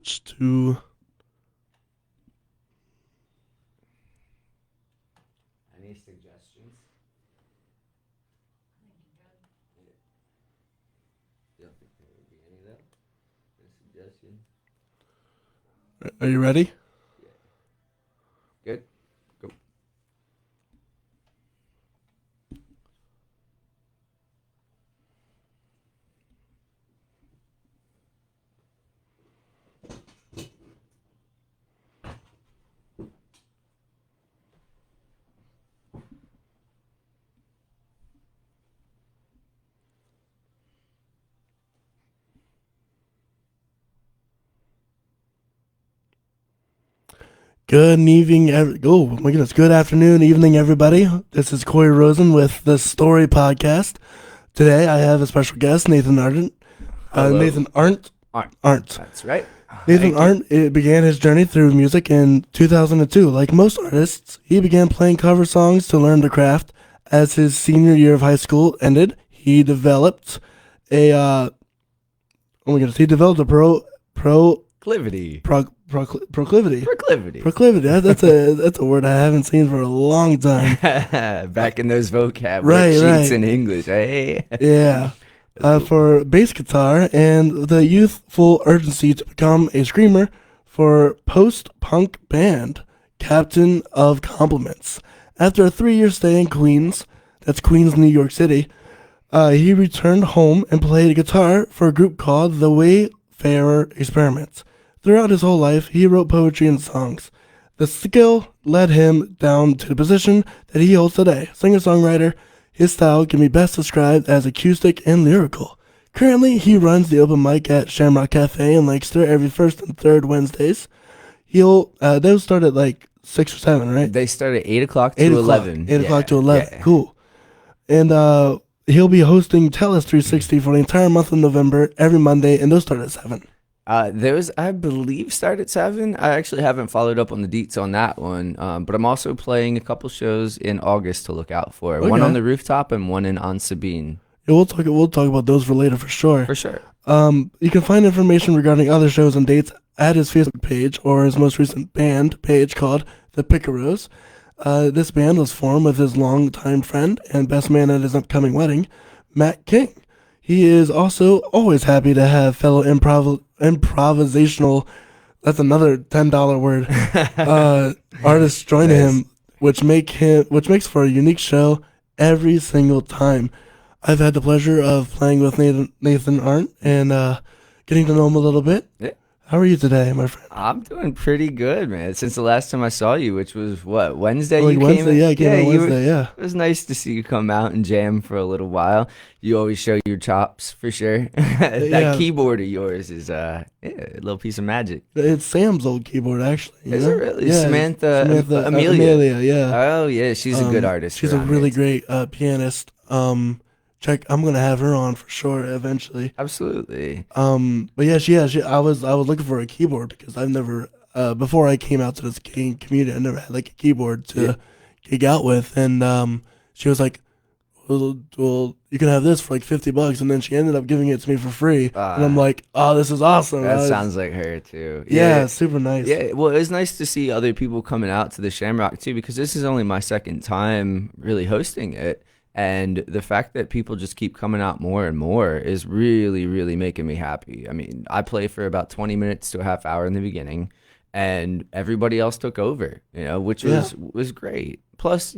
switch to. Any suggestions? Don't think there would be any though. A suggestion? Are you ready? Good. Go. Good evening. Oh my goodness. Good afternoon, evening, everybody. This is Corey Rosen with the Story Podcast. Today I have a special guest, Nathan Arndt. Hello. Nathan Arndt. Arndt. That's right. Nathan Arndt began his journey through music in 2002. Like most artists, he began playing cover songs to learn the craft. As his senior year of high school ended, he developed a Proclivity. proclivity. Proclivity. Proclivity. That's a word I haven't seen for a long time. Back in those vocab Right, sheets right. in English. Hey. Yeah. For bass guitar and the youthful urgency to become a screamer for post-punk band Captain of Compliments. After a 3-year stay in Queens, that's Queens, New York City, he returned home and played guitar for a group called the Wayfarer Experiment. Throughout his whole life, he wrote poetry and songs. The skill led him down to the position that he holds today, singer-songwriter. His style can be best described as acoustic and lyrical. Currently, he runs the open mic at Shamrock Cafe in Lancaster every first and third Wednesdays. Those start at like 6 or 7, right? They start at 8 o'clock to 8 o'clock, 11. 8 o'clock to 11. Yeah. Cool. And he'll be hosting Tell Us 360 for the entire month of November every Monday, and those start at 7. Those, I believe, start at 7. I actually haven't followed up on the deets on that one, but I'm also playing a couple shows in August to look out for. Okay. One on the rooftop and one in Sabine. Yeah, we'll talk about those for later for sure. For sure. You can find information regarding other shows and dates at his Facebook page or his most recent band page called The Picaros. This band was formed with his longtime friend and best man at his upcoming wedding, Matt King. He is also always happy to have fellow improvisational, that's another $10 word, artists join him, which makes for a unique show every single time. I've had the pleasure of playing with Nathan Arndt and getting to know him a little bit. Yeah. How are you today, my friend? I'm doing pretty good, man. Since the last time I saw you, which was what, Wednesday? Like you Wednesday, came in? yeah, I came on Wednesday, yeah. It was nice to see you come out and jam for a little while. You always show your chops for sure. That keyboard of yours is a little piece of magic. It's Sam's old keyboard, actually. Is it really? Yeah, Samantha Amelia, yeah. Oh yeah, she's a good artist. She's a around really here. great pianist. I'm gonna have her on for sure eventually. Absolutely. But yeah, I was looking for a keyboard because I've never before I came out to this gigging community, I never had like a keyboard to gig out with, and she was like, well, you can have this for like $50, and then she ended up giving it to me for free, and I'm like, oh, this is awesome. That sounds like her too. Yeah, super nice. Yeah, well, it's nice to see other people coming out to the Shamrock too, because this is only my second time really hosting it. And the fact that people just keep coming out more and more is really, really making me happy. I mean, I play for about 20 minutes to a half hour in the beginning, and everybody else took over, which was great. Plus,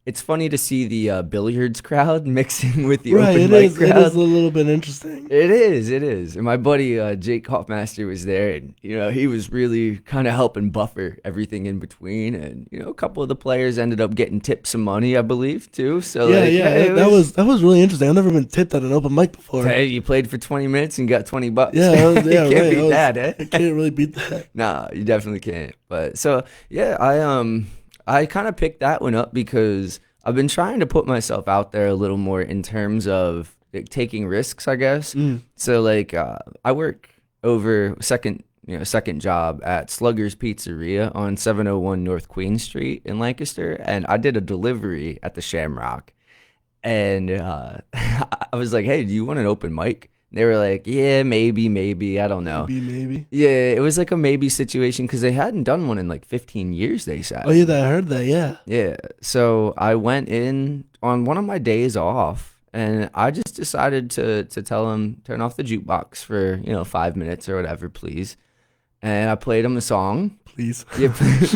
it's funny to see the billiards crowd mixing with the open mic crowd. It is a little bit interesting. It is. And my buddy Jake Hoffmaster was there, and he was really kind of helping buffer everything in between. And a couple of the players ended up getting tipped some money, I believe, too. So that was really interesting. I've never been tipped at an open mic before. Hey, you played for 20 minutes and got $20. Yeah, you can't beat that, eh? I can't really beat that. No, you definitely can't. But so yeah, I kind of picked that one up because I've been trying to put myself out there a little more in terms of taking risks, I guess. So I work over second job at Slugger's Pizzeria on 701 North Queen Street in Lancaster, and I did a delivery at the Shamrock. And I was like, hey, do you want an open mic? They were like, yeah, maybe, I don't know. Maybe. Yeah, it was like a maybe situation because they hadn't done one in like 15 years, they said. Oh, yeah, I heard that, yeah. Yeah. So I went in on one of my days off and I just decided to tell him, turn off the jukebox for, 5 minutes or whatever, please. And I played him a song. Please. Yeah, please.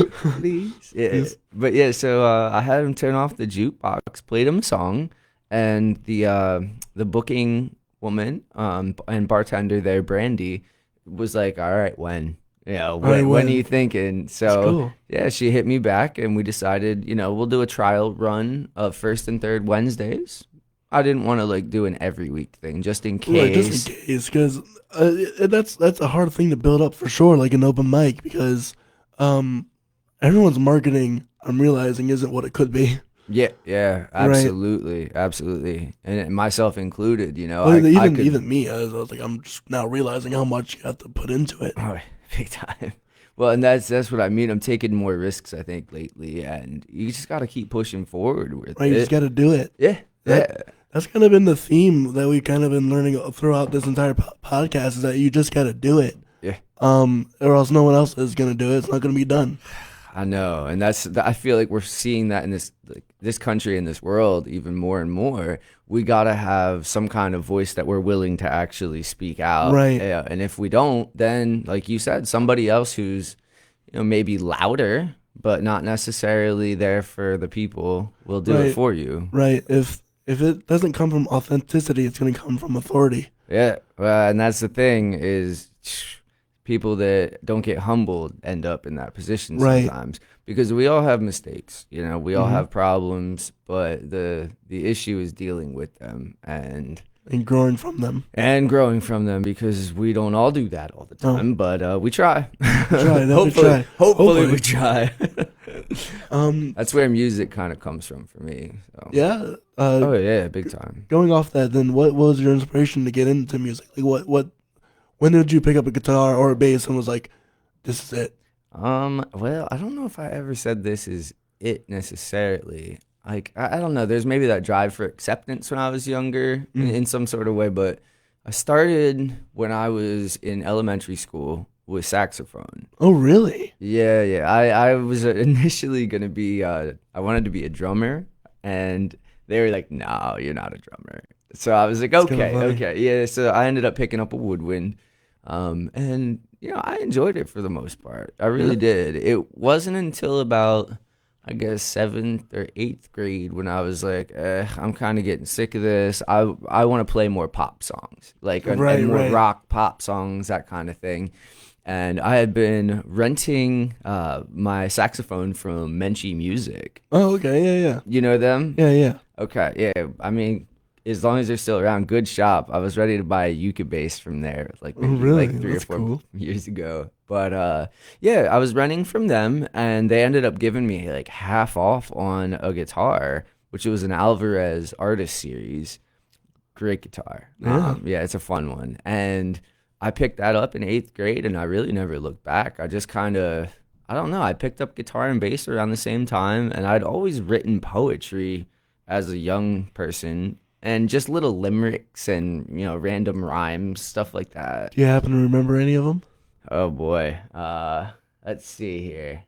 Yeah. Please. But yeah, so I had him turn off the jukebox, played him a song, and the booking woman and bartender there, Brandy, was like, "All right, when? When are you thinking?" So cool. yeah, she hit me back, and we decided, we'll do a trial run of first and third Wednesdays. I didn't want to like do an every week thing, just in case. Right, just in case, because that's a hard thing to build up for sure, like an open mic, because everyone's marketing, I'm realizing, isn't what it could be. Yeah, absolutely, right. Absolutely, and myself included. Well, even me, I was like, I'm just now realizing how much you have to put into it. Oh, big time. Well, and that's what I mean. I'm taking more risks, I think, lately, and you just got to keep pushing forward with it. Right, you just got to do it. Yeah. That's kind of been the theme that we kind of been learning throughout this entire podcast, is that you just got to do it. Yeah. Or else no one else is gonna do it. It's not gonna be done. I know, and I feel like we're seeing that in this country and this world even more and more. We gotta have some kind of voice that we're willing to actually speak out. Right. Yeah, and if we don't, then like you said, somebody else who's maybe louder but not necessarily there for the people will do it for you. Right. If it doesn't come from authenticity, it's gonna come from authority. Yeah. Well, and that's the thing is, people that don't get humbled end up in that position sometimes, because we all have mistakes, we all have problems, but the issue is dealing with them and growing from them. Because we don't all do that all the time, but we try. Hopefully we try. That's where music kind of comes from for me. So. Yeah. Big time. Going off that, then what was your inspiration to get into music? Like what when did you pick up a guitar or a bass and was like, this is it? Well, I don't know if I ever said this is it necessarily. Like, I don't know. There's maybe that drive for acceptance when I was younger in some sort of way, but I started when I was in elementary school with saxophone. Oh, really? Yeah. I was initially going to be, I wanted to be a drummer, and they were like, no, you're not a drummer. So I was like, okay. Yeah, so I ended up picking up a woodwind. And, I enjoyed it for the most part. I really did. It wasn't until about, I guess, 7th or 8th grade when I was like, I'm kind of getting sick of this. I want to play more pop songs, like more rock pop songs, that kind of thing. And I had been renting my saxophone from Menchie Music. Oh, okay, yeah. You know them? Yeah. Okay, yeah. I mean, as long as they're still around, good shop. I was ready to buy a uke bass from there, like maybe 3 That's or 4 cool. years ago. But I was renting from them, and they ended up giving me like half off on a guitar, which was an Alvarez Artist Series. Great guitar. Yeah. It's a fun one. And I picked that up in 8th grade, and I really never looked back. I just kind of, I don't know, I picked up guitar and bass around the same time, and I'd always written poetry as a young person, and just little limericks and, random rhymes, stuff like that. Do you happen to remember any of them? Oh, boy. Let's see here.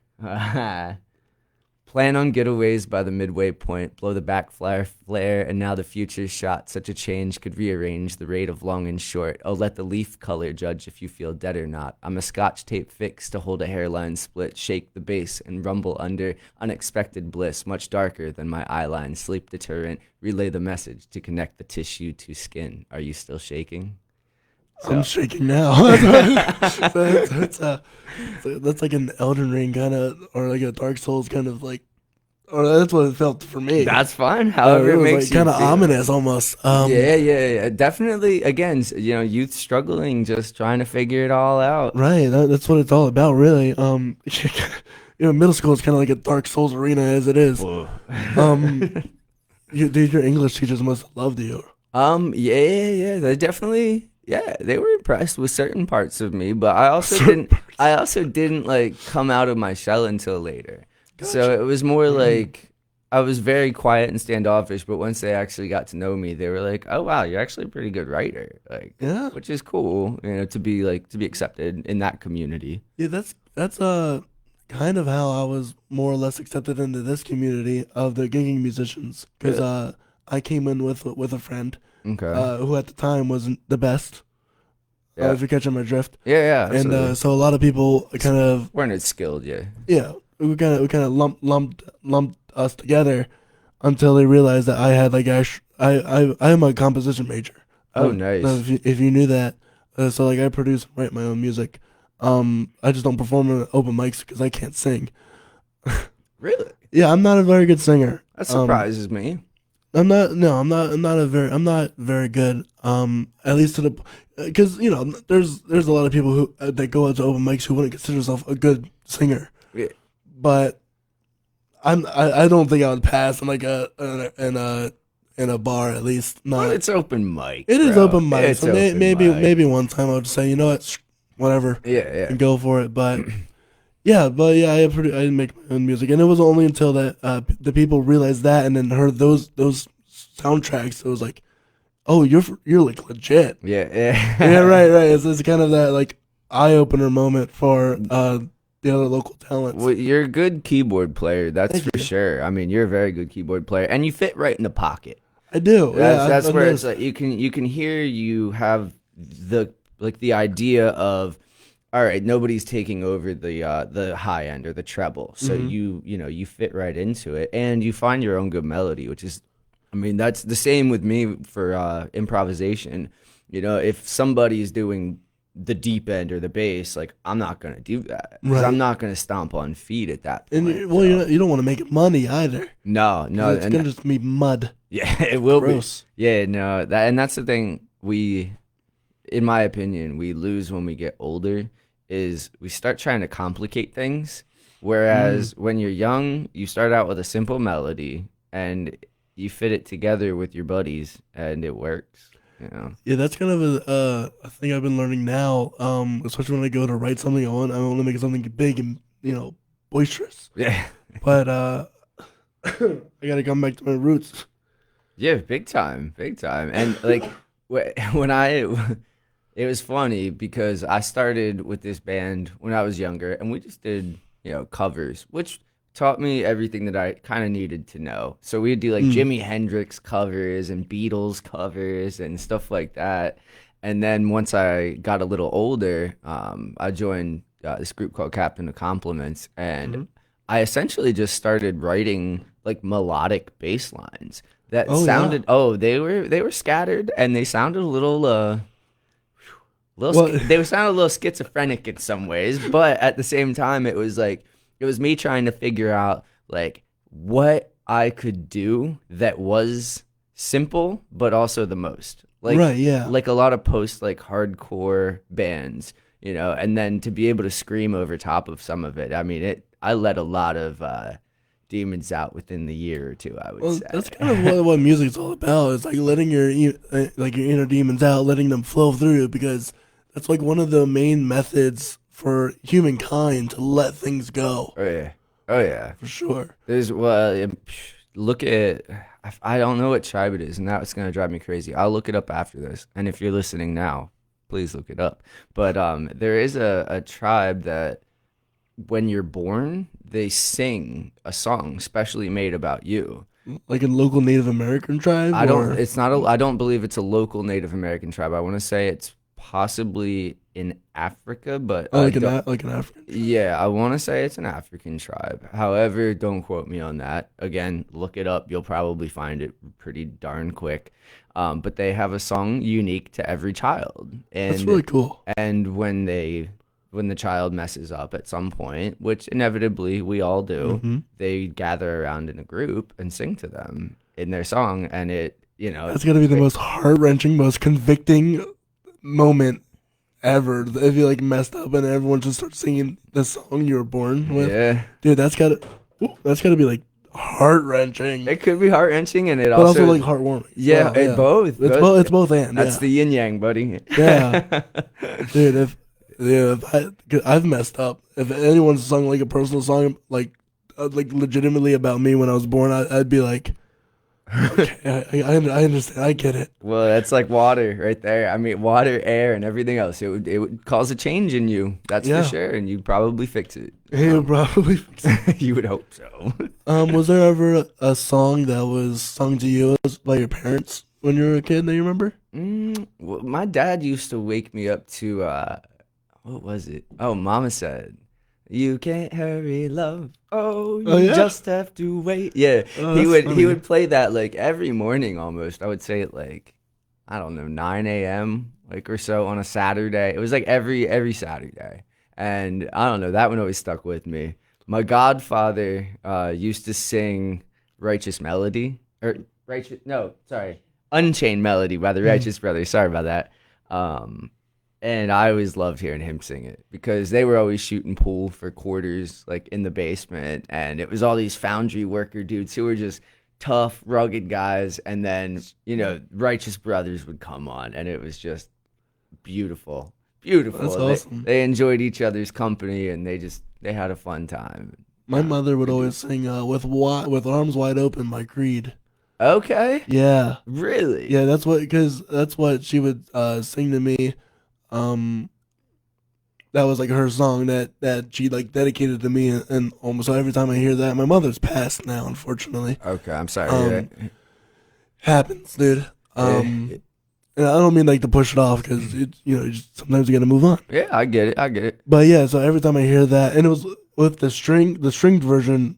Plan on getaways by the midway point, blow the backfire flare, and now the future's shot. Such a change could rearrange the rate of long and short. Oh, let the leaf color judge if you feel dead or not. I'm a scotch tape fix to hold a hairline split, shake the base and rumble under unexpected bliss, much darker than my eyeline, sleep deterrent, relay the message to connect the tissue to skin. Are you still shaking? I'm shaking now. That's like an Elden Ring kind of, or like a Dark Souls kind of like, or that's what it felt for me. That's fine. However it makes like kind of ominous almost. Yeah. Definitely. Again, youth struggling, just trying to figure it all out. Right. That's what it's all about, really. Middle school is kind of like a Dark Souls arena as it is. Your English teachers must have loved you. Yeah. They definitely. Yeah, they were impressed with certain parts of me, but I also didn't like come out of my shell until later. Gotcha. So it was more like I was very quiet and standoffish, but once they actually got to know me, they were like, "Oh wow, you're actually a pretty good writer." Like, Yeah. which is cool, to be accepted in that community. Yeah, that's kind of how I was more or less accepted into this community of the gigging musicians because Really? I came in with a friend Okay. who at the time wasn't the best. Yeah. If you're catching my drift, Yeah, yeah, and absolutely. so a lot of people kind of Weren't as skilled, yeah. yeah we kind of lumped us together until they realized that I had like I am a composition major. Oh, If nice. you knew that, so like I produce and write my own music. I just don't perform at open mics because I can't sing. Really? Yeah, I'm not a very good singer. That surprises me. I'm not. No, I'm not. I'm not very good. At least to the, because there's a lot of people who that go out to open mics who wouldn't consider themselves a good singer. Yeah. But I don't think I would pass in like in a bar at least. Well, Not. it's open mic, It is bro. open mic. It's So open maybe mic. maybe one time I would say, you know what, whatever, Yeah, yeah. and go for it. But yeah, I didn't make my own music, and it was only until that the people realized that and then heard those soundtracks. It was like, oh, you're like legit. Yeah, yeah. Yeah, right. It's kind of that like eye opener moment for the other local talents. Well, you're a good keyboard player, that's Thank for you. sure. I mean, you're a very good keyboard player, and you fit right in the pocket. I do. That's I've where it's noticed. like you can hear you have the idea of, all right, nobody's taking over the high end or the treble, so Mhm. you fit right into it, and you find your own good melody, which is, I mean, that's the same with me for improvisation. If somebody's doing the deep end or the bass, like, I'm not gonna do that because Right. I'm not gonna stomp on feet at that And point. well, So. you don't want to make it money either. No, 'Cause no, it's and gonna just be mud. yeah, it will be. Gross. Yeah, no, that's the thing in my opinion, we lose when we get older is we start trying to complicate things. Whereas when you're young, you start out with a simple melody and you fit it together with your buddies and it works. Yeah, that's kind of a thing I've been learning now. Especially when I go to write something, I want to make something big and boisterous. Yeah. But I gotta come back to my roots. Yeah, big time, big time. And like when it was funny because I started with this band when I was younger and we just did, covers, which taught me everything that I kind of needed to know. So we'd do like Jimi Hendrix covers and Beatles covers and stuff like that. And then once I got a little older, I joined this group called Captain of Compliments, and I essentially just started writing like melodic bass lines that Oh, yeah. sounded. They were scattered and they sounded a little Well, they sounded a little schizophrenic in some ways, but at the same time, it was me trying to figure out like what I could do that was simple, but also the most like right, yeah. like a lot of post like hardcore bands, and then to be able to scream over top of some of it. I mean, I let a lot of demons out within the year or two, I would Well, say. that's kind of what music's all about. It's like letting your your inner demons out, letting them flow through you, because that's like one of the main methods for humankind to let things go. Oh yeah, oh yeah. For sure. There's look at I don't know what tribe it is, and that's gonna drive me crazy. I'll look it up after this, and if you're listening now, please look it up. But there is a tribe that when you're born, they sing a song specially made about you. Like a local Native American tribe? I don't believe it's a local Native American tribe. I want to say it's possibly in Africa, but Oh, I like don't. like an African. Yeah, I want to say it's an African tribe. However, don't quote me on that. Again, look it up. You'll probably find it pretty darn quick. But they have a song unique to every child, That's really cool. and when the child messes up at some point, which inevitably we all do, Mhm. they gather around in a group and sing to them in their song, and That's gotta be the most heart wrenching, most convicting moment ever. If you like messed up and everyone just starts singing the song you were born with. yeah, Dude, that's gotta be like heart wrenching. it could be heart wrenching, and it But also like heartwarming. yeah, Wow, both. It's both and. That's the yin yang, buddy. Yeah. Dude, if I've messed up. If anyone's sung like a personal song, like like legitimately about me when I was born, I'd be like, okay, I understand, I get it. Well, that's like water right there. I mean, water, air, and everything else. It would cause a change in you. That's for Yeah, sure, and you'd probably fix it. he probably. You would hope so. Was there ever a song that was sung to you by your parents when you were a kid that you remember? Well, my dad used to wake me up to what was it? Oh, Mama said, "You can't hurry, love. Oh, Oh you yeah, just have to wait." Yeah, oh he that's would he funny. would play that like every morning almost. I would say at like I don't know 9 a.m. like or so on a Saturday. It was like every Saturday, and I don't know that one always stuck with me. My godfather used to sing "Righteous Melody" or "Righteous." No, sorry, "Unchained Melody" by the Mhm. Righteous Brothers. Sorry about that. Um, and I always loved hearing him sing it because they were always shooting pool for quarters, like in the basement. And it was all these foundry worker dudes who were just tough, rugged guys. And then, Righteous Brothers would come on, and it was just beautiful. That's Beautiful. They, awesome. they enjoyed each other's company and they had a fun time. My mother would Good always dudes. sing with arms wide open by Creed. Okay. Yeah, Really? yeah, because that's what she would sing to me. Um, that was like her song that she like dedicated to me, and almost every time I hear that, my mother's passed now, unfortunately. Okay. I'm sorry to hear Um, happens, dude. that. And I don't mean like to push it off because sometimes you gotta move on. Yeah, I get it. I get it. But yeah, so every time I hear that, and it was with the stringed version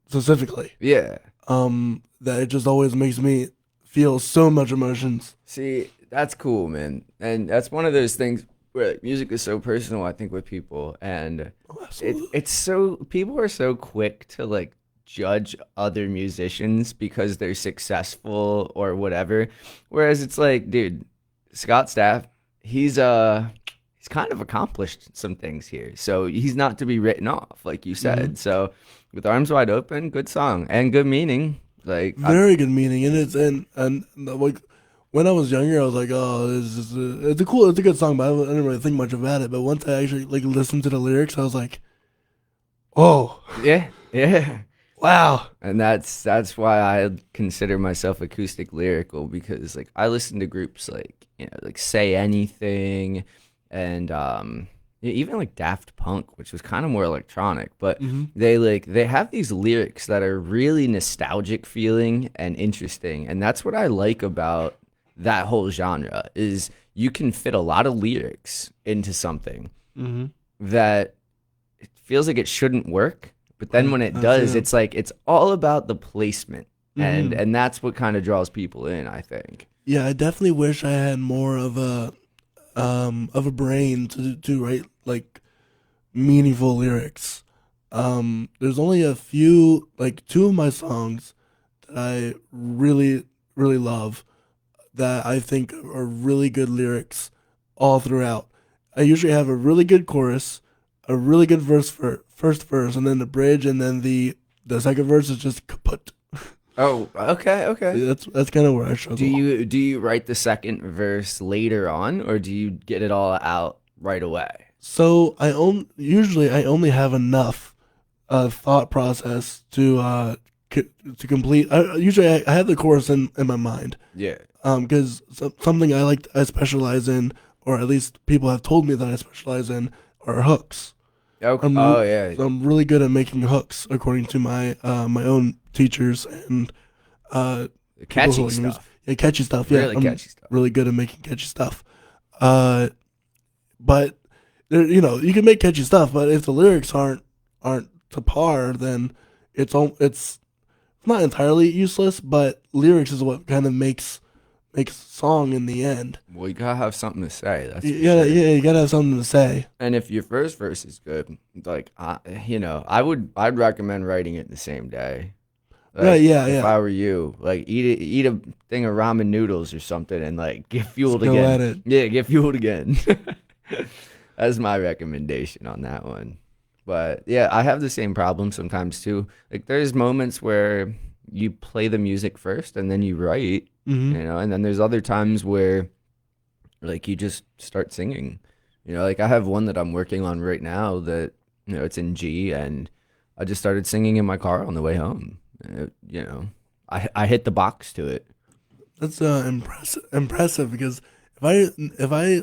specifically, Yeah. that it just always makes me feel so much emotions. See, that's cool, man. And that's one of those things where like, music is so personal, I think, with people. And Oh, it absolutely. it's so people are so quick to like judge other musicians because they're successful or whatever. Whereas it's like, dude, Scott Stapp, he's kind of accomplished some things here. So he's not to be written off, like you Hmm. said. So with Arms Wide Open, good song and good meaning. Like I Very good meaning, and and like when I was younger, I was like, oh, it's a good song, but I didn't really think much about it. But once I actually like listened to the lyrics, I was like, oh, yeah, yeah. wow. And that's why I consider myself acoustic lyrical because like I listen to groups like like Say Anything and even like Daft Punk, which was kind of more electronic, but Hmm. they have these lyrics that are really nostalgic feeling and interesting, and that's what I like about that whole genre is you can fit a lot of lyrics into something Hmm. that it feels like it shouldn't work, but then when it That's does, it. it's like it's all about the placement, and Hmm. and that's what kind of draws people in, I think. Yeah, I definitely wish I had more of a brain to write like meaningful lyrics. There's only a few, like two of my songs that I really love that I think are really good lyrics all throughout. I usually have a really good chorus, a really good verse for first verse, and then the bridge, and then the second verse is just kaput. Oh, okay, okay. That's kind of where I Do struggle. you do you write the second verse later on, or do you get it all out right away? So usually I only have enough thought process to complete. Usually I have the chorus in my mind. Yeah. Because something I specialize in, or at least people have told me that I specialize in, are hooks. Okay. Oh yeah. I'm really good at making hooks, according to my own teachers and people who Catchy like music. stuff. Yeah, catchy stuff. Yeah, Really I'm catchy stuff. really good at making catchy stuff. Uh, but you can make catchy stuff, but if the lyrics aren't to par, then it's not entirely useless. But lyrics is what kind of makes song in the end. Well, you gotta have something to say. That's You for gotta sure. yeah, you gotta have something to say. And if your first verse is good, like I'd recommend writing it the same day. Right? Like Yeah, if yeah. I were you, like eat a thing of ramen noodles or something, and like get Just fueled go again. at it. Yeah, get fueled again. That's my recommendation on that one. But yeah, I have the same problem sometimes too. Like there's moments where you play the music first and then you write, Hmm. and then there's other times where like you just start singing. Like I have one that I'm working on right now that it's in G and I just started singing in my car on the way home. I hit the box to it. That's impressive because if I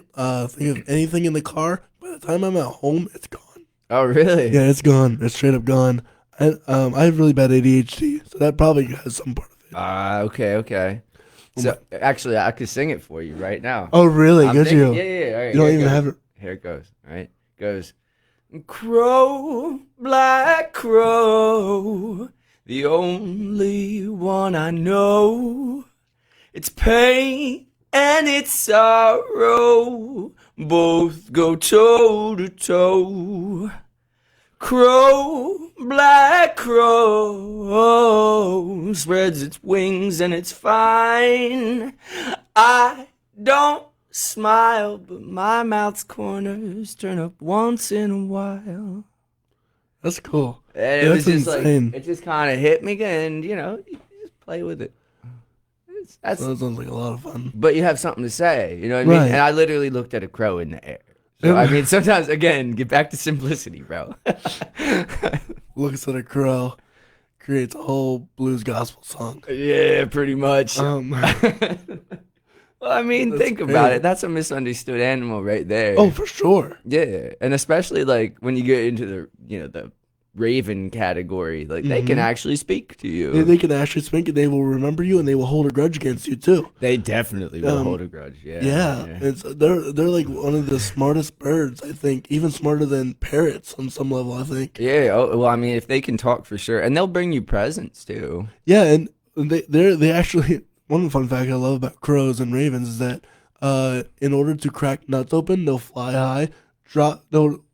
think of anything in the car, by the time I'm at home, it's gone. Oh, really? Yeah, it's gone. It's straight up gone. I have really bad ADHD, so that probably has some part of it. Okay. So actually, I could sing it for you right now. Oh, really? I'm Good thinking, you. yeah. All right, You don't here it even goes. have it. Here it goes. All right, goes. Crow, black crow, the only one I know. It's pain and it's sorrow, both go toe to toe. Crow, black crow, spreads its wings and it's fine. I don't smile, but my mouth's corners turn up once in a while. That's cool. And it Yeah, was that's just insane. like, it just kind of hit me, and you just play with it. That's, So that sounds like a lot of fun. but you have something to say, you know what I mean? Right. And I literally looked at a crow in the air. So, I mean, sometimes, again, get back to simplicity, bro. Looks at a crow, creates a whole blues gospel song. Yeah, pretty much. Well, I mean, That's think about great. it. That's a misunderstood animal right there. Oh, for sure. Yeah, and especially like when you get into the raven category, like they can actually speak to you. They can actually speak it. They will remember you, and they will hold a grudge against you too. They definitely will hold a grudge. Yeah. Yeah, they're like one of the smartest birds. I think even smarter than parrots on some level. I think. Yeah. Oh, well, I mean, if they can talk for sure, and they'll bring you presents too. Yeah, and they actually one fun fact I love about crows and ravens is that in order to crack nuts open, they'll fly high, they'll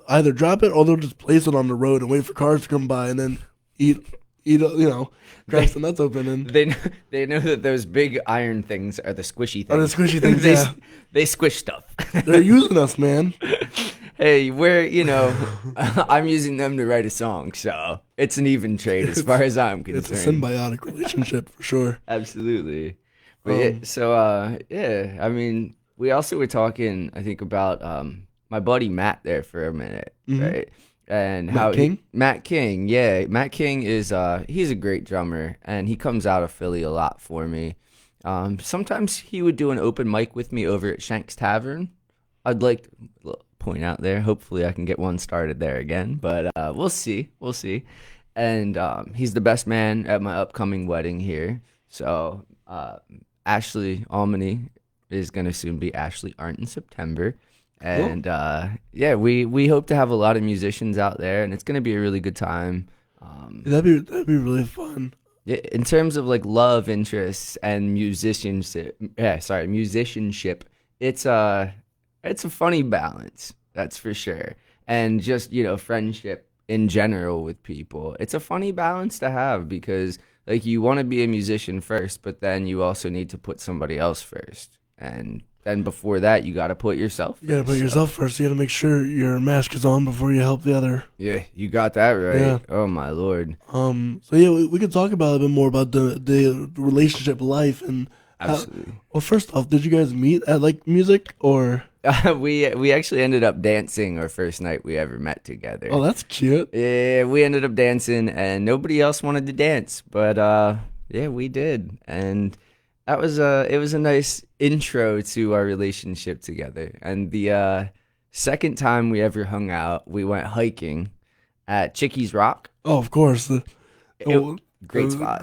either drop it or they'll just place it on the road and wait for cars to come by and then eat crack the nuts open and They know that those big iron things are the squishy oh, the things. squishy things. Yeah, They squish stuff. they're using us, man. Hey, I'm using them to write a song, so it's an even trade as far as I'm It's a concerned. symbiotic relationship for sure. Absolutely. But I mean, we also were talking, I think, about my buddy Matt there for a minute, right? And Matt King? Matt King, yeah. Matt King is he's a great drummer, and he comes out of Philly a lot for me. Sometimes he would do an open mic with me over at Shank's Tavern. I'd like to point out there. Hopefully, I can get one started there again, but we'll see. And he's the best man at my upcoming wedding here. So Ashley Almany is going to soon be Ashley Arndt in September. And we hope to have a lot of musicians out there, and it's going to be a really good time. That'd be really fun. In terms of like love interests and musicianship, it's a funny balance, that's for sure. And just, friendship in general with people. It's a funny balance to have because like you want to be a musician first, but then you also need to put somebody else first. And then before that, you got to put yourself first. You gotta put yourself first. You gotta make sure your mask is on before you help the other. Yeah, you got that right. Yeah. Oh my Lord. So yeah, we could talk about a bit more about the relationship life and Absolutely. well, first off, did you guys meet at like music or? We actually ended up dancing our first night we ever met together. Oh, that's cute. Yeah, we ended up dancing, and nobody else wanted to dance, but yeah, we did, and it was a nice intro to our relationship together. And the second time we ever hung out, we went hiking at Chickies Rock. Oh, of course. Great spot.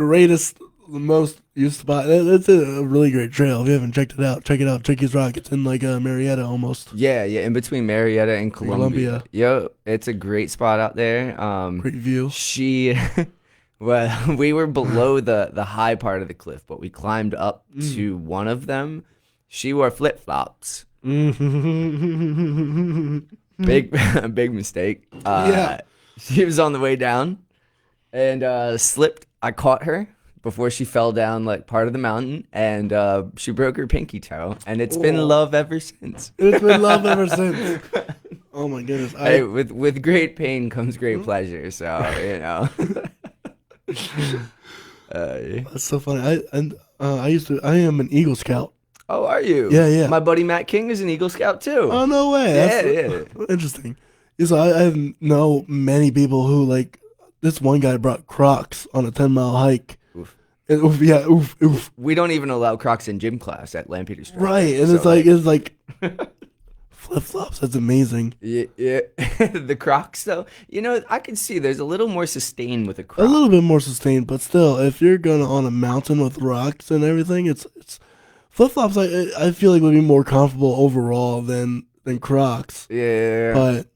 The most used spot. It's a really great trail. If you haven't checked it out, check it out. Chickies Rock. It's in like Marietta almost. Yeah, in between Marietta and Columbia. Yo, it's a great spot out there. Great view. Well, we were below the high part of the cliff, but we climbed up to one of them. She wore flip-flops. Big mistake. Yeah. She was on the way down and slipped. I caught her before she fell down like part of the mountain, and she broke her pinky toe, and it's been love ever since. It's been love ever since. Oh my goodness. Hey, with great pain comes great pleasure, so That's so funny. I am an Eagle Scout. Oh, are you? Yeah. My buddy Matt King is an Eagle Scout too. Oh, no way. Yeah. Interesting. So I know many people who like this one guy brought Crocs on a 10-mile hike. Oof. And, oof, yeah, oof, oof. We don't even allow Crocs in gym class at Lampeter Strength. Right, and So, it's like flip flops. That's amazing. yeah, yeah. The Crocs though, I can see there's a little more sustain with a A Croc. little bit more sustained, but still, if you're going on a mountain with rocks and everything, it's flip flops. I feel like would be more comfortable overall than Crocs. Yeah. But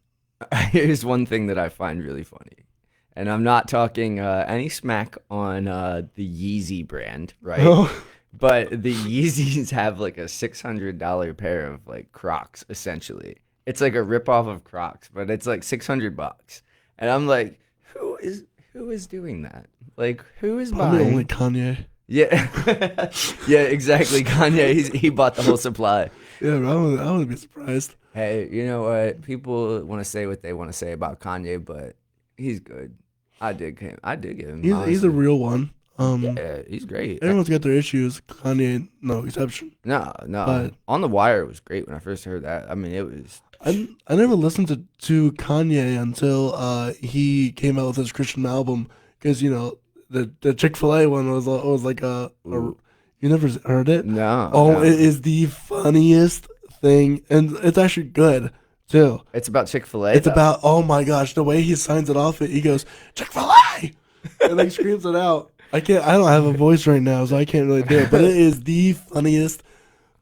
Here's one thing that I find really funny. And I'm not talking any smack on the Yeezy brand, right? oh, But the Yeezys have like a $600 pair of like Crocs, essentially. It's like a ripoff of Crocs, but it's like $600. And I'm like, who is doing that? Like, who is probably buying? only Kanye. Yeah, yeah, exactly. Kanye, he bought the whole supply. Yeah, I wouldn't be surprised. Hey, you know what? People want to say what they want to say about Kanye, but he's good. I dig him. I dig him. He's a Honestly. real one. Yeah, he's great. Everyone's got their issues. Kanye, no exception. No. But On the Wire was great when I first heard that. I mean, it was. I never listened to Kanye until he came out with his Christian album because the Chick-fil-A one was like you never heard it? No. Oh, no. it is the funniest thing, and it's actually good too. It's about Chick-fil-A. It's though. about, oh my gosh, the way he signs it off. He goes Chick-fil-A and like screams it out. I don't have a voice right now, so I can't really do it. But it is the funniest.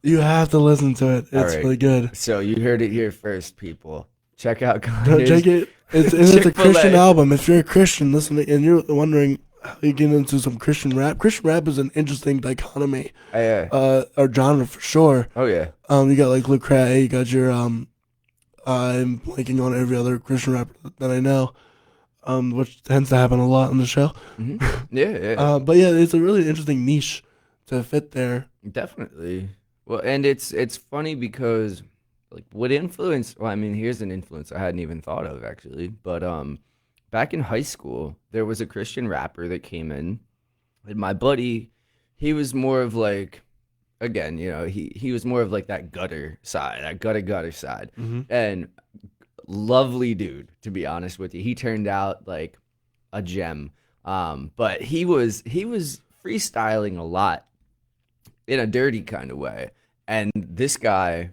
You have to listen to it. It's All right. really good. So you heard it here first, people. Check out Check Kanye's. it. It's a Chick-fil-A. Christian album. If you're a Christian listening and you're wondering how you get into some Christian rap is an interesting dichotomy, or genre for sure. Oh yeah. You got like Lecrae, you got your I'm blanking on every other Christian rapper that I know, which tends to happen a lot on the show. Mm-hmm. Yeah. But yeah, it's a really interesting niche to fit there. Definitely. Well, and it's funny because like what influence, well, I mean, here's an influence I hadn't even thought of actually, but back in high school, there was a Christian rapper that came in, and my buddy, he was more of like, again, he was more of like that gutter side, that gutter side. Mm-hmm. And lovely dude, to be honest with you. He turned out like a gem. But he was freestyling a lot in a dirty kind of way. And this guy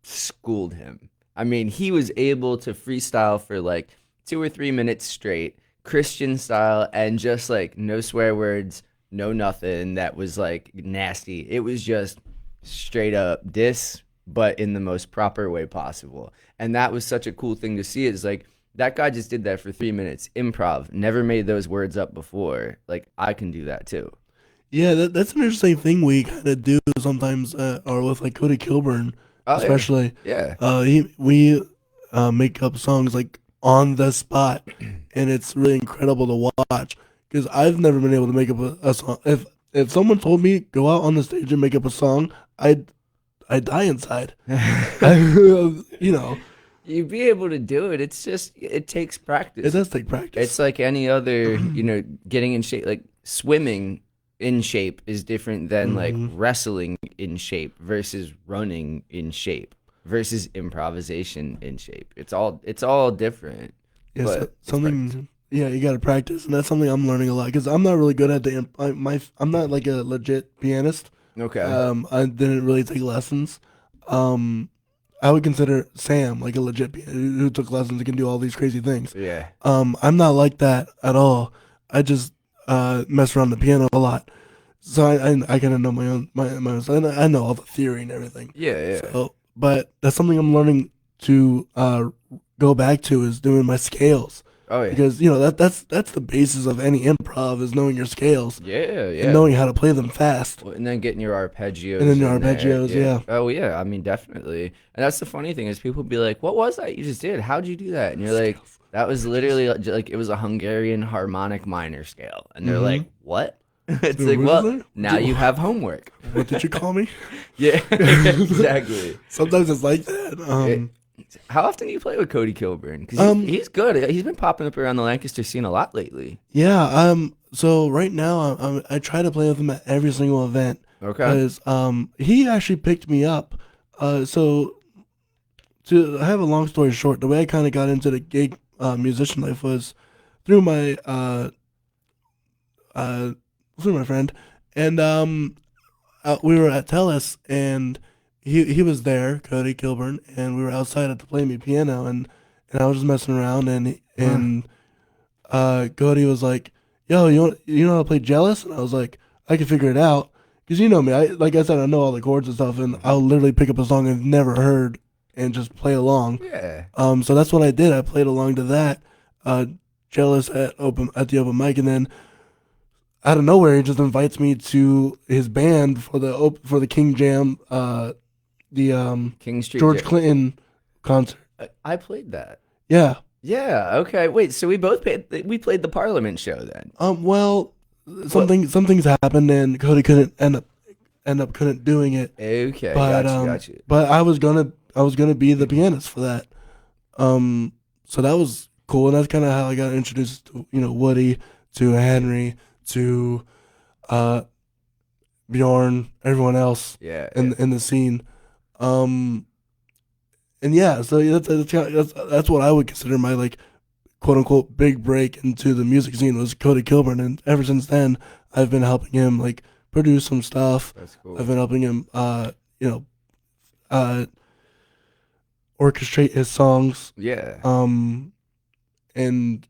schooled him. I mean, he was able to freestyle for like 2 or 3 minutes straight, Christian style, and just like no swear words, no nothing that was like nasty. It was just straight up diss, but in the most proper way possible. And that was such a cool thing to see. It's like that guy just did that for 3 minutes, improv, never made those words up before. Like I can do that too. Yeah, that's an interesting thing we kind of do sometimes, or with like Cody Kilburn, especially. Yeah. We make up songs like on the spot, and it's really incredible to watch because I've never been able to make up a song. If someone told me go out on the stage and make up a song, I'd die inside. You'd be able to do it. It's just, it takes practice. It does take practice. It's like any other, getting in shape. Like swimming in shape is different than like wrestling in shape versus running in shape versus improvisation in shape. It's all different. Yeah, but something. Yeah, you got to practice, and that's something I'm learning a lot because I'm not really good at I'm not like a legit pianist. Okay. I didn't really take lessons. I would consider Sam like a legit pianist who took lessons and can do all these crazy things. Yeah. I'm not like that at all. I just mess around the piano a lot, so I kind of know my own stuff. I know all the theory and everything. Yeah. So, but that's something I'm learning to go back to is doing my scales. Oh yeah. Because that's the basis of any improv is knowing your scales. Yeah. And knowing how to play them fast. Well, and then getting your arpeggios. And then your in there. arpeggios, yeah. Oh yeah, I mean definitely. And that's the funny thing is people be like, "What was that you just did? How'd you do that?" And you're like, "That was literally like it was a Hungarian harmonic minor scale." And they're like, "What?" It's Dude, like, what is well, that? now you have homework. What did you call me? Yeah, exactly. Sometimes it's like that. How often do you play with Cody Kilburn? Because he's good. He's been popping up around the Lancaster scene a lot lately. Yeah. So right now, I try to play with him at every single event. Okay. Because he actually picked me up. So to have a long story short, the way I kind of got into the gig musician life was through my through my friend, and we were at Telus, and he was there, Cody Kilburn, and we were outside at the Play Me piano, and I was just messing around, and Cody was like, "Yo, you know how to play Jealous?" And I was like, "I can figure it out." Because you know me, like I said, I know all the chords and stuff, and I'll literally pick up a song I've never heard and just play along. Yeah. So that's what I did. I played along to that, Jealous at the open mic, and then out of nowhere, he just invites me to his band for the King Jam, the King Street George Jam. Clinton concert. I played that. Yeah. Yeah. Okay. Wait. So we played the Parliament show then. Well, some things happened, and Cody couldn't end up couldn't doing it. Okay. But Got you. but I was gonna be the pianist for that. So that was cool, and that's kind of how I got introduced to Woody, to Henry, to Bjorn, everyone else Yeah. in the scene. And yeah, so that's what I would consider my like quote unquote big break into the music scene was Cody Kilburn, and ever since then I've been helping him like produce some stuff. That's cool. I've been helping him orchestrate his songs. Yeah. And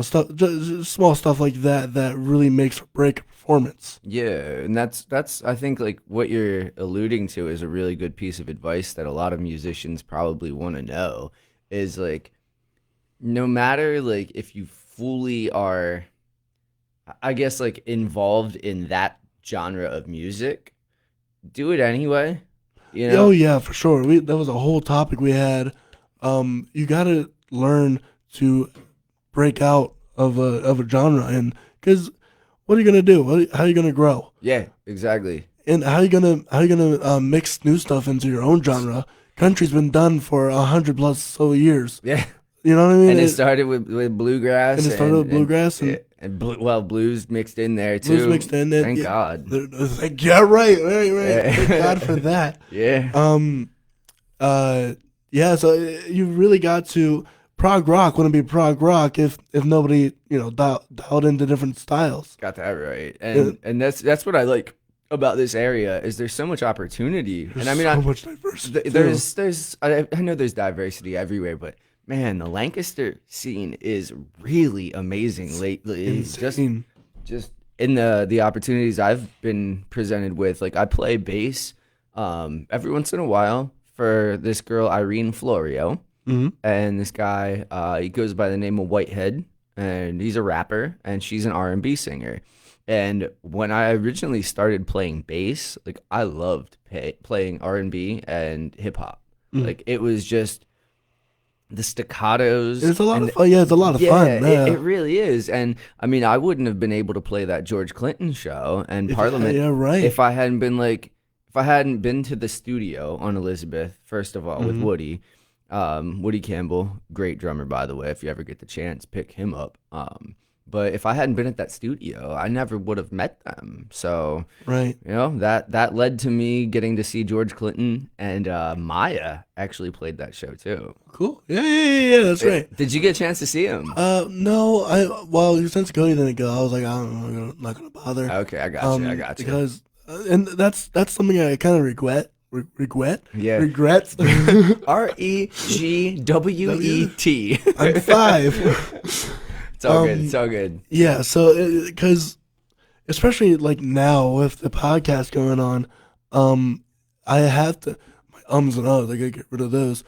stuff, just small stuff like that really makes or break a performance. Yeah, and that's I think like what you're alluding to is a really good piece of advice that a lot of musicians probably want to know is like no matter like if you fully are I guess like involved in that genre of music, do it anyway. Oh yeah, for sure. That was a whole topic we had. You got to learn to break out of a genre, and because what are you gonna do? How are you gonna grow? Yeah, exactly. And how are you gonna mix new stuff into your own genre? Country's been done for 100+ so years. Yeah. You know what I mean? And it started with bluegrass. And it started with bluegrass and blues mixed in there too. Blues mixed in there. Thank God. Yeah, right. Thank God for that. Yeah. Yeah. So you really got to. Prog rock wouldn't be prog rock if nobody dialed into different styles. Got that right, and that's what I like about this area is there's so much opportunity, There's and I mean so much diversity. There's I know there's diversity everywhere, but man, the Lancaster scene is really amazing lately. Insane. Just in the opportunities I've been presented with, like I play bass every once in a while for this girl Irene Florio. Mm-hmm. And this guy, he goes by the name of Whitehead, and he's a rapper, and she's an R&B singer. And when I originally started playing bass, like I loved playing R&B and hip hop. Mm. Like it was just the staccatos. It's a lot of fun. Yeah, it's a lot of fun. Yeah. It really is. And I mean, I wouldn't have been able to play that George Clinton show and Parliament right. if I hadn't been to the studio on Elizabeth, first of all, with Woody. Woody Campbell, great drummer, by the way. If you ever get the chance, pick him up. But if I hadn't been at that studio, I never would have met them. So, right, that led to me getting to see George Clinton, and Maya actually played that show too. Cool. Yeah. That's right. Did you get a chance to see him? No. Well, since Cody didn't go, I was like, I'm not gonna bother. Okay, I got you. Because, and that's something I kind of regret. Yeah. Regrets. REGWET. I'm 5. It's all good. It's all good. Yeah. So, because especially like now with the podcast going on, I have to my ums and ahs. I gotta get rid of those.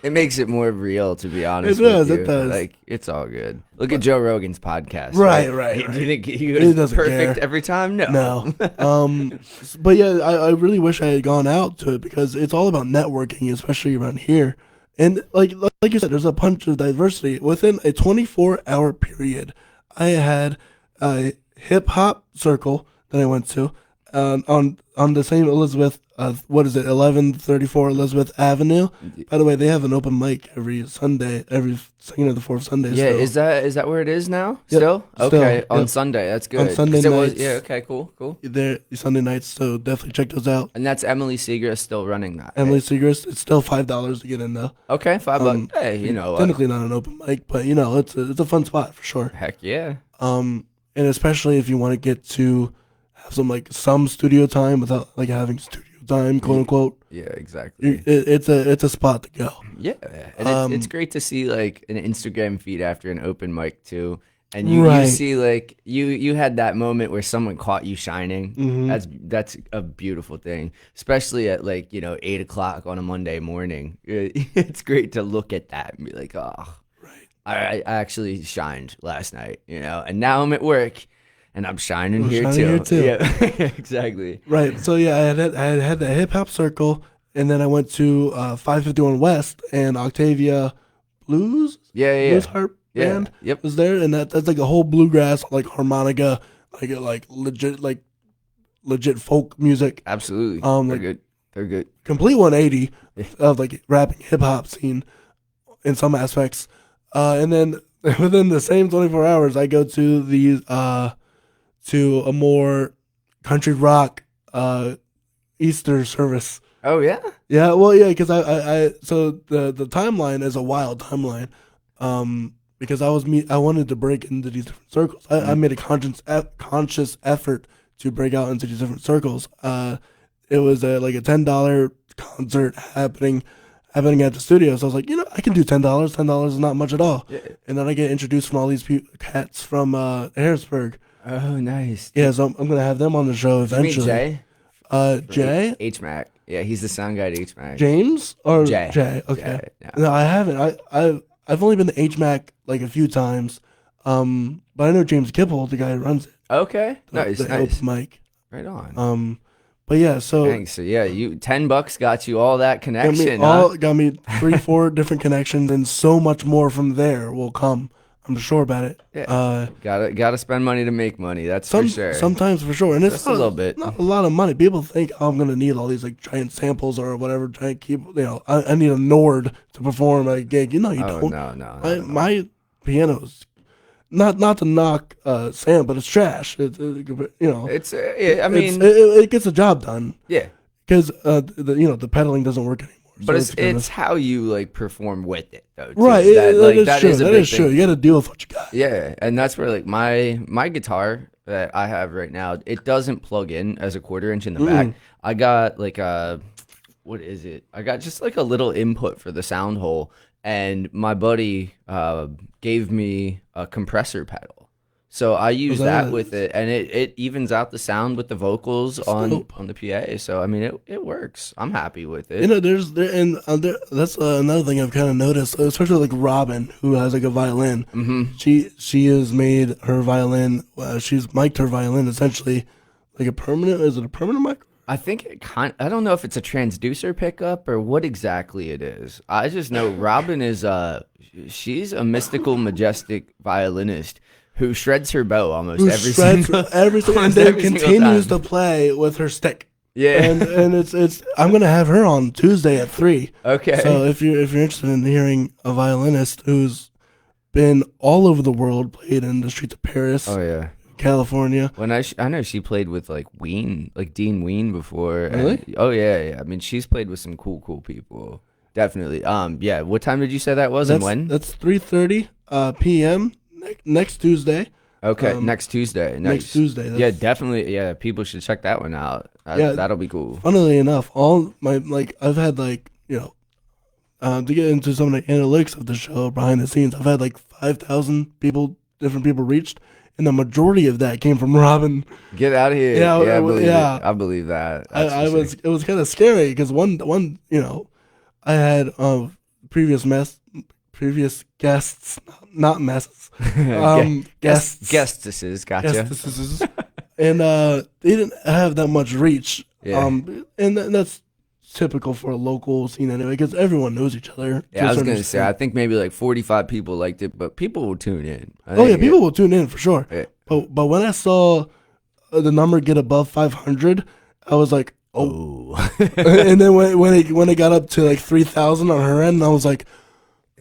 It makes it more real, to be honest. It does. With you. It does. Like it's all good. Look at Joe Rogan's podcast. Right. Do you think he was perfect every time? No. But yeah, I really wish I had gone out to it because it's all about networking, especially around here. And like you said, there's a bunch of diversity within a 24-hour period. I had a hip hop circle that I went to, on the same Elizabeth, what is it, 1134 Elizabeth Avenue. By the way, they have an open mic every Sunday, every second or the fourth Sunday. Yeah, so. is that where it is now? Yep, Still? still, Okay, on yep. Sunday. That's good. On Sunday 'Cause it was, nights. yeah, okay, cool. They're Sunday nights, so definitely check those out. And that's Emily Segrist still running that. Emily Right? Segrist, it's still $5 to get in though. Okay, $5. Hey, you know what? Technically not an open mic, but it's a fun spot for sure. Heck yeah. And especially if you want to get to have some studio time without like having studio time, quote unquote. Yeah, exactly. It's a spot to go. Yeah, and it's great to see like an Instagram feed after an open mic too, and you Right. see like you had that moment where someone caught you shining. Mm-hmm. That's a beautiful thing, especially at 8 o'clock on a Monday morning. It's great to look at that and be like, oh, Right. I actually shined last night, and now I'm at work. And I'm shining here shining too. here, too. Yeah, exactly. Right. So yeah, I had the hip hop circle, and then I went to 551 West and Octavia Blues. Yeah. Blues harp band. Yep. Was there, and that's like a whole bluegrass, like harmonica, like legit folk music. Absolutely. They're good. They're good. Complete 180 of like rapping hip hop scene in some aspects, and then within the same 24 hours, I go to to a more country rock Easter service. Oh yeah. Yeah, well, yeah, because I so the timeline is a wild timeline, because I wanted to break into these different circles. I made a conscious effort to break out into these different circles. It was like a $10 concert happening at the studio, so I was like, I can do $10. $10 is not much at all. Yeah. And then I get introduced from all these cats from Harrisburg. Oh, nice. Yeah, so I'm gonna have them on the show eventually. You mean Jay? Jay? H-Mac. Yeah, he's the sound guy at H-Mac. James or Jay. Jay? Okay. Jay, yeah. No, I haven't. I've only been to HMAC like a few times. But I know James Kipple, the guy who runs it. Okay. Nice. The open mic. Right on. But yeah, so Thanks. So yeah, you $10 got you all that got connection. got me 3-4 different connections, and so much more from there will come. I'm sure about it. Yeah. Gotta spend money to make money. That's for sure. Sometimes for sure, and it's just a little bit. Not a lot of money. People think, I'm gonna need all these like giant samples or whatever, giant keyboard. I need a Nord to perform at a gig. You don't. No. My piano's not to knock Sam, but it's trash. It's it gets the job done. Yeah. Because the pedaling doesn't work anymore. But so it's how you like perform with it though. Too. Right. That is true. true. You got to deal with what you got. Yeah, and that's where like my guitar that I have right now, it doesn't plug in as a 1/4 inch in the back. I got like what is it? I got just like a little input for the sound hole, and my buddy gave me a compressor pedal. So I use that with it, and it evens out the sound with the vocals on the PA. So I mean, it works. I'm happy with it. That's another thing I've kind of noticed, especially like Robin, who has like a violin. Mm-hmm. She has made her violin. She's mic'd her violin essentially like a permanent. Is it a permanent mic? I think I don't know if it's a transducer pickup or what exactly it is. I just know Robin is she's a mystical, majestic violinist who shreds her bow almost every single and then continues to play with her stick. Yeah, and it's I'm gonna have her on Tuesday at 3. Okay. So if you're interested in hearing a violinist who's been all over the world, played in the streets of Paris. Oh yeah. California. When I know she played with like Ween, like Dean Ween before. Really? Oh yeah. I mean, she's played with some cool people. Definitely. Yeah. What time did you say that was and when? That's 3:30 p.m. next Tuesday. Okay, next Tuesday. Nice. Next Tuesday. Yeah, definitely. Yeah, people should check that one out. That'll be cool. Funnily enough, all my I've had to get into some of the analytics of the show behind the scenes. I've had like 5,000 different people reached, and the majority of that came from Robin. Get out of here! Yeah, I believe that. It was kind of scary because one I had previous guests, not messes. Guestesses, gotcha. Guestesses. And they didn't have that much reach. Yeah. And that's typical for a local scene anyway, because everyone knows each other. Yeah, I was gonna say, I think maybe like 45 people liked it, but people will tune in. People will tune in for sure. Yeah. But when I saw the number get above 500, I was like, oh. Oh. And then when it got up to like 3,000 on her end, I was like,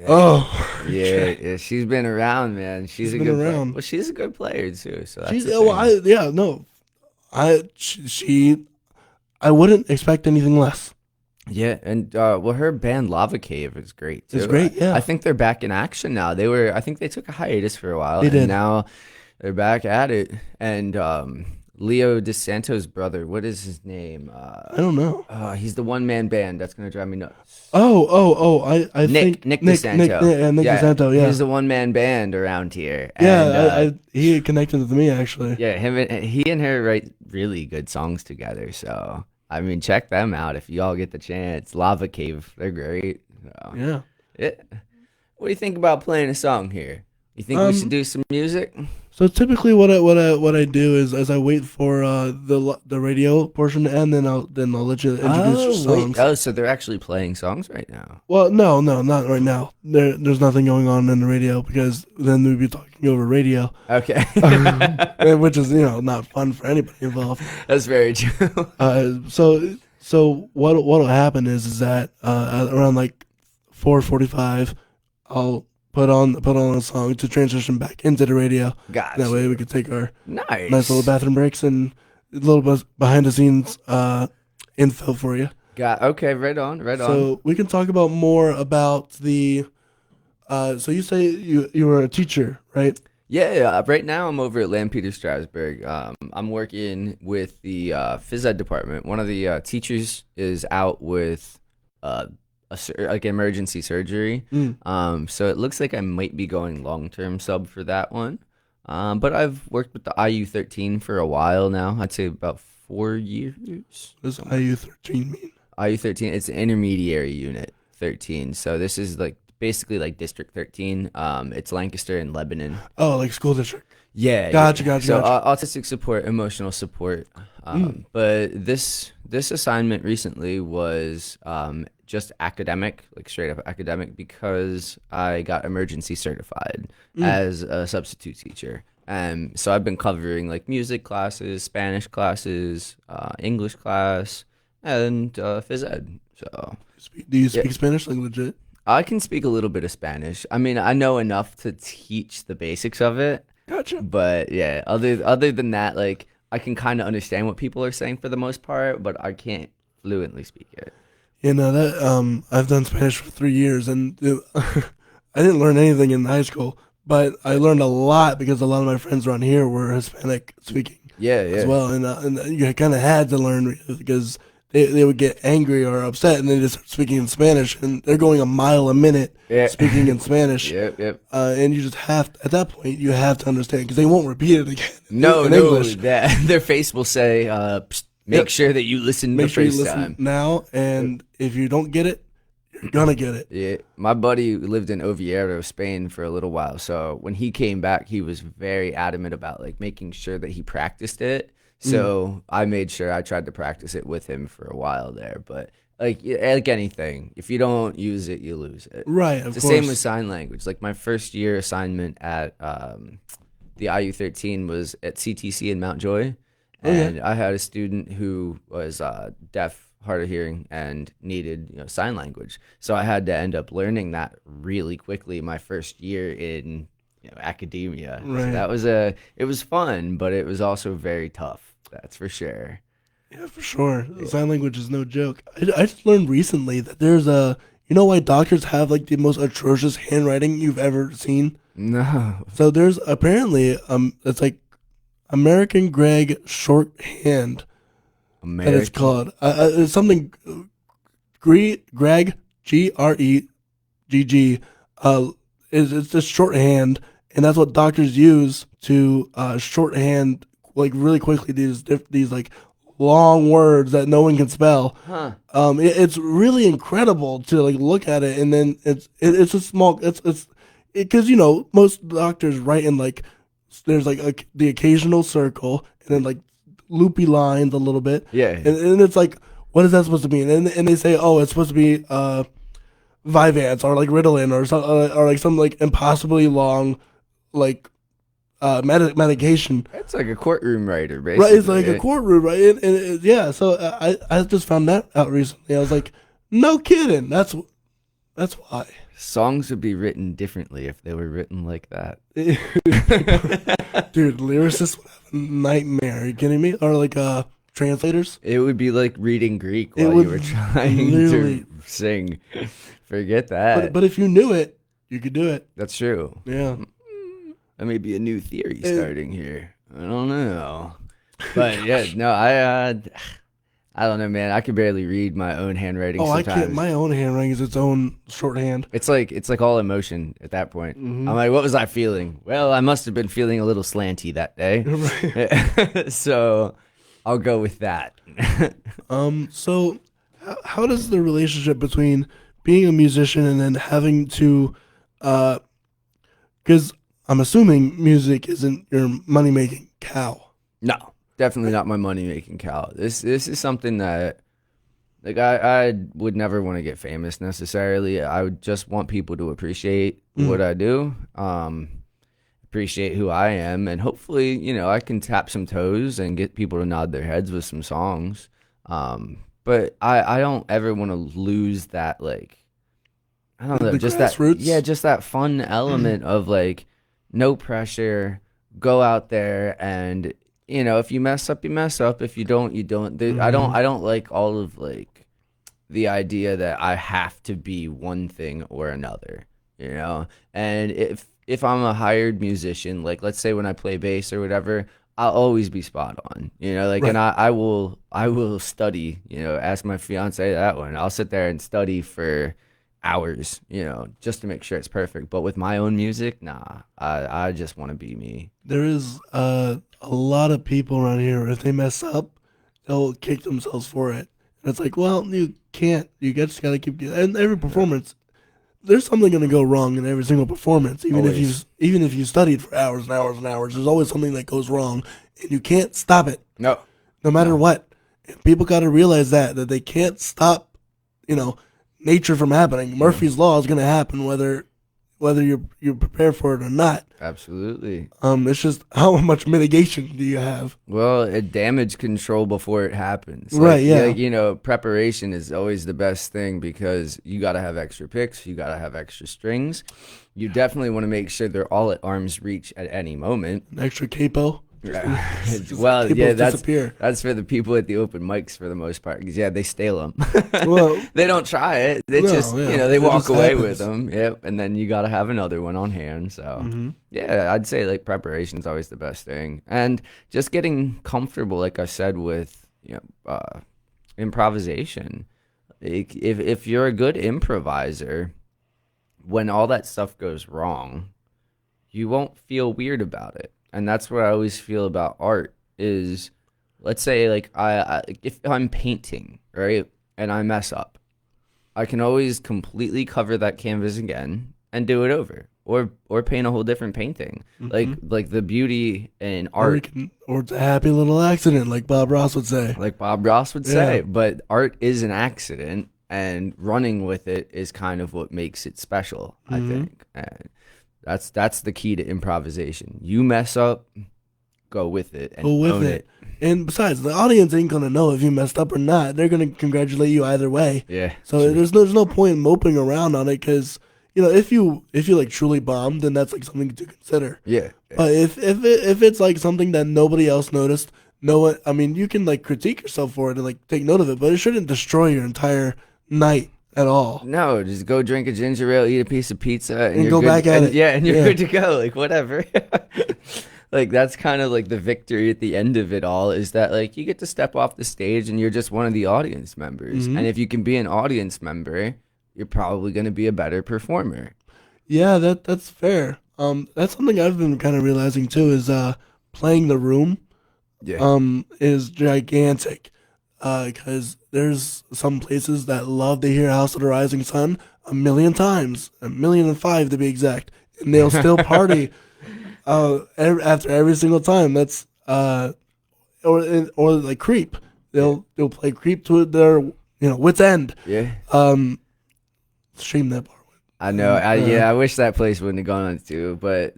oh. Yeah, she's been around, man. She's a been good player. around. Well, she's a good player too. So that's She's the thing. no, I wouldn't expect anything less. Yeah, and well, her band Lava Cave is great too. It's great, yeah. I think they're back in action now. I think they took a hiatus for a while, They and did. now they're back at it. And Leo DeSanto's brother, what is his name? I don't know. He's the one man band that's gonna drive me nuts. I think Nick DeSanto. Nick DeSanto, yeah. He's the one man band around here. Yeah, And, he connected with me actually. yeah, he and her write really good songs together. So I mean, check them out if y'all get the chance. Lava Cave, they're great. So, Yeah. what do you think about playing a song here? You think we should do some music? So typically, what I do is as I wait for the radio portion to end, then I'll let you introduce your songs. Oh, so they're actually playing songs right now. Well, no, not right now. There's nothing going on in the radio because then we'd be talking over radio, Okay. which is not fun for anybody involved. That's very true. So what'll happen is that around like 4:45, I'll put on a song to transition back into the radio. Gotcha. That way we could take our Nice. nice little bathroom breaks and a little bit behind the scenes info for you. Okay, right on. So we can talk about more about the. So you say you were a teacher, right? Yeah, right now I'm over at Lampeter Strasbourg. I'm working with the phys ed department. One of the teachers is out with like emergency surgery. So it looks like I might be going long-term sub for that one. But I've worked with the IU13 for a while now. I'd say about 4 years. What does IU13 mean? IU13, it's an intermediary unit 13. So this is like basically like District 13. It's Lancaster and Lebanon. Oh, like school district. Yeah. Gotcha. So autistic support, emotional support. But this assignment recently was just academic, like straight up academic, because I got emergency certified as a substitute teacher. So I've been covering like music classes, Spanish classes, English class, and phys ed. So Do you speak Spanish like legit? I can speak a little bit of Spanish. I mean, I know enough to teach the basics of it. Gotcha. But yeah, other than that, like I can kind of understand what people are saying for the most part, but I can't fluently speak it. That I've done Spanish for 3 years, and I didn't learn anything in high school, but I learned a lot because a lot of my friends around here were Hispanic speaking as well, and you kind of had to learn because they would get angry or upset, and they just start speaking in Spanish, and they're going a mile a minute speaking in Spanish. Yep. And you just have to, at that point, you have to understand because they won't repeat it again. No, in English. their face will say, "Psst, make sure that you listen the first time." Now, and if you don't get it, you're gonna get it. Yeah, my buddy lived in Oviedo, Spain, for a little while. So when he came back, he was very adamant about like making sure that he practiced it. So I made sure I tried to practice it with him for a while there. But like anything, if you don't use it, you lose it. Right. It's of the course. same with sign language. Like my first year assignment at the IU13 was at CTC in Mount Joy. And I had a student who was deaf, hard of hearing, and needed sign language. So I had to end up learning that really quickly my first year in academia. Right. So it was fun, but it was also very tough. That's for sure. Yeah, for sure. Sign language is no joke. I just learned recently that there's why doctors have like the most atrocious handwriting you've ever seen? No. So there's apparently it's like American Greg shorthand that it's called. It's something Greg GREGG. It's just shorthand, and that's what doctors use to shorthand like really quickly these like long words that no one can spell. It's really incredible to like look at it, and then it's a small because most doctors write in like there's like the occasional circle and then like loopy lines a little bit. Yeah. And it's like, what is that supposed to mean? And they say, oh, it's supposed to be Vyvanse or like Ritalin or some like impossibly long like medication. It's like a courtroom writer, basically. Right, it's like a courtroom, right? And yeah, so I just found that out recently. I was like, no kidding. That's why. Songs would be written differently if they were written like that. Dude, lyricists would have a nightmare. Are you kidding me? Or like translators. It would be like reading Greek while you were trying to sing. Forget that. But if you knew it, you could do it. That's true. Yeah. That may be a new theory starting here. I don't know. But yeah, no, I don't know, man. I can barely read my own handwriting sometimes. I can't. My own handwriting is its own shorthand. It's like all emotion at that point. Mm-hmm. I'm like, what was I feeling? Well, I must have been feeling a little slanty that day. So I'll go with that. So how does the relationship between being a musician and then having to, because I'm assuming music isn't your money-making cow. No, definitely not my money-making cow. This is something that, like, I would never want to get famous necessarily. I would just want people to appreciate what I do, appreciate who I am, and hopefully, you know, I can tap some toes and get people to nod their heads with some songs. But I don't ever want to lose that, like, I don't know, just grassroots? just that fun element of, like, no pressure, go out there, and, you know, if you mess up, you mess up. If you don't, you don't. I don't like all of, like, the idea that I have to be one thing or another, you know? And if I'm a hired musician, like, let's say when I play bass or whatever, I'll always be spot on, you know, like, right. And I will study, you know, ask my fiance that one. I'll sit there and study for hours, you know, just to make sure it's perfect. But with my own music, nah, I just want to be me. There is a lot of people around here, if they mess up, they'll kick themselves for it. And it's like, well, you can't. You just got to keep doing it. And every performance, there's something going to go wrong in every single performance. Even if you studied for hours and hours and hours, there's always something that goes wrong, and you can't stop it. No matter what. And people got to realize that they can't stop, you know, nature from happening. Murphy's Law is going to happen whether you're prepared for it or not. Absolutely. It's just how much mitigation do you have? Well, damage control before it happens. Like, right, yeah. You know, preparation is always the best thing because you got to have extra picks. You got to have extra strings. You definitely want to make sure they're all at arm's reach at any moment. An extra capo. Well, yeah, that's for the people at the open mics for the most part. Because, yeah, they steal them. Well, they don't try it. They they walk away with them. Yep, and then you got to have another one on hand. So, yeah, I'd say, like, preparation is always the best thing. And just getting comfortable, like I said, with, you know, improvisation. If you're a good improviser, when all that stuff goes wrong, you won't feel weird about it. And that's what I always feel about art is, let's say, like, if I'm painting, right, and I mess up, I can always completely cover that canvas again and do it over, or paint a whole different painting. Like the beauty in art, or it's a happy little accident, like Bob Ross would say. But art is an accident, and running with it is kind of what makes it special, I think. And that's the key to improvisation. You mess up, go with it and own it. And besides, the audience ain't gonna know if you messed up or not. They're gonna congratulate you either way. Yeah. So there's no point in moping around on it because, you know, if you like truly bombed, then that's like something to consider. Yeah. But if it's like something that nobody else noticed, I mean, you can like critique yourself for it and like take note of it, but it shouldn't destroy your entire night at all. No, just go drink a ginger ale, eat a piece of pizza, and go back at it. Yeah, and you're good to go. Like, whatever. Like, that's kind of like the victory at the end of it all, is that, like, you get to step off the stage and you're just one of the audience members. And if you can be an audience member, you're probably going to be a better performer. Yeah, that's fair. That's something I've been kind of realizing too, is playing the room is gigantic. Because there's some places that love to hear House of the Rising Sun 1,000,000 times, 1,000,005 to be exact, and they'll still party after every single time. That's or like Creep. They'll play Creep to their wit's end. Yeah. Shame that part. I know. I wish that place wouldn't have gone on too, but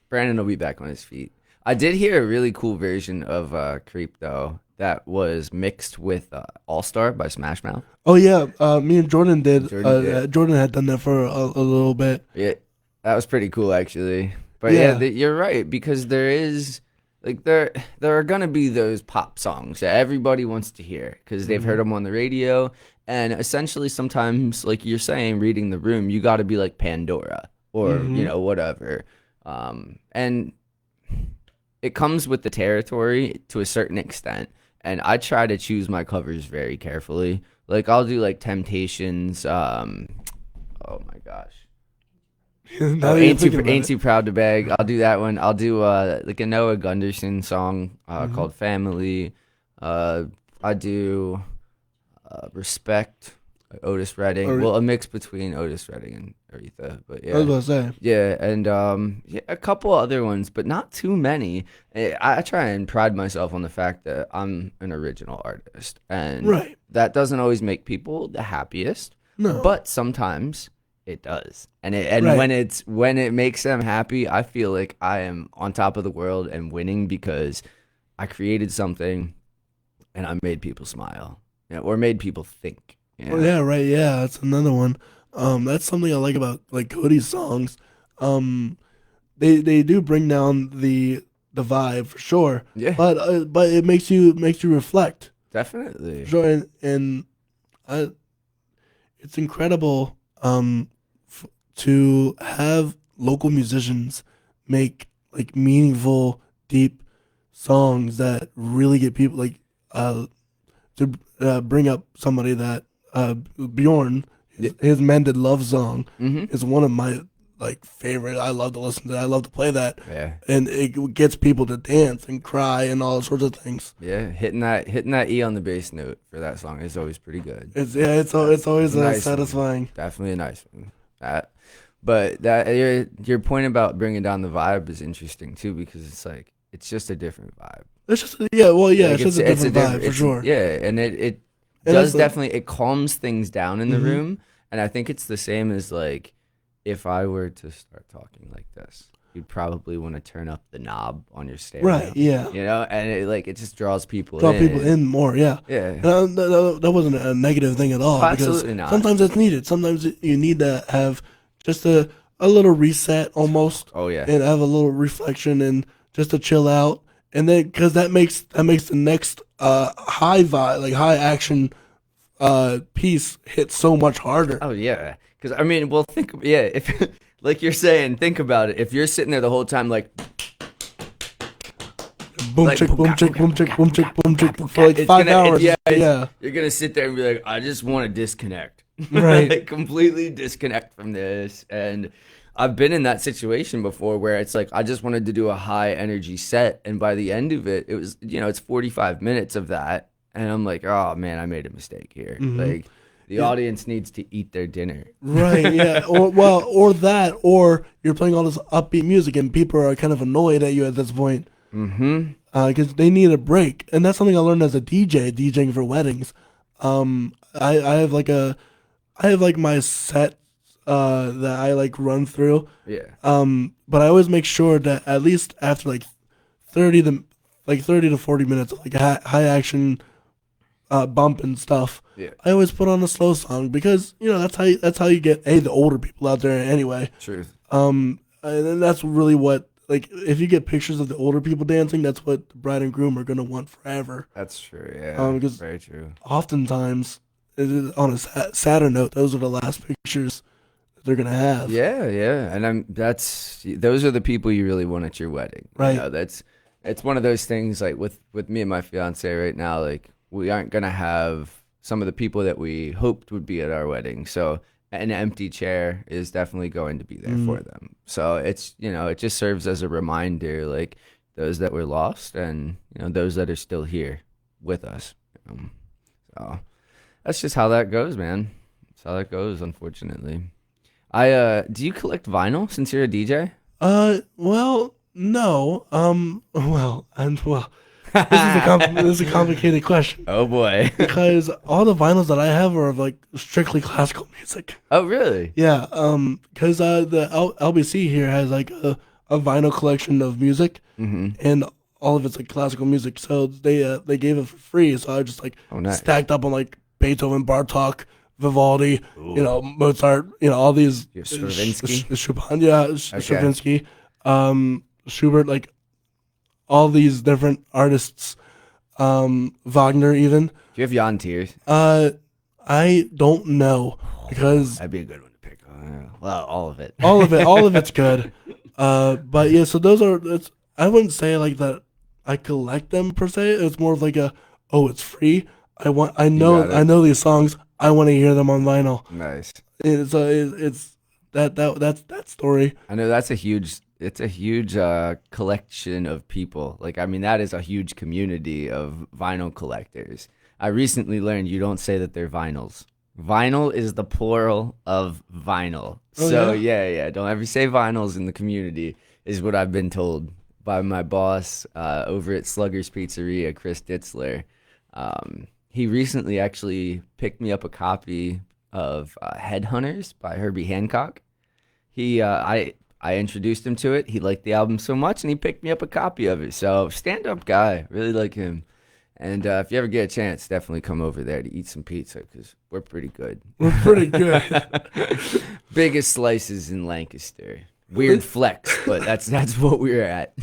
Brandon will be back on his feet. I did hear a really cool version of Creep though that was mixed with All Star by Smash Mouth. Oh yeah, me and Jordan did. Yeah. Jordan had done that for a little bit. Yeah, that was pretty cool actually. But Yeah. you're right because there is like there are gonna be those pop songs that everybody wants to hear because they've heard them on the radio, and essentially sometimes like you're saying, reading the room, you got to be like Pandora or whatever, and it comes with the territory to a certain extent. And I try to choose my covers very carefully. Like I'll do like Temptations. Oh my gosh. Ain't too proud to beg. I'll do that one. I'll do like a Noah Gunderson song called Family. I do Respect by Otis Redding. Well, a mix between Otis Redding and Aretha, but yeah. I was about to say. Yeah, and a couple other ones, but not too many. I try and pride myself on the fact that I'm an original artist, and that doesn't always make people the happiest. No, but sometimes it does, and when it makes them happy, I feel like I am on top of the world and winning because I created something, and I made people smile, or made people think. Oh, yeah, right. Yeah, that's another one. That's something I like about like Cody's songs. They do bring down the vibe for sure. Yeah. But it makes you reflect. Definitely. Sure, and it's incredible to have local musicians make like meaningful, deep songs that really get people like to bring up somebody that Bjorn. His Mended Love song is one of my like favorite. I love to listen to that. I love to play that. Yeah. And it gets people to dance and cry and all sorts of things. Yeah, hitting that E on the bass note for that song is always pretty good. It's always nice satisfying. One. Definitely a nice one. But your point about bringing down the vibe is interesting too, because it's like it's just a different vibe. It's just it's just a it's different vibe for sure. Yeah, and it does definitely it calms things down in the room. And I think it's the same as like if I were to start talking like this, you'd probably want to turn up the knob on your stereo. Right, yeah. You know, and it just draws people in more, yeah. Yeah. And that wasn't a negative thing at all. Absolutely not. Sometimes it's needed. Sometimes you need to have just a little reset almost. Oh, yeah. And have a little reflection and just to chill out. And then, because that makes the next high vibe, like high action piece hit so much harder. Oh yeah, because I mean, well, if like you're saying, think about it. If you're sitting there the whole time, like boom, like, chick, boom, chick, boom, chick, boom, chick, boom, chick, for like 5 hours. Yeah, you're gonna sit there and be like, I just want to disconnect, right? Like, completely disconnect from this. And I've been in that situation before where it's like I just wanted to do a high energy set, and by the end of it, it was it's 45 minutes of that. And I'm like, oh man, I made a mistake here. Like the audience needs to eat their dinner. Right, yeah. Or that, or you're playing all this upbeat music and people are kind of annoyed at you at this point. Because they need a break. And that's something I learned as a DJ, DJing for weddings. I have like my set that I like run through. Yeah. But I always make sure that at least after like 30 to 40 minutes of like high action bump and stuff. Yeah. I always put on a slow song because that's how you get the older people out there anyway. Truth. And that's really what, like, if you get pictures of the older people dancing, that's what the bride and groom are gonna want forever. That's true. Yeah. Because very true. Oftentimes, on a sadder note, those are the last pictures that they're gonna have. Yeah, yeah, and those are the people you really want at your wedding. Right. It's one of those things like with me and my fiance right now, like we aren't going to have some of the people that we hoped would be at our wedding. So an empty chair is definitely going to be there for them. So it's, it just serves as a reminder, like those that were lost and, those that are still here with us. So that's just how that goes, man. That's how that goes, unfortunately. Do you collect vinyl since you're a DJ? Well, no. This is a complicated question. Oh boy. Because all the vinyls that I have are of like strictly classical music. Oh really? Yeah. Because the LBC here has like a a vinyl collection of music, and all of it's like classical music. So they gave it for free. So I just like nice. stacked up on like Beethoven, Bartok, Vivaldi, Mozart, all these Stravinsky, Chopin, Stravinsky, Schubert, like all these different artists, Wagner even. Do you have Jan Tears? I don't know because That'd be a good one to pick. Well, all of it. all of it's good. But yeah, so those are. I wouldn't say like that. I collect them per se. It's more of like it's free. I know these songs. I want to hear them on vinyl. Nice. It's that's that story. I know it's a huge collection of people. Like, I mean, that is a huge community of vinyl collectors. I recently learned you don't say that they're vinyls. Vinyl is the plural of vinyl. Oh, so yeah, don't ever say vinyls in the community, is what I've been told by my boss over at Slugger's Pizzeria, Chris Ditzler. He recently actually picked me up a copy of Headhunters by Herbie Hancock. I introduced him to it. He liked the album so much, and he picked me up a copy of it. So, stand-up guy. Really like him. And if you ever get a chance, definitely come over there to eat some pizza, because we're pretty good. We're pretty good. Biggest slices in Lancaster. Weird flex, but that's what we're at.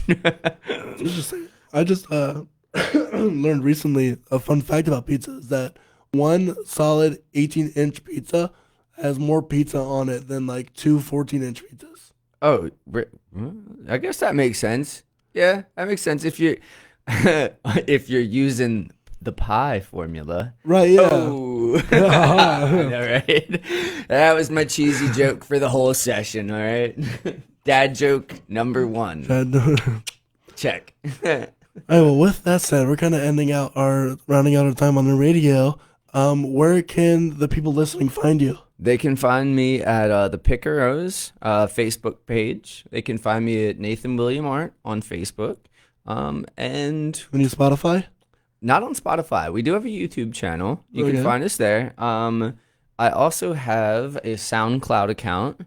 I just learned recently a fun fact about pizza is that one solid 18-inch pizza has more pizza on it than like two 14-inch pizzas. Oh, I guess that makes sense. Yeah, that makes sense if you're using the pie formula. Right, yeah. Oh. All right. That was my cheesy joke for the whole session, all right? Dad joke number 1. Check. All right, well, with that said, we're kind of rounding out our time on the radio. Where can the people listening find you? They can find me at the Picaros Facebook page. They can find me at Nathan William Arndt on Facebook. And Any Spotify? Not on Spotify. We do have a YouTube channel. You can find us there. I also have a SoundCloud account.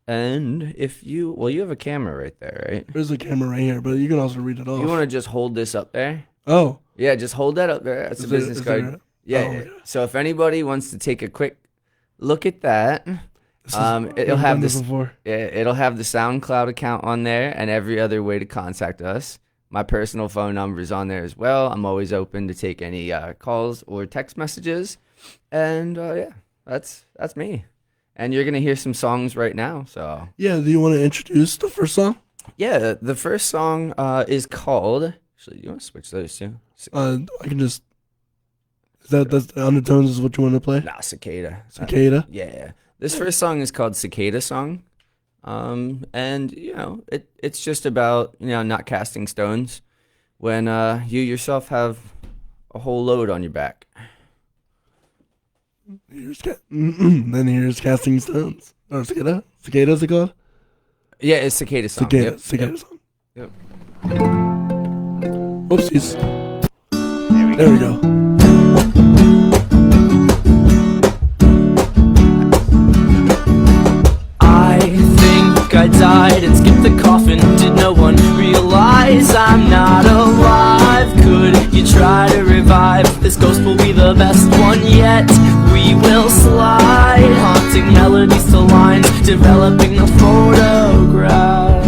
And you have a camera right there, right? There's a camera right here, but you can also read it off. You want to just hold this up there? Oh. Yeah, just hold that up there. That's a business card. Yeah. So if anybody wants to take a quick look at that, it'll have the SoundCloud account on there and every other way to contact us. My personal phone number is on there as well. I'm always open to take any calls or text messages. And that's me. And you're going to hear some songs right now. So yeah, do you want to introduce the first song? Yeah, the first song is called... Actually, you want to switch those two? I can just... That's the undertones is what you want to play? Nah, Cicada. Cicada? Yeah. This first song is called Cicada Song. And, it's just about, not casting stones when you yourself have a whole load on your back. Then here's Casting Stones. Or Cicada? Cicada is it called? Yeah, it's Cicada Song. Cicada Song. Yep. Whoopsies. There we go. I think I died and skipped the coffin. Did no one realize I'm not alive? Could you try to revive? This ghost will be the best one yet. We will slide, haunting melodies to lines, developing the photographs.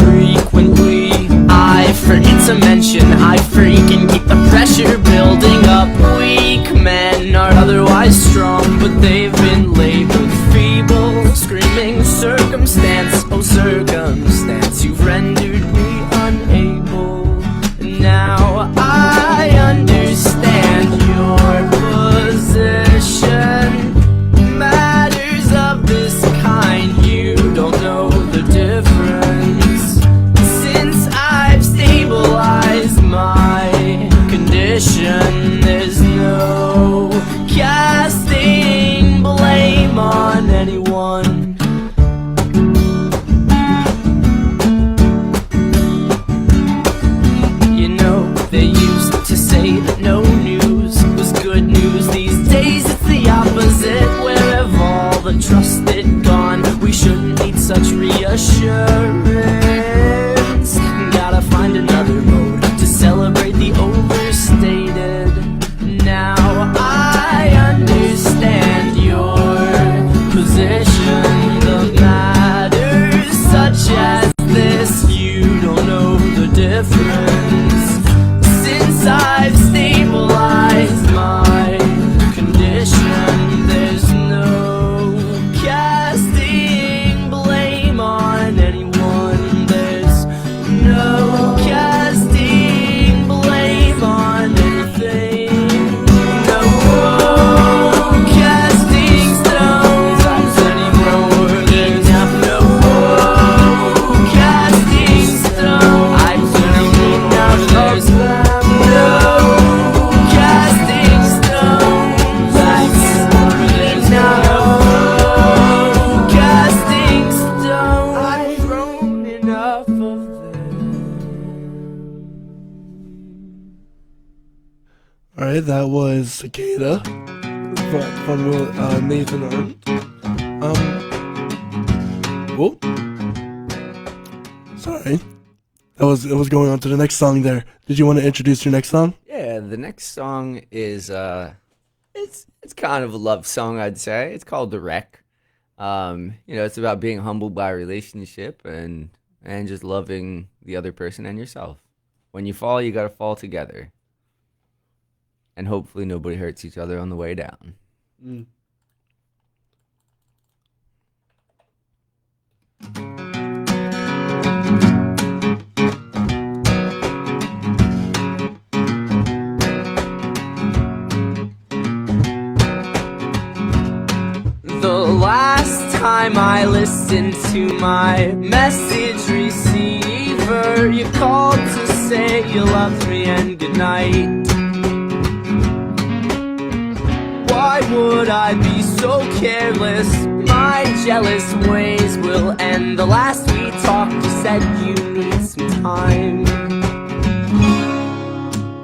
Frequently, I forget to mention I freaking keep the pressure building up. Weak men are otherwise strong, but they've been labeled feeble. Screaming circumstance, oh circumstance, you've rendered me unable. Now I understand your position. Matters of this kind, you don't know the difference. Since I've stabilized my condition, there's no casting blame on anyone. They used to say that no news was good news. These days it's the opposite. Where have all the trust it gone? We shouldn't need such much reassurance. Gotta find another mode to celebrate the overstated. Now I understand your position. The matters such as this, you don't know the difference. Since I've stabilized my condition, there's no casting blame on anyone. There's no casting blame on anything. No casting stones anymore. There's no casting stones. I'm turning now. There's no casting stones. There's no casting stones. I've thrown enough of them. All right, that was Cicada from Nathan Arndt. Whoa. Sorry. It was going on to the next song there. Did you want to introduce your next song? Yeah, the next song is it's kind of a love song, I'd say. It's called The Wreck. It's about being humbled by a relationship and just loving the other person and yourself. When you fall, you got to fall together. And hopefully nobody hurts each other on the way down. The last time I listened to my message receiver, you called to say you loved me and goodnight. Why would I be so careless? My jealous ways will end. The last we talked, you said you need some time.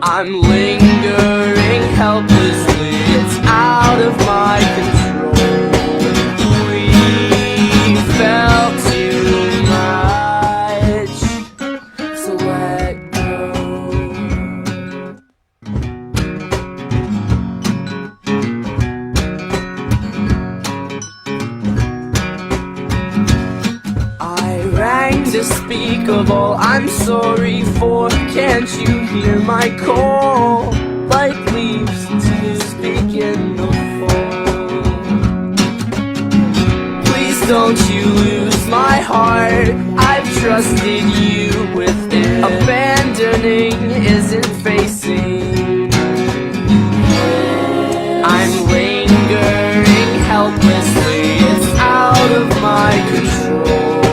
I'm lingering helplessly, it's out of my control. We felt too much, so let go. I rang to speak of all I'm sorry for. Can't you hear my call? Like leaves to speak in the fall. Please don't you lose my heart. I've trusted you with it. Abandoning isn't facing. I'm lingering helplessly, it's out of my control.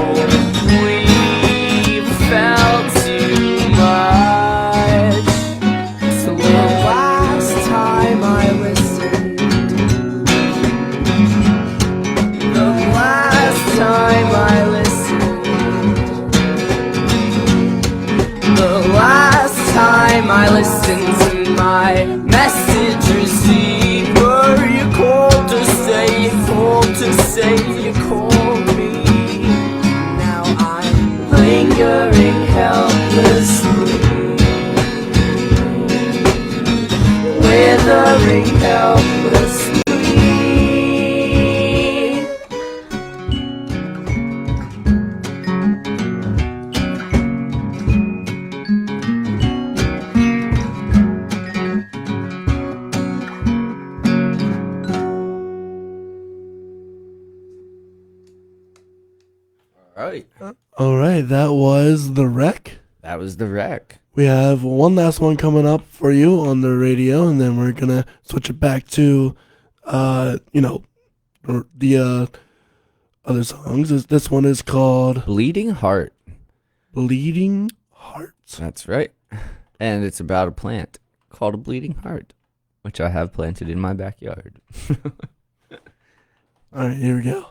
We've felt too much. So the last time I listened, the last time I listened, the last time I listened to my message receiver, you called to say, you called to say, you called me. Now I'm lingering helplessly, withering helplessly. All right. All right, that was The Wreck. That was The Wreck. We have one last one coming up for you on the radio, and then we're gonna switch it back to, the other songs. This one is called Bleeding Heart. Bleeding Hearts. That's right. And it's about a plant called a bleeding heart, which I have planted in my backyard. All right, here we go.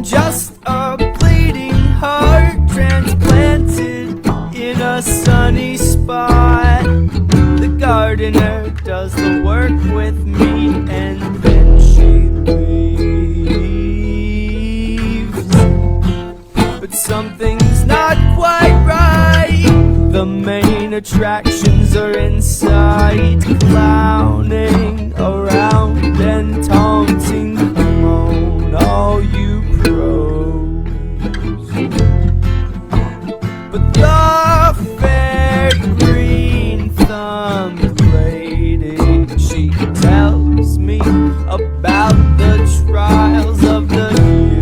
am just a bleeding heart transplanted in a sunny spot. The gardener does the work with me and then she leaves. But something's not quite right. The main attractions are inside, clowning around and taunting. Come on, all you pros. But the fair green thumb lady, she tells me about the trials of the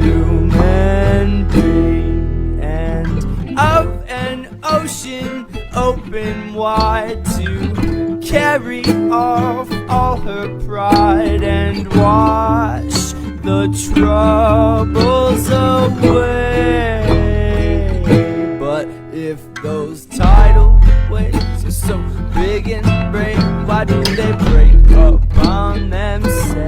human being and of an ocean open wide to carry off all her pride and wash the troubles away. But if those tidal waves are so big and brave, why do they break upon themselves?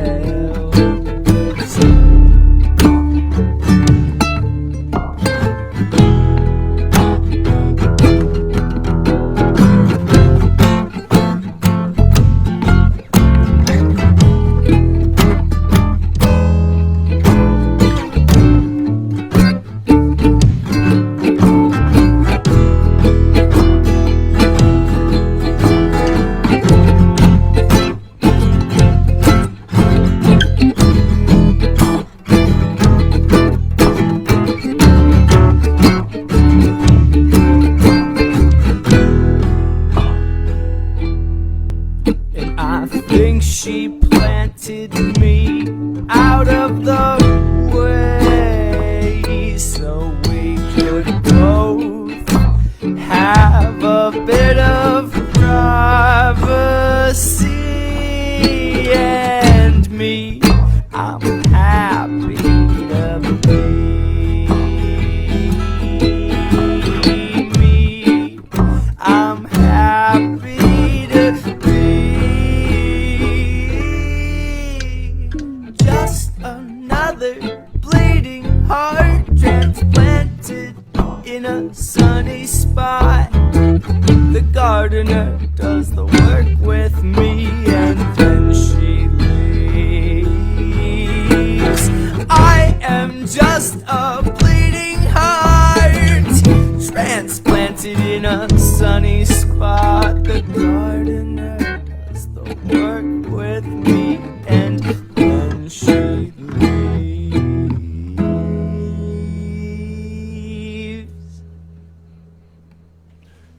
She planted me out of the way so we could both have a bit of privacy. And me, I'm happy to be me. I'm happy to be another bleeding heart transplanted in a sunny spot. The gardener does the work with me and then she leaves. I am just a bleeding heart transplanted in a sunny spot. The gardener does the work with me and then she leaves.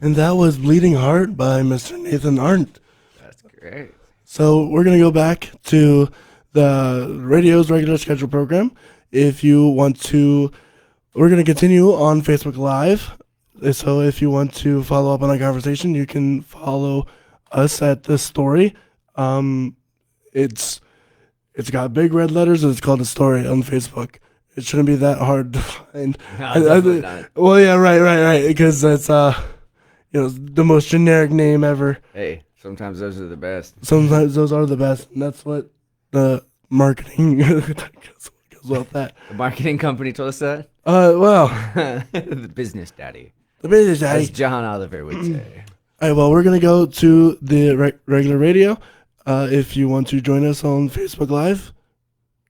And that was Bleeding Heart by Mr. Nathan Arndt. That's great. So we're going to go back to the radio's regular schedule program. If you want to, we're going to continue on Facebook Live. So if you want to follow up on our conversation, you can follow us at this story. It's got big red letters and it's called A Story on Facebook. It shouldn't be that hard to find. No, well, yeah, right. Because that's the most generic name ever. Hey, sometimes those are the best. Sometimes those are the best, and that's what the marketing goes with that. The marketing company told us that? Well, The business daddy. the business daddy. As John Oliver would say. All right, well, we're going to go to the regular radio. If you want to join us on Facebook Live,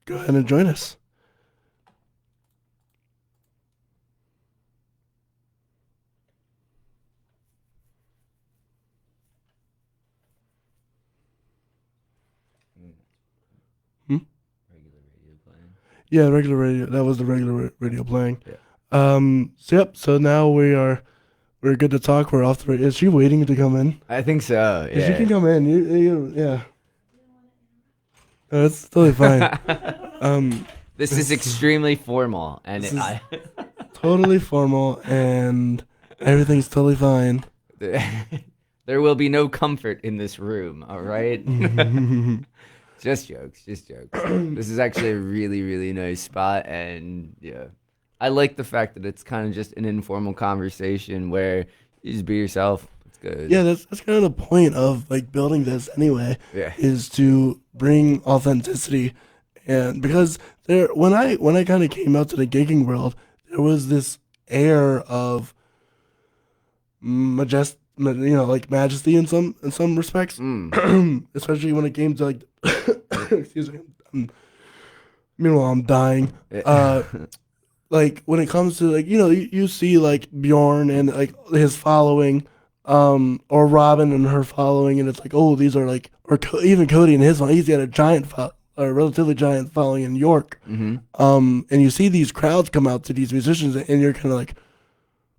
go ahead and join us. Regular radio playing. Yeah, regular radio. That was the regular radio playing. Yeah. So now we're good to talk. We're off the radio. Is she waiting to come in? I think so, yeah. She can come in. Yeah. No, that's totally fine. This is extremely formal, and Totally formal, and everything's totally fine. there will be no comfort in this room, all right? Just jokes. This is actually a really, really nice spot, and yeah, I like the fact that it's kind of just an informal conversation where you just be yourself. It's good. Yeah, that's kind of the point of like building this anyway. Yeah. Is to bring authenticity and because when I kind of came out to the gigging world, there was this air of like majesty in some respects, especially when it came to like, excuse me. Meanwhile, I'm dying. Like when it comes to like you see like Bjorn and like his following, or Robin and her following, and it's like, oh, these are like, or even Cody and his one, he's got a relatively giant following in York. And you see these crowds come out to these musicians, and you're kind of like,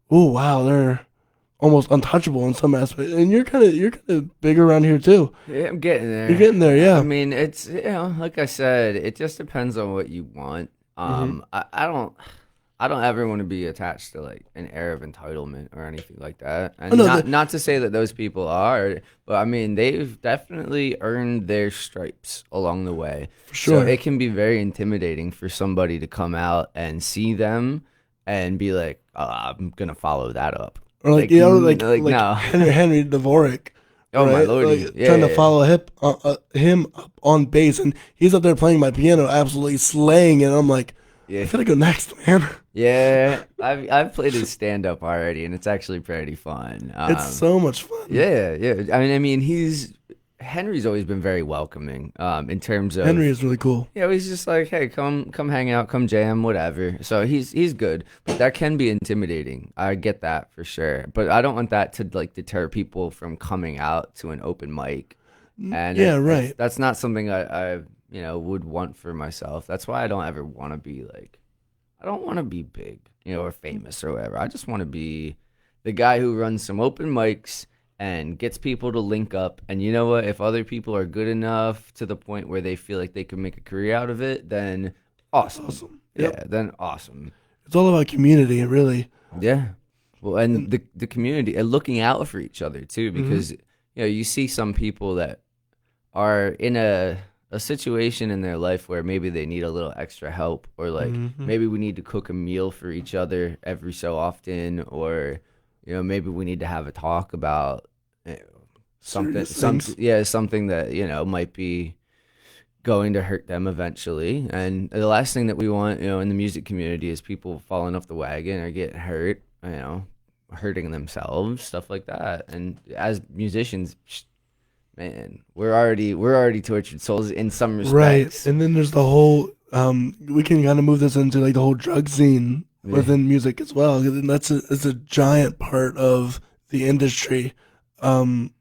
oh wow, they're almost untouchable in some aspects, and you're kind of big around here too. Yeah, I'm getting there. You're getting there, yeah. I mean, it's like I said, it just depends on what you want. I don't ever want to be attached to like an air of entitlement or anything like that. And not to say that those people are, but I mean, they've definitely earned their stripes along the way. For sure. So it can be very intimidating for somebody to come out and see them and be like, oh, I'm going to follow that up. Or like no. Henry Dvorak. Oh, right? My lordy. Like, trying to follow him up on bass, and he's up there playing my piano, absolutely slaying it. I'm like, I gotta go next, man. Yeah, I've played his stand up already, and it's actually pretty fun. It's so much fun. Yeah. I mean, Henry's always been very welcoming. In terms of Henry is really cool. Yeah, he's just like, hey, come hang out, come jam, whatever. So he's good, but that can be intimidating. I get that for sure, but I don't want that to like deter people from coming out to an open mic. And right. That's not something I would want for myself. That's why I don't ever want to be like, I don't want to be big, or famous or whatever. I just want to be the guy who runs some open mics and gets people to link up. And you know what? If other people are good enough to the point where they feel like they can make a career out of it, then awesome. Yep. Yeah, then awesome. It's all about community, really. Yeah. Well, and the community and looking out for each other too, because you see some people that are in a situation in their life where maybe they need a little extra help, or like maybe we need to cook a meal for each other every so often, or maybe we need to have a talk about something that might be going to hurt them eventually. And the last thing that we want in the music community is people falling off the wagon or getting hurt, hurting themselves, stuff like that. And as musicians, man, we're already tortured souls in some respects. Right. And then there's the whole we can kind of move this into like the whole drug scene within music as well. And it's a giant part of the industry. Because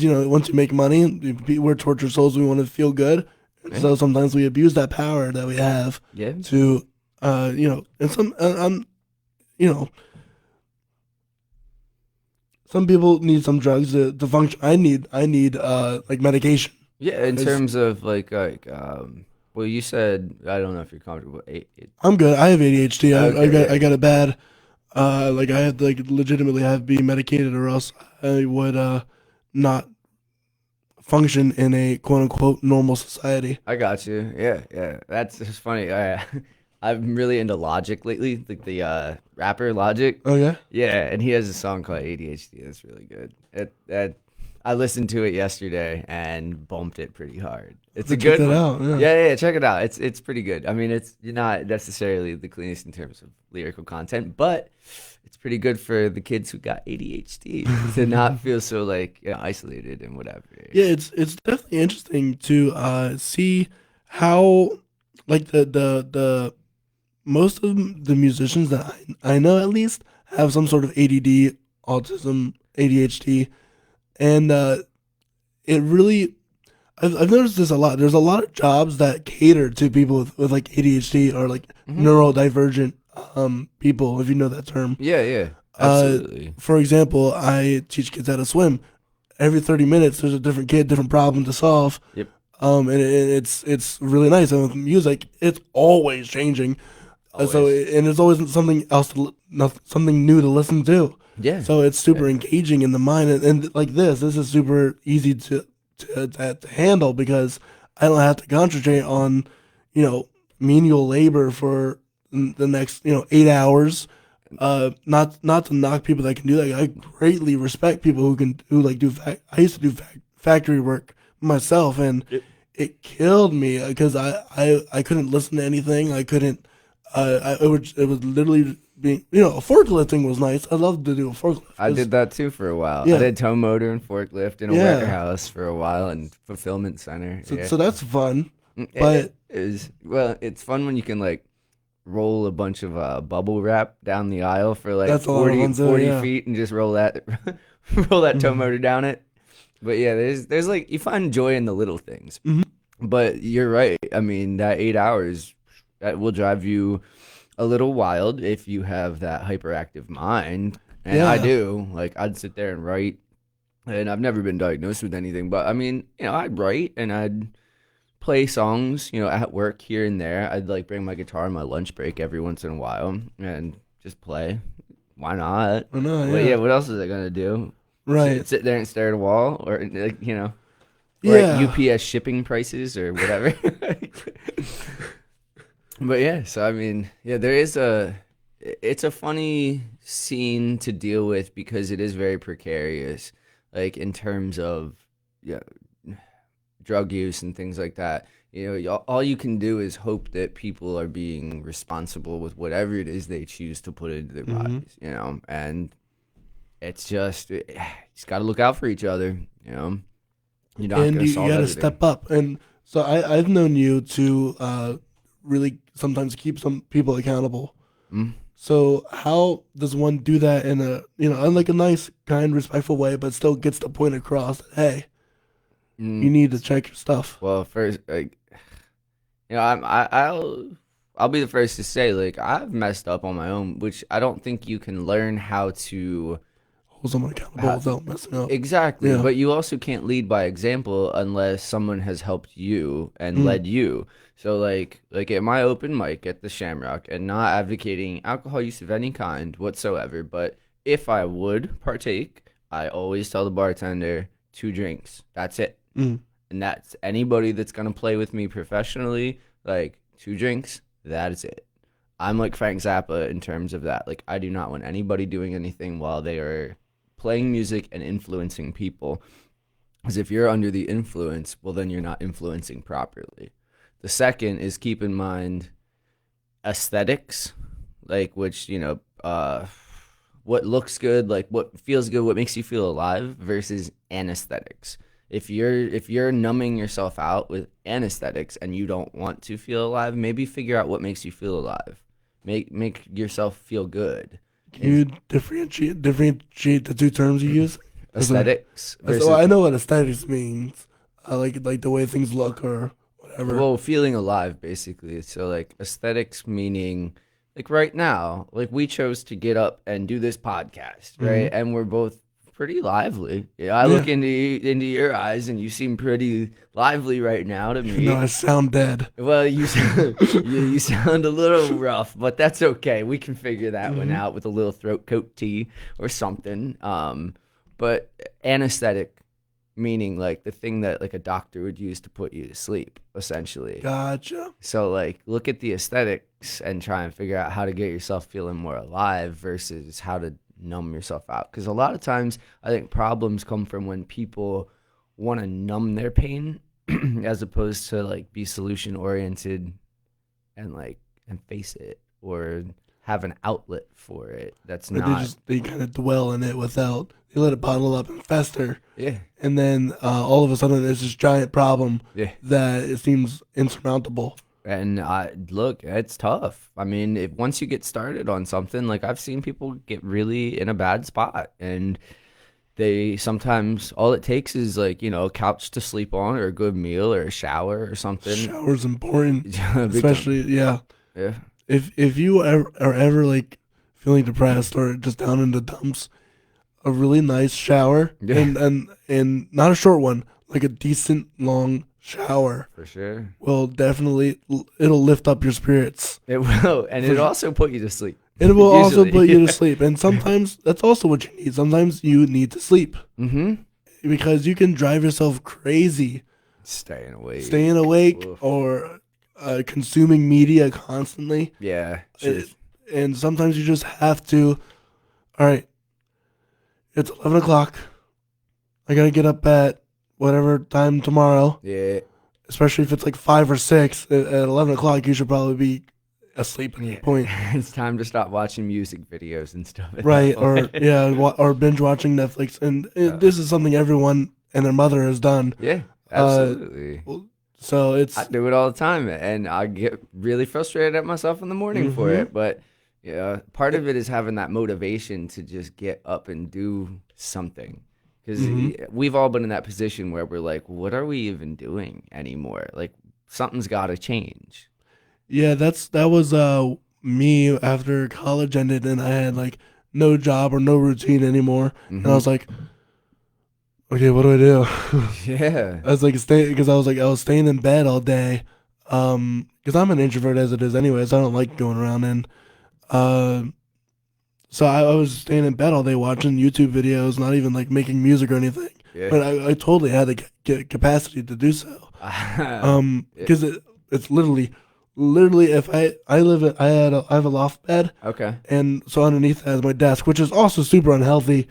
once you make money, we're tortured souls. We want to feel good, so sometimes we abuse that power that we have to, and some people need some drugs to function. I need like medication. Yeah, in terms of well, you said, I don't know if you're comfortable. I'm good. I have ADHD. Okay. I got it bad. Like I have to legitimately have to be medicated, or else I would not function in a quote unquote normal society. I got you. Yeah. That's just funny. I'm really into Logic lately, like the rapper Logic. Oh yeah. Yeah, and he has a song called ADHD. That's really good. I listened to it yesterday and bumped it pretty hard. It's a good one. Out, yeah. Yeah, check it out. It's pretty good. I mean, it's not necessarily the cleanest in terms of lyrical content, but it's pretty good for the kids who got ADHD to not feel so like isolated and whatever. Yeah, it's definitely interesting to see how like the most of the musicians that I know at least have some sort of ADD, autism, ADHD, and it really I've noticed this a lot. There's a lot of jobs that cater to people with like ADHD or like neurodivergent people, if you know that term. Yeah, absolutely. For example, I teach kids how to swim. Every 30 minutes, there's a different kid, different problem to solve. Yep. And it's really nice. And with music, it's always changing. Always. So it's always something else, something new to listen to. Yeah. So it's super engaging in the mind, and like this is super easy to handle because I don't have to concentrate on, menial labor for the next 8 hours. Not to knock people that can do that. I greatly respect people who do I used to do factory work myself, and it killed me because I couldn't listen to anything. I couldn't. It was literally being, forklifting was nice. I loved to do a forklift. I did that too for a while. Yeah. I did tow motor and forklift in a Yeah. warehouse for a while and fulfillment center. So that's fun. It But is, well, it's fun when you can like roll a bunch of bubble wrap down the aisle for like That's a lot of 40, fun too, 40 yeah. feet and just roll that roll that tow motor down it. But yeah, there's like, you find joy in the little things. Mhm. But you're right. I mean, that 8 hours, that will drive you a little wild if you have that hyperactive mind. And I Yeah. do. Like, I'd sit there and write. And I've never been diagnosed with anything. But I mean, I'd write and I'd play songs, at work here and there. I'd like bring my guitar on my lunch break every once in a while and just play. Why not? I know, But yeah. yeah, what else is I gonna do? Right. Sit there and stare at a wall, or like, or Yeah. at UPS shipping prices or whatever. But yeah, so I mean, yeah, it's a funny scene to deal with because it is very precarious, like in terms of drug use and things like that. All you can do is hope that people are being responsible with whatever it is they choose to put into their bodies, and it's just, you just got to look out for each other, You're not And going to you solve got to everything. step up. And so I've known you to really sometimes keep some people accountable. Mm. So how does one do that in in like a nice, kind, respectful way, but still gets the point across that, hey, you need to check your stuff. Well, first, like, I'll be the first to say, like, I've messed up on my own, which I don't think you can learn how to. Hold someone accountable without messing up. Exactly, Yeah. but you also can't lead by example unless someone has helped you and led you. So, like at my open mic at the Shamrock, and not advocating alcohol use of any kind whatsoever, but if I would partake, I always tell the bartender 2 drinks. That's it. Mm. And that's anybody that's going to play with me professionally, like 2 drinks, that is it. I'm like Frank Zappa in terms of that. Like, I do not want anybody doing anything while they are playing music and influencing people. Because if you're under the influence, well, then you're not influencing properly. The second is keep in mind aesthetics, like which, what looks good, like what feels good, what makes you feel alive versus anesthetics. If you're numbing yourself out with anesthetics and you don't want to feel alive, maybe figure out what makes you feel alive. Make yourself feel good. Can you differentiate the 2 terms you use? Aesthetics versus, So I know what aesthetics means. I like the way things look or whatever. well, feeling alive basically. So like aesthetics meaning like right now, like we chose to get up and do this podcast, right? And we're both pretty lively. Yeah, I look into your eyes and you seem pretty lively right now to me. No, I sound dead. Well, you sound a little rough, but that's okay. We can figure that one out with a little throat coat tea or something. But anesthetic meaning like the thing that like a doctor would use to put you to sleep, essentially. Gotcha. So like look at the aesthetics and try and figure out how to get yourself feeling more alive versus how to numb yourself out. Because a lot of times I think problems come from when people want to numb their pain as opposed to like be solution oriented and face it or have an outlet for it. That's Or not. they kind of dwell in it without, they let it bottle up and fester. Yeah. And then all of a sudden there's this giant problem Yeah. that it seems insurmountable. And look, it's tough. I mean, once you get started on something, like I've seen people get really in a bad spot, and they sometimes all it takes is like a couch to sleep on, or a good meal, or a shower, or something. Shower's important, Big especially time. Yeah. If you are ever like feeling depressed or just down in the dumps, a really nice shower and not a short one, like a decent long shower For sure. will definitely, it'll lift up your spirits. It will, and it'll also put you to sleep. It will also Usually. put you to sleep, and sometimes that's also what you need. Sometimes you need to sleep Mm-hmm. because you can drive yourself crazy Staying awake. staying awake Oof. or consuming media constantly. Yeah. Truth. And sometimes you just have to, all right, it's 11 o'clock. I got to get up at whatever time tomorrow. Yeah. especially if it's like 5 or 6 at 11 o'clock, you should probably be asleep at that point. It's time to stop watching music videos and stuff. at that Right, or point. yeah, or binge watching Netflix, and this is something everyone and their mother has done. Yeah, absolutely. So it's I do it all the time, and I get really frustrated at myself in the morning for it. But yeah, part of it is having that motivation to just get up and do something. Because we've all been in that position where we're like, what are we even doing anymore? Like, something's got to change. yeah, that was me after college ended, and I had like no job or no routine anymore, and I was like, okay, what do I do? Yeah. I was like because I was staying in bed all day, because I'm an introvert as it is anyways. I don't like going around, and so I was staying in bed all day watching YouTube videos, not even like making music or anything. Yeah. But I totally had the capacity to do so. Because it's literally if I have a loft bed, Okay. and so underneath that is my desk, which is also super unhealthy.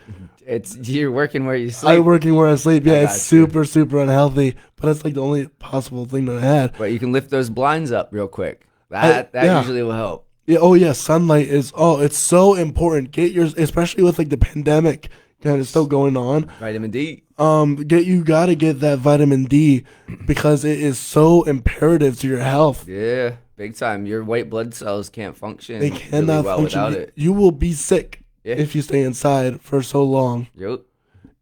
You're working where you sleep. I'm working where I sleep. Yeah, I it's got you. super unhealthy. But it's like the only possible thing that I had. But you can lift those blinds up real quick. That yeah. usually will help. Yeah. Oh yeah. Sunlight is. Oh, it's so important. Get yours, especially with like the pandemic kind of still going on. Vitamin D. You gotta get that vitamin D because it is so imperative to your health. Yeah, big time. Your white blood cells can't function They really cannot well function. without it. You will be sick Yeah. if you stay inside for so long. Yep.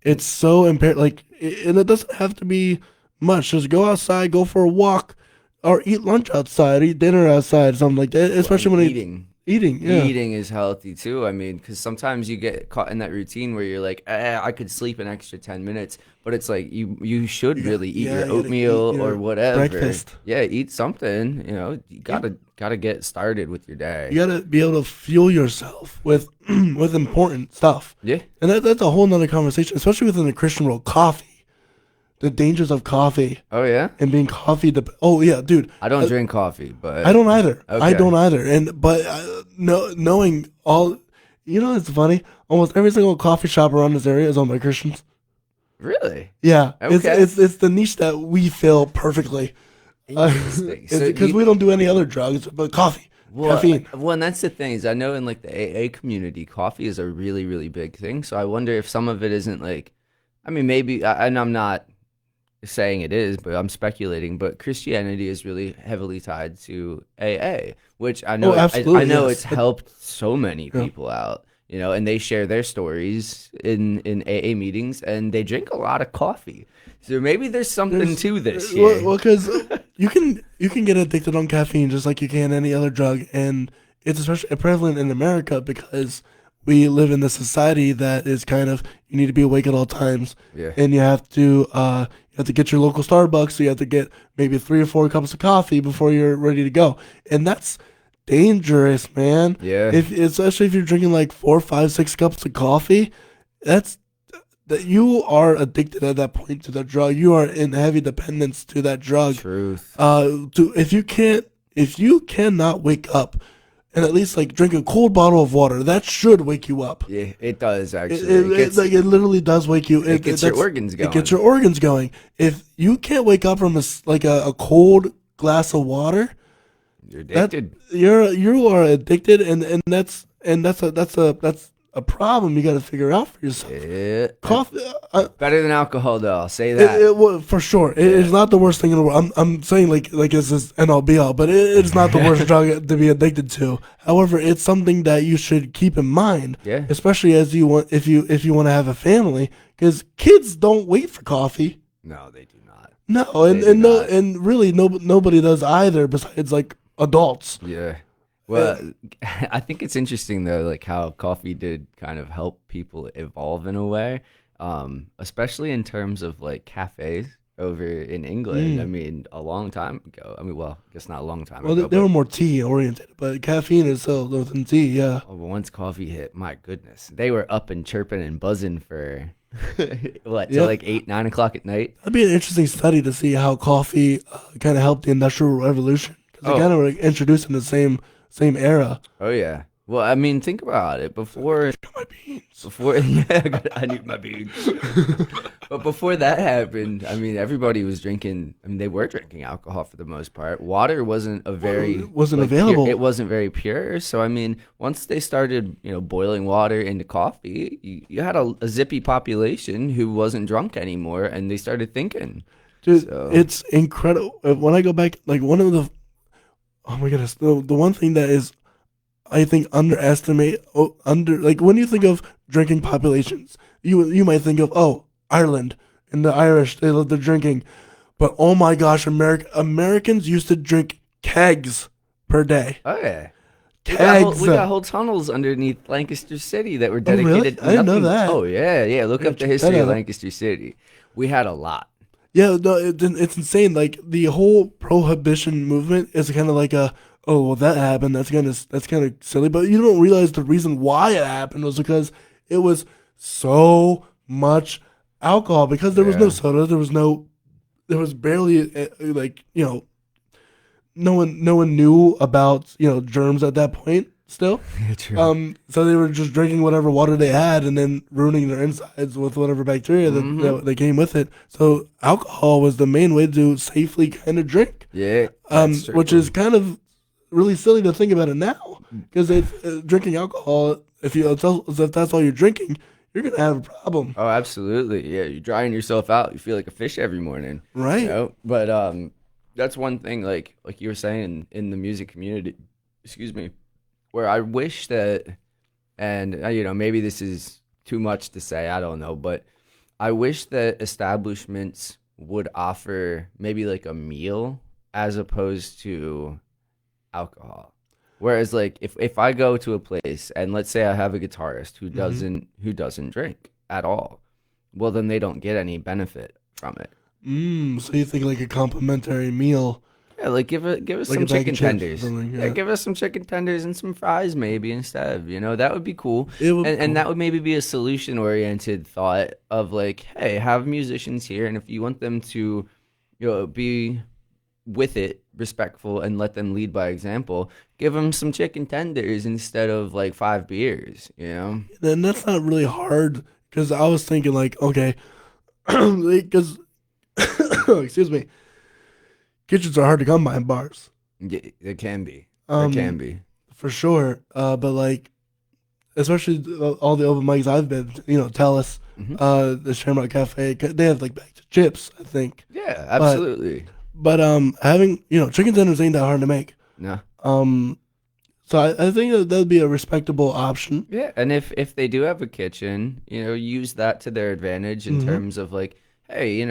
It's so imperative. Like, and it doesn't have to be much. Just go outside, go for a walk, or eat lunch outside, eat dinner outside, something like that. Especially when eating, yeah. Eating is healthy too. I mean, because sometimes you get caught in that routine where you're like, I could sleep an extra 10 minutes, but it's like you should really eat your you gotta oatmeal eat or your whatever. breakfast. Yeah, eat something. You gotta get started with your day. You gotta be able to fuel yourself with with important stuff. Yeah. And that's a whole nother conversation, especially within the Christian world. Coffee, the dangers of coffee, Oh yeah. and being coffee. Oh yeah, dude. I don't drink coffee, but I don't either. I Okay. don't either. And but knowing all, it's funny. Almost every single coffee shop around this area is owned by Christians. Really Yeah, Okay. it's the niche that we fill perfectly. interesting. So Because we don't do any other drugs, but coffee, caffeine. Well, and that's the thing is I know in like the AA community, coffee is a really, really big thing. So I wonder if some of it isn't like, I mean, maybe, and I'm not saying it is, but I'm speculating. But Christianity is really heavily tied to AA, which I know, absolutely, I know yes. it's helped so many people out. And they share their stories in AA meetings, and they drink a lot of coffee. So maybe there's something to this here. Well, because you can get addicted on caffeine just like you can any other drug, and it's especially prevalent in America because we live in this society that is kind of you need to be awake at all times, and you have to get your local Starbucks, so you have to get maybe 3 or 4 cups of coffee before you're ready to go, and that's dangerous, man. Yeah. Especially if you're drinking like 4, 5, 6 cups of coffee, that you are addicted at that point to the drug. You are in heavy dependence to that drug. Truth. If you cannot wake up and at least like drink a cold bottle of water, that should wake you up. Yeah, it does actually. It literally does wake you. It gets your organs going. It gets your organs going. If you can't wake up from a cold glass of water, you're addicted. You are addicted, and that's a problem you got to figure out for yourself. Yeah. Coffee, Better than alcohol, though. I'll say that. well, for sure, it is not the worst thing in the world. I'm saying like this is end all be all, but it's not the worst drug to be addicted to. However, it's something that you should keep in mind, especially as you want if you want to have a family, because kids don't wait for coffee. No, they do not. No, and really nobody does either. Besides like adults. Yeah. Well, I think it's interesting though, like how coffee did kind of help people evolve in a way, especially in terms of like cafes over in England. I mean, a long time ago. I mean, well, I guess not a long time ago. Well, they were more tea oriented, but caffeine is still within tea. Yeah. Oh, but once coffee hit, my goodness, they were up and chirping and buzzing for till like 8, 9 o'clock at night. That'd be an interesting study to see how coffee kind of helped the Industrial Revolution because they kind of were introduced in the same era. Oh yeah, Well, I mean, think about it. Got my beans. Before, yeah, I need my beans. But before that happened, I mean, everybody was drinking. I mean, they were drinking alcohol for the most part. Water wasn't Wasn't available. It wasn't very pure. So, I mean, once they started, boiling water into coffee, you had a zippy population who wasn't drunk anymore, and they started thinking. Dude, So, it's incredible. When I go back, like oh my goodness, the one thing that is, I think, like when you think of drinking populations, you might think of, oh, Ireland and the Irish, they love their drinking, but oh my gosh, Americans used to drink kegs per day. oh yeah. Kegs. We got whole tunnels underneath Lancaster City that were Oh, really? dedicated to I didn't know nothing. that. Oh yeah, yeah. Look up the check history that of out. Lancaster City. We had a lot. Yeah, no, it's insane. Like the whole prohibition movement is kind of like oh well, that happened. That's kind of silly. But you don't realize the reason why it happened was because it was so much alcohol. Because there was no Yeah. soda, there was barely like no one knew about germs at that point. Still, True. so they were just drinking whatever water they had and then ruining their insides with whatever bacteria that came with it. So alcohol was the main way to safely kind of drink, Yeah. That's true. which is kind of really silly to think about it now, because drinking alcohol, if that's all you're drinking, you're gonna have a problem, Oh, absolutely. Yeah, you're drying yourself out. You feel like a fish every morning. right? But that's one thing. Like you were saying in the music community. Excuse me. Where I wish that, and maybe this is too much to say, I don't know, but I wish that establishments would offer maybe like a meal as opposed to alcohol. Whereas like if I go to a place and let's say I have a guitarist who doesn't drink at all, well then they don't get any benefit from it. So you think like a complimentary meal, Yeah, like give us like some a bag chicken of chips or tenders. something? Yeah, give us some chicken tenders and some fries maybe instead. That would be cool. It would be And cool. that would maybe be a solution oriented thought of like, hey, have musicians here, and if you want them to, be with it, respectful, and let them lead by example, give them some chicken tenders instead of like 5 beers. And that's not really hard, because I was thinking like, okay, because excuse me, kitchens are hard to come by in bars, Yeah, it can be. Um, It can be. for sure. But like, especially all the open mics I've been, tell us, Mhm. the Shamrock Cafe, they have like bags of chips, I think. Yeah, absolutely. But having chicken tenders ain't that hard to make. No. So I think that'd be a respectable option. Yeah, and if they do have a kitchen, use that to their advantage in terms of like, hey,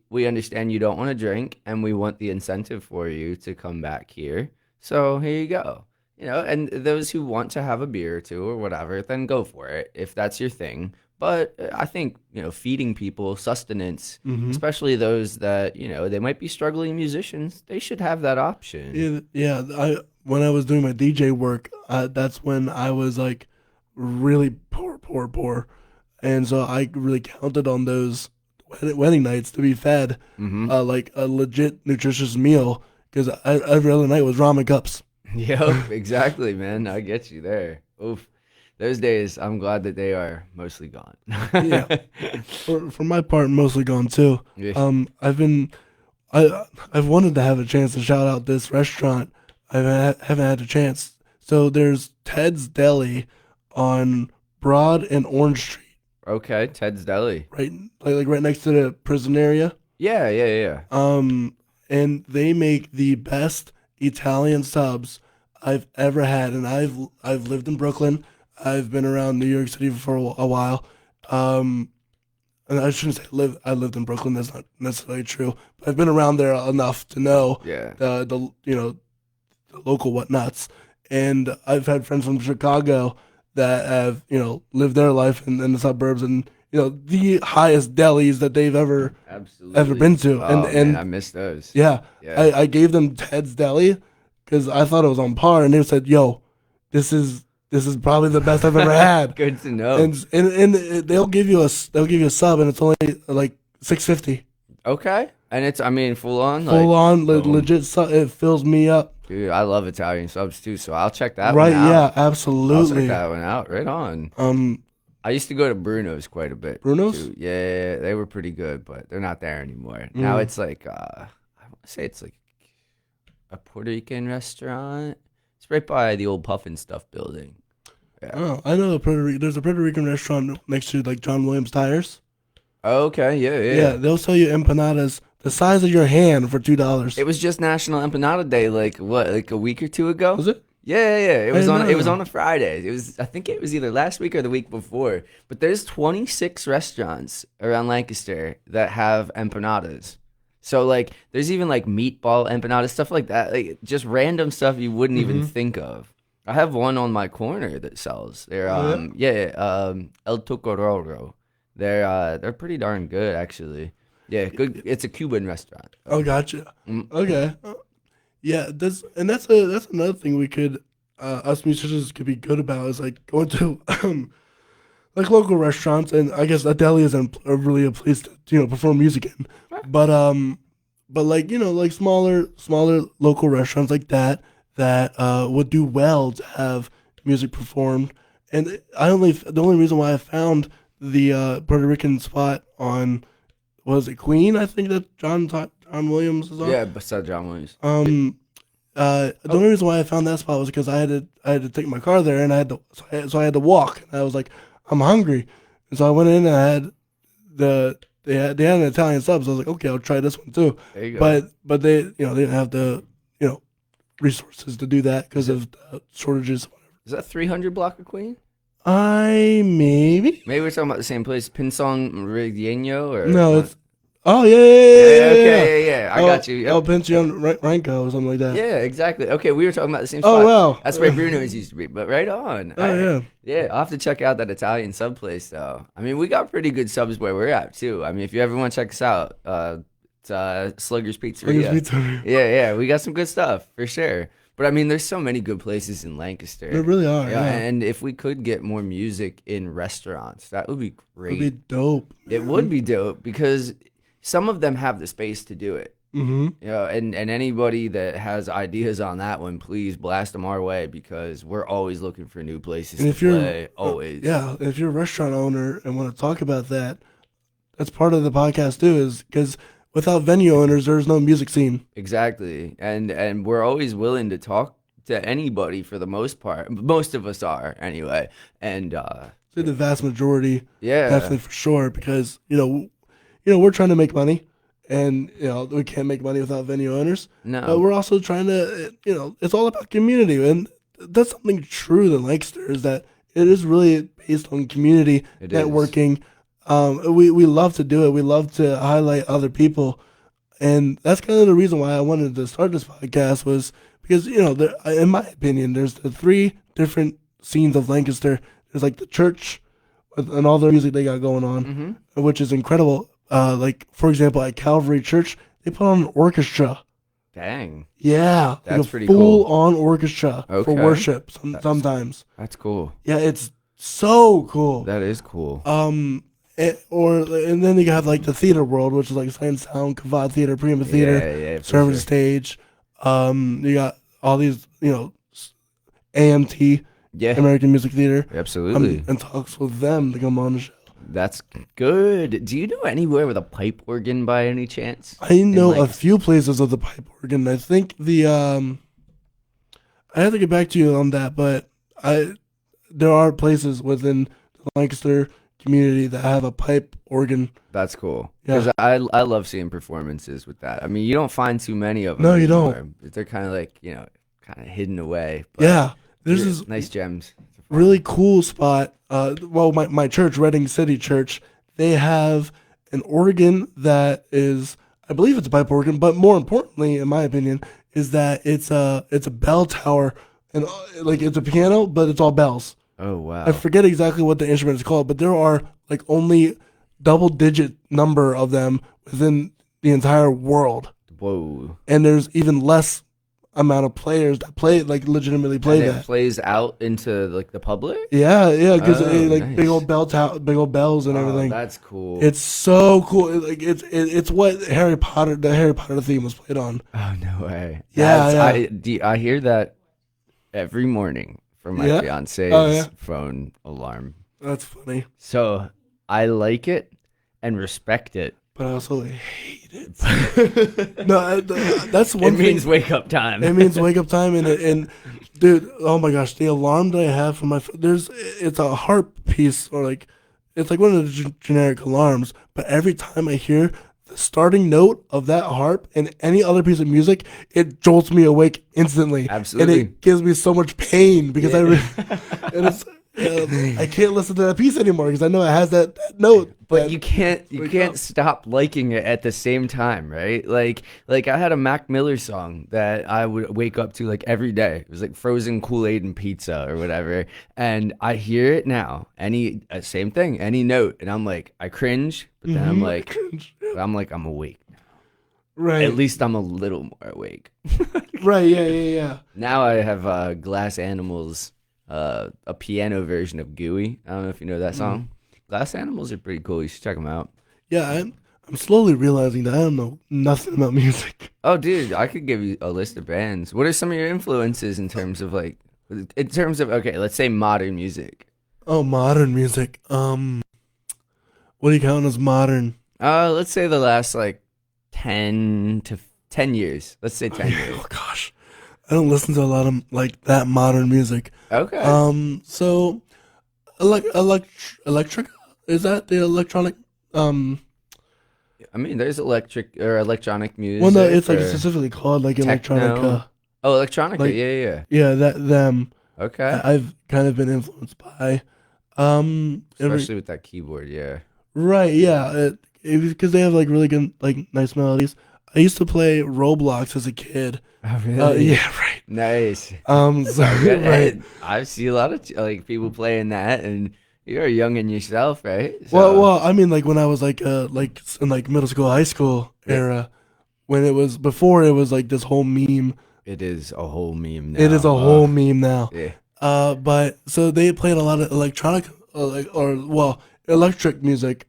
we understand you don't want to drink, and we want the incentive for you to come back here. So here you go. And those who want to have a beer or two or whatever, then go for it if that's your thing. But I think, feeding people sustenance, especially those that, they might be struggling musicians, they should have that option. Yeah. When I was doing my DJ work, that's when I was like really poor, and so I really counted on those wedding nights to be fed like a legit nutritious meal, because every other night was ramen cups. Yep, exactly, man. I get you there. Oof. Those days, I'm glad that they are mostly gone. Yeah, for my part, mostly gone too. Yeah. I've wanted to have a chance to shout out this restaurant. Haven't had a chance. So there's Ted's Deli on Broad and Orange Street, Okay, Ted's Deli. right, like right next to the prison area. Yeah, yeah, yeah. And they make the best Italian subs I've ever had. And I've lived in Brooklyn. I've been around New York City for a while. And I shouldn't say I lived in Brooklyn. That's not necessarily true. But I've been around there enough to know Yeah. the local whatnots. And I've had friends from Chicago that have lived their life in the suburbs, and the highest delis that they've ever Absolutely. been to. Oh, and man, I miss those. yeah, Yeah. I gave them Ted's Deli because I thought it was on par, and they said, "Yo, this is probably the best I've ever had." Good to know. And they'll give you a sub, and it's only like $6.50. Okay. And it's, I mean, full on. Full on, boom. legit. It fills me up. Dude, I love Italian subs too, so I'll check that Right? one out. Yeah, I'll check absolutely. that one out. Right on. I used to go to Bruno's quite a bit. Bruno's? Too. Yeah, they were pretty good, but they're not there anymore. Now it's like, I want to say it's like a Puerto Rican restaurant. It's right by the old Puff and Stuff building. Yeah. Oh, I know there's a Puerto Rican restaurant next to like John Williams Tires. Okay, yeah. Yeah, they'll sell you empanadas the size of your hand for $2. It was just National Empanada Day, like a week or two ago. Was it? Yeah. It was didn't on. know It was that. on a Friday. I think it was either last week or the week before. But there's 26 restaurants around Lancaster that have empanadas. So like, there's even like meatball empanadas, stuff like that. Like just random stuff you wouldn't even think of. I have one on my corner that sells. They're El Tocororo. They're pretty darn good actually. Yeah, good. It's a Cuban restaurant. Oh, gotcha. Okay. Yeah, that's another thing we could us musicians could be good about is like going to like local restaurants, and I guess a deli isn't really a place to perform music in, but like like smaller local restaurants like that would do well to have music performed. And the only reason why I found the Puerto Rican spot on, was it Queen? I think that John Williams is on. Yeah, beside John Williams. The only reason why I found that spot was because I had to take my car there, and I had to walk. And I was like, I'm hungry, and so I went in and I had they had an Italian sub. So I was like, okay, I'll try this one too. There you go. But they didn't have the resources to do that because of shortages. Is that 300 block of Queen? Maybe Maybe we're talking about the same place. Pinson Meridiano or no, what? it's yeah. Okay, yeah. I got you. Yep. Oh, Pension Ranko or something like that. Yeah, exactly. Okay, we were talking about the same spot. Oh wow, That's where Bruno's used to be. But right on. Oh Yeah, I'll have to check out that Italian sub place though. I mean, we got pretty good subs where we're at too. I mean, if you ever want to check us out, it's Slugger's Pizzeria. Yeah, we got some good stuff for sure. But I mean, there's so many good places in Lancaster. There really are. Yeah, Yeah. and if we could get more music in restaurants, that would be great. It'd be dope. It would be dope because some of them have the space to do it. Mm-hmm. And anybody that has ideas on that one, please blast them our way because we're always looking for new places to play. Always. Yeah, if you're a restaurant owner and want to talk about that, that's part of the podcast too. Is because without venue owners, there's no music scene. Exactly, and we're always willing to talk to anybody for the most part. Most of us are anyway, and The vast majority, yeah, definitely for sure, because we're trying to make money, and we can't make money without venue owners. No, but we're also trying to, it's all about community, and that's something true that Lancaster is that it is really based on community networking. We love to do it. We love to highlight other people, and that's kind of the reason why I wanted to start this podcast was because in my opinion, there's the three different scenes of Lancaster. There's like the church and all the music they got going on, which is incredible. Like for example, at Calvary Church, they put on an orchestra. Dang. Yeah, that's like pretty full cool. on orchestra for worship. Sometimes that's cool. Yeah, it's so cool. That is cool. And then you have like the theater world, which is like Science Sound, Cavad Theater, Prima Theater, Servant Stage. You got all these, AMT, American Music Theater. Absolutely. And talks with them to come on the show. That's good. Do you know anywhere with a pipe organ by any chance? I know a few places with the pipe organ. I think I have to get back to you on that, but there are places within the Lancaster community that have a pipe organ. That's cool. Because I love seeing performances with that. I mean, you don't find too many of them. No, you anymore. don't. They're kind of like, kind of hidden away. But yeah. There's this nice gems. Really cool spot. My church, Reading City Church, they have an organ that is, I believe it's a pipe organ, but more importantly, in my opinion, is that it's a bell tower, and like it's a piano, but it's all bells. Oh wow! I forget exactly what the instrument is called, but there are like only double-digit number of them within the entire world. Whoa! And there's even less amount of players that play like legitimately play And it that. plays out into like the public. Yeah, because Oh, like nice. big old bells and Oh, everything. that's cool. It's so cool. It's what the Harry Potter theme was played on. Oh, no way. Yeah, I hear that every morning from my Yeah? fiance's Oh, yeah? phone alarm. That's funny, So I like it and respect it. but I also hate it. No, that's one It thing. means wake up time. It means wake up time, and dude, oh my gosh, the alarm that I have for my it's a harp piece, or like it's like one of the generic alarms. But every time I hear the starting note of that harp and any other piece of music, it jolts me awake instantly. Absolutely. And it gives me so much pain because and it's. I can't listen to that piece anymore because I know it has that note. But that you can't wake up. stop liking it at the same time, right? Like I had a Mac Miller song that I would wake up to like every day. It was like frozen Kool-Aid and pizza or whatever. And I hear it now. Same thing, any note, and I'm like, I cringe, but then I'm like I'm awake. Right. At least I'm a little more awake. Right. Yeah. Now I have Glass Animals, a piano version of Gooey. I don't know if you know that song. Glass Animals are pretty cool. You should check them out. Yeah. I'm slowly realizing that I don't know nothing about music. Oh, dude, I could give you a list of bands. What are some of your influences in terms of okay, let's say modern music. Oh, modern music. What do you count as modern? Let's say the last like 10 years. Let's say 10 years. Oh gosh, I don't listen to a lot of like that modern music. Okay. So, electric, is that the electronic? I mean, there's electric or electronic music. Well, no, it's like or specifically called like techno. electronica. Oh, electronica. like- Yeah. Yeah, them. Okay. I've kind of been influenced by. Especially with that keyboard. Yeah. Right, yeah, because they have like really good, like nice melodies. I used to play Roblox as a kid. Oh, really? Yeah, right. Nice. So, Good. right. And I see a lot of like people playing that, and you're young in yourself, right? Well, I mean, like when I was like in like middle school, high school era, when before it was like this whole meme. it is a whole meme now. It is a whole meme now. Yeah. But so they played a lot of electronic, electric music.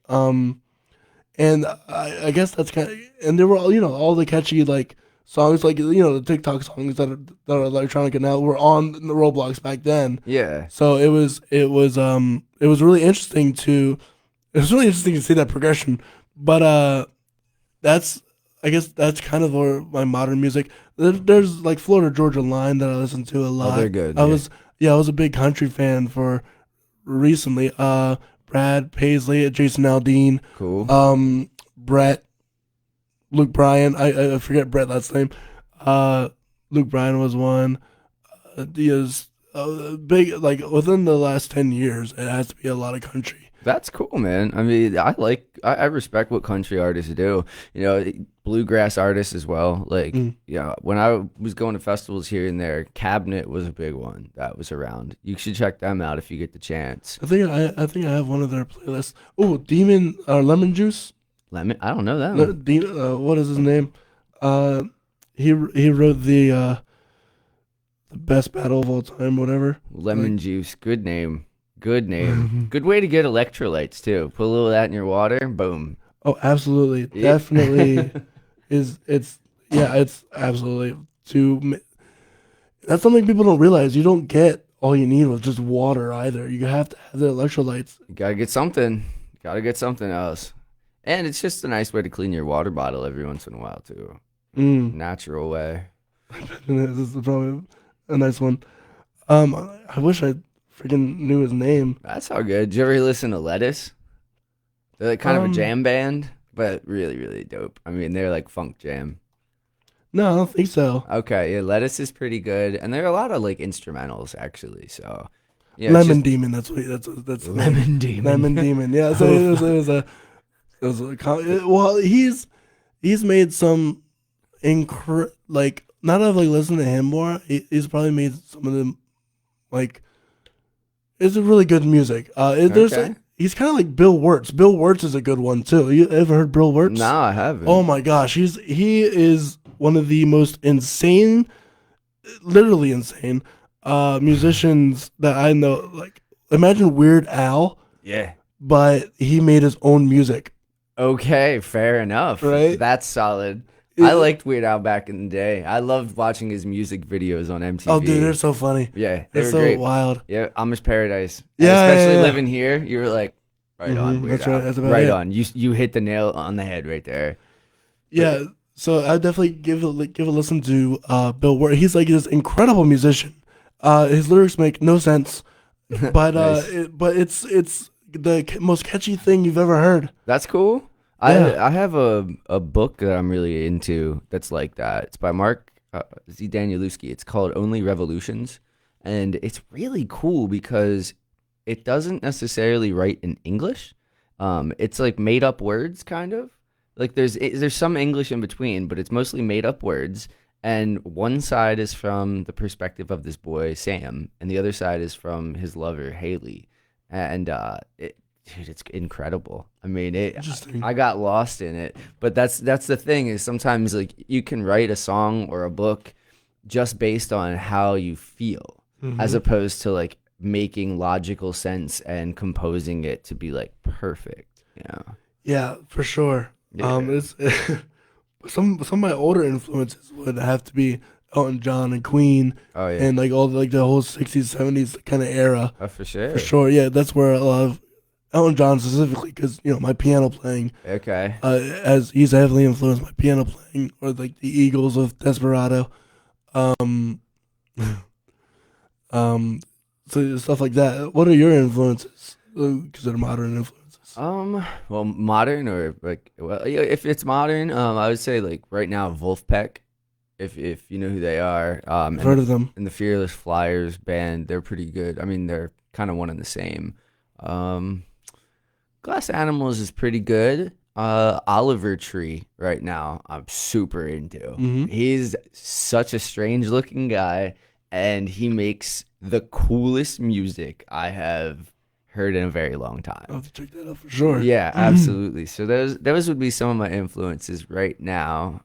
And I guess that's kind of, and there were all the catchy like songs, like the TikTok songs that are electronic now were on the Roblox back then. Yeah. So it was really interesting to see that progression. But I guess that's kind of my modern music. There's like Florida Georgia Line that I listen to a lot. they're good, I yeah. was a big country fan for recently. Brad Paisley, Jason Aldean, Cool. Brett, Luke Bryan. I forget Brett last name. Luke Bryan was one. Diaz, big, like within the last 10 years, it has to be a lot of country. That's cool, man. I mean, I respect what country artists do. Bluegrass artists as well. Like, when I was going to festivals here and there, Cabinet was a big one that was around. You should check them out if you get the chance. I think I have one of their playlists. Oh, Demon or Lemon Juice. Lemon? I don't know that one. What is his name? He wrote the best battle of all time, whatever. Lemon Juice. Good name. Good name. Good way to get electrolytes too. Put a little of that in your water. Boom. Oh, absolutely, Yeah. definitely. It's absolutely that's something people don't realize. You don't get all you need with just water either. You have to have the electrolytes. You gotta get something. Gotta get something else. And it's just a nice way to clean your water bottle every once in a while too. Natural way. This is probably a nice one. I wish I freaking knew his name. That's all good. Did you ever listen to Lettuce? They're like kind of a jam band, but really, really dope. I mean, they're like funk jam. No, I don't think so. Okay, yeah, Lettuce is pretty good, and there are a lot of like instrumentals actually. So, yeah, Lemon Demon. That's Lemon Demon. Lemon Demon. Yeah. So it was well, he's made some like not of like listen to him more. He's probably made some of them like. It's a really good music. Okay. He's kind of like Bill Wirtz. Bill Wirtz is a good one too. You ever heard Bill Wirtz? No, I haven't. Oh my gosh, he is one of the most insane literally insane. Musicians that I know, like imagine Weird Al, Yeah. but he made his own music, Okay, fair enough. right? That's solid. I It- liked Weird Al back in the day. I loved watching his music videos on MTV. oh, dude, they're so funny. Yeah, they They're were so great. wild. Yeah, Amish Paradise. And Yeah, especially yeah. living here, you were like, right on, Weird That's Al. right. That's about Right it. on. You hit the nail on the head right there. Yeah. So I definitely give a listen to Bill Ward. He's like this incredible musician. His lyrics make no sense, but Nice. it's the most catchy thing you've ever heard. That's cool. Yeah. I have a book that I'm really into that's like that. It's by Mark Z. Danielewski. It's called Only Revolutions, and it's really cool because it doesn't necessarily write in English. It's like made up words, kind of. Like there's some English in between, but it's mostly made up words. And one side is from the perspective of this boy Sam, and the other side is from his lover Haley. And dude, it's incredible. I mean, Interesting. I got lost in it. But that's the thing is sometimes like you can write a song or a book just based on how you feel, as opposed to like making logical sense and composing it to be like perfect. You know? Yeah, for sure. Yeah. It's some of my older influences would have to be Elton John and Queen, Oh yeah, and like all like the whole '60s, '70s kind of era. oh, for sure. For sure, yeah, that's where a lot of Elton John specifically, because my piano playing, Okay. as he's heavily influenced my piano playing, or like the Eagles with Desperado, um, so stuff like that. What are your influences? Consider modern influences. Well, modern or like, well, yeah, if it's modern, I would say like right now, Wolfpack, if you know who they are, I've heard of them. and the Fearless Flyers band, they're pretty good. I mean, they're kind of one and the same. Glass Animals is pretty good. Oliver Tree right now, I'm super into. He's such a strange looking guy, and he makes the coolest music I have heard in a very long time. I'll have to check that out for sure. Yeah, absolutely. So those would be some of my influences right now.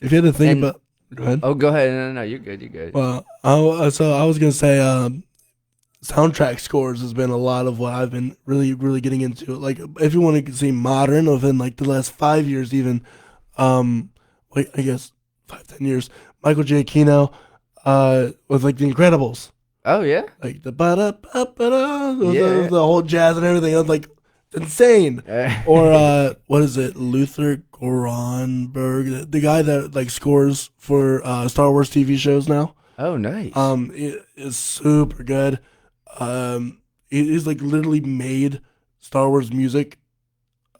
If you had to think And- about, go ahead. Oh, go ahead. No, you're good. You're good. Well, so I was gonna say, soundtrack scores has been a lot of what I've been really getting into. Like, if you want to see modern, within like the last 5 years, even, wait, I guess 5-10 years, Michael Giacchino, with like The Incredibles, Oh yeah. like the ba da ba da, Yeah. the whole jazz and everything. I was like, insane. Or what is it? Luther Goranberg, the guy that like scores for Star Wars TV shows now. Oh, nice. It is super good. He's like literally made Star Wars music.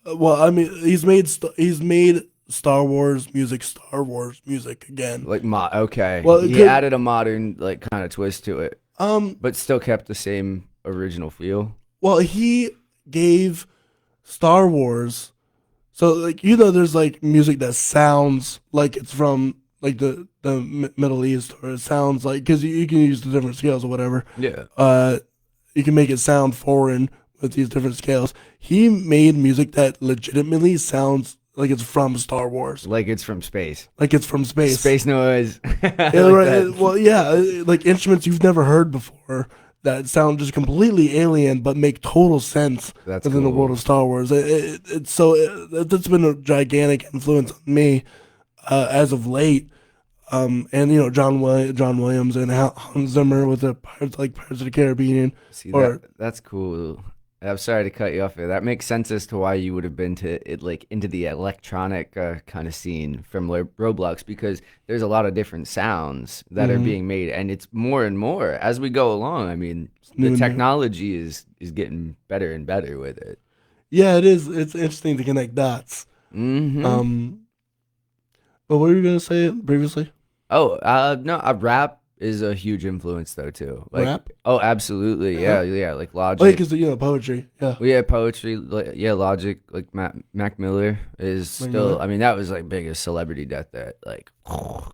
Well, I mean, he's made Star Wars music again. Like okay. Well, it he could- added a modern like kind of twist to it, but still kept the same original feel. Well, he gave Star Wars. So like there's like music that sounds like it's from like the Middle East, or it sounds like, because you can use the different scales or whatever. Yeah. You can make it sound foreign with these different scales. He made music that legitimately sounds like it's from Star Wars, Like it's from space. like it's from space. Space noise. Yeah, Like right. that. Well, yeah, like instruments you've never heard before that sound just completely alien but make total sense That's within the cool. world of Star Wars. That's been a gigantic influence on me as of late. And John Williams and Hans Zimmer with the Pirates of the Caribbean. See, Or- that's cool. I'm sorry to cut you off there. That makes sense as to why you would have been to it, like into the electronic kind of scene from Roblox, because there's a lot of different sounds that are being made, and it's more and more as we go along. I mean, new the and new. technology is getting better and better with it. Yeah, it is. It's interesting to connect dots. Mm-hmm. But what were you gonna say previously? Oh, no, rap is a huge influence though too. Like, Rap? Oh, absolutely. Yeah, like Logic. Oh, because poetry. Yeah. Well, yeah, poetry. Logic. Like Mac Miller is Mac still. Miller. I mean, that was like biggest celebrity death that like